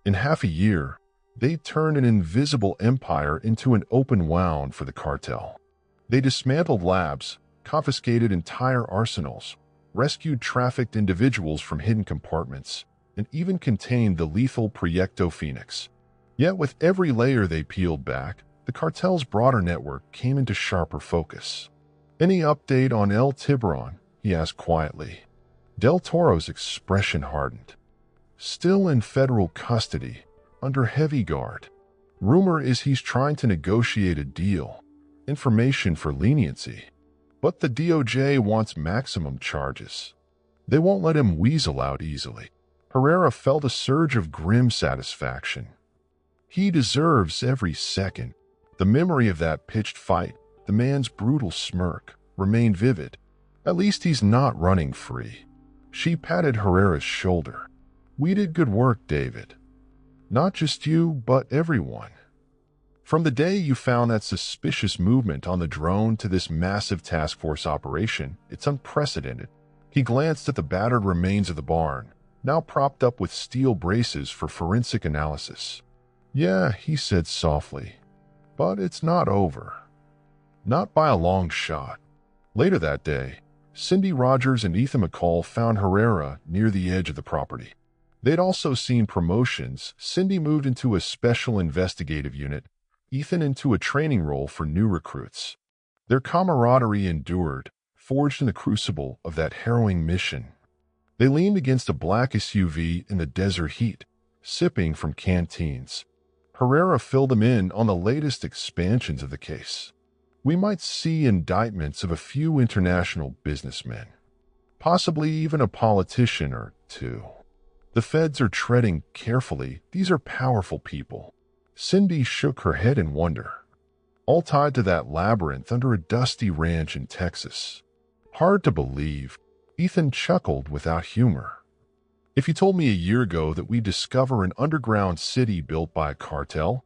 In half a year, they'd turned an invisible empire into an open wound for the cartel. They dismantled labs, confiscated entire arsenals, rescued trafficked individuals from hidden compartments, and even contained the lethal Proyecto Phoenix. Yet with every layer they peeled back, the cartel's broader network came into sharper focus. "Any update on El Tiburon?" he asked quietly. Del Toro's expression hardened. "Still in federal custody, under heavy guard. Rumor is he's trying to negotiate a deal, information for leniency. But the DOJ wants maximum charges. They won't let him weasel out easily." Herrera felt a surge of grim satisfaction. He deserves every second. The memory of that pitched fight, the man's brutal smirk, remained vivid. At least he's not running free. She patted Herrera's shoulder. "We did good work, David. Not just you, but everyone. From the day you found that suspicious movement on the drone to this massive task force operation, it's unprecedented." He glanced at the battered remains of the barn, now propped up with steel braces for forensic analysis. "Yeah," he said softly, "but it's not over. Not by a long shot." Later that day, Cindy Rogers and Ethan McCall found Herrera near the edge of the property. They'd also seen promotions. Cindy moved into a special investigative unit, Ethan into a training role for new recruits. Their camaraderie endured, forged in the crucible of that harrowing mission. They leaned against a black SUV in the desert heat, sipping from canteens. Herrera filled them in on the latest expansions of the case. We might see indictments of a few international businessmen, possibly even a politician or two. The feds are treading carefully. These are powerful people. Cindy shook her head in wonder. All tied to that labyrinth under a dusty ranch in Texas. Hard to believe. Ethan chuckled without humor. If you told me a year ago that we'd discover an underground city built by a cartel,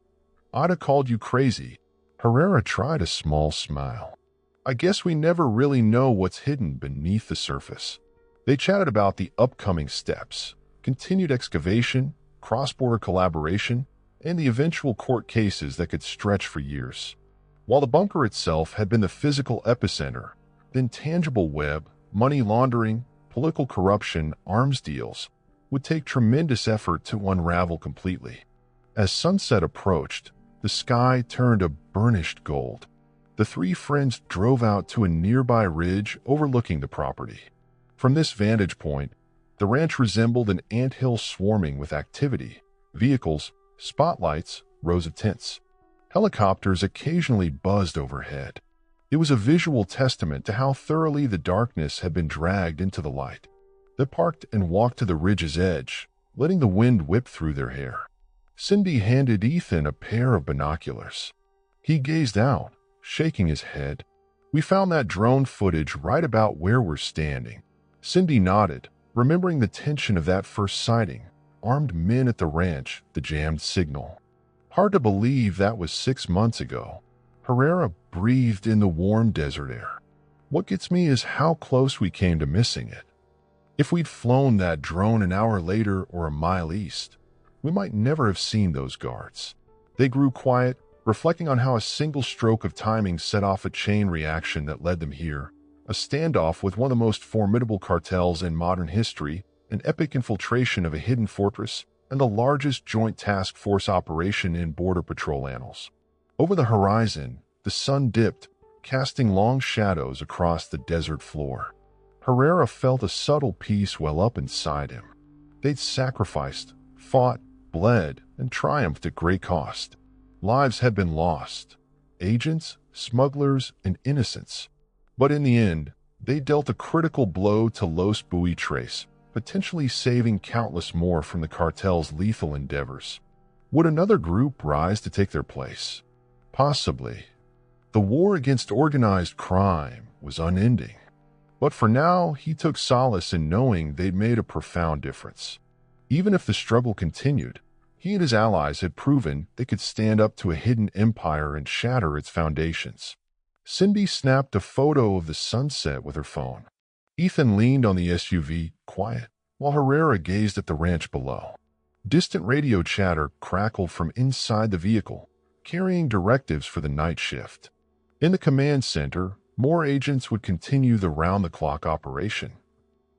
I'd have called you crazy. Herrera tried a small smile. I guess we never really know what's hidden beneath the surface. They chatted about the upcoming steps, continued excavation, cross-border collaboration, and the eventual court cases that could stretch for years. While the bunker itself had been the physical epicenter, the intangible web, money laundering, political corruption, arms deals, would take tremendous effort to unravel completely. As sunset approached, the sky turned a burnished gold. The three friends drove out to a nearby ridge overlooking the property. From this vantage point, the ranch resembled an anthill swarming with activity. Vehicles, spotlights, rows of tents. Helicopters occasionally buzzed overhead. It was a visual testament to how thoroughly the darkness had been dragged into the light. They parked and walked to the ridge's edge, letting the wind whip through their hair. Cindy handed Ethan a pair of binoculars. He gazed out, shaking his head. We found that drone footage right about where we're standing. Cindy nodded, remembering the tension of that first sighting. Armed men at the ranch, the jammed signal. Hard to believe that was 6 months ago. Herrera breathed in the warm desert air. What gets me is how close we came to missing it. If we'd flown that drone an hour later or a mile east, we might never have seen those guards. They grew quiet, reflecting on how a single stroke of timing set off a chain reaction that led them here. A standoff with one of the most formidable cartels in modern history, an epic infiltration of a hidden fortress, and the largest joint task force operation in Border Patrol annals. Over the horizon, the sun dipped, casting long shadows across the desert floor. Herrera felt a subtle peace well up inside him. They'd sacrificed, fought, bled, and triumphed at great cost. Lives had been lost. Agents, smugglers, and innocents. But in the end, they dealt a critical blow to Los Buitres, potentially saving countless more from the cartel's lethal endeavors. Would another group rise to take their place? Possibly. The war against organized crime was unending. But for now, he took solace in knowing they'd made a profound difference. Even if the struggle continued, he and his allies had proven they could stand up to a hidden empire and shatter its foundations. Cindy snapped a photo of the sunset with her phone. Ethan leaned on the SUV, quiet, while Herrera gazed at the ranch below. Distant radio chatter crackled from inside the vehicle, carrying directives for the night shift. In the command center, more agents would continue the round-the-clock operation.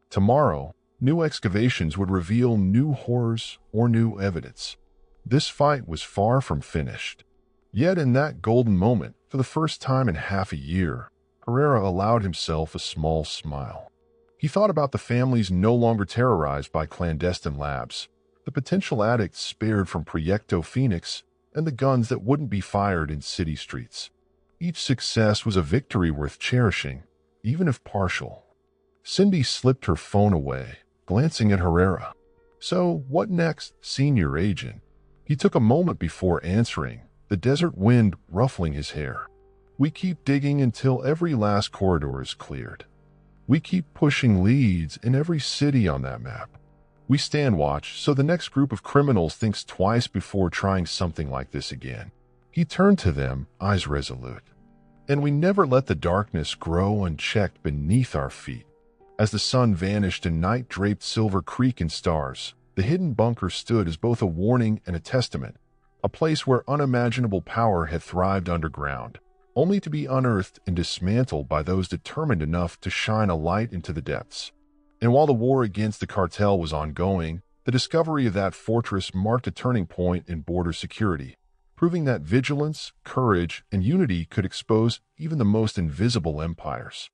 Tomorrow, new excavations would reveal new horrors or new evidence. This fight was far from finished. Yet in that golden moment, for the first time in half a year, Herrera allowed himself a small smile. He thought about the families no longer terrorized by clandestine labs, the potential addicts spared from Proyecto Phoenix, and the guns that wouldn't be fired in city streets. Each success was a victory worth cherishing, even if partial. Cindy slipped her phone away, glancing at Herrera. "So, what next, senior agent?" He took a moment before answering, the desert wind ruffling his hair. "We keep digging until every last corridor is cleared. We keep pushing leads in every city on that map. We stand watch so the next group of criminals thinks twice before trying something like this again." He turned to them, eyes resolute. "And we never let the darkness grow unchecked beneath our feet." As the sun vanished and night draped Silver Creek in stars, the hidden bunker stood as both a warning and a testament, a place where unimaginable power had thrived underground, only to be unearthed and dismantled by those determined enough to shine a light into the depths. And while the war against the cartel was ongoing, the discovery of that fortress marked a turning point in border security, proving that vigilance, courage, and unity could expose even the most invisible empires.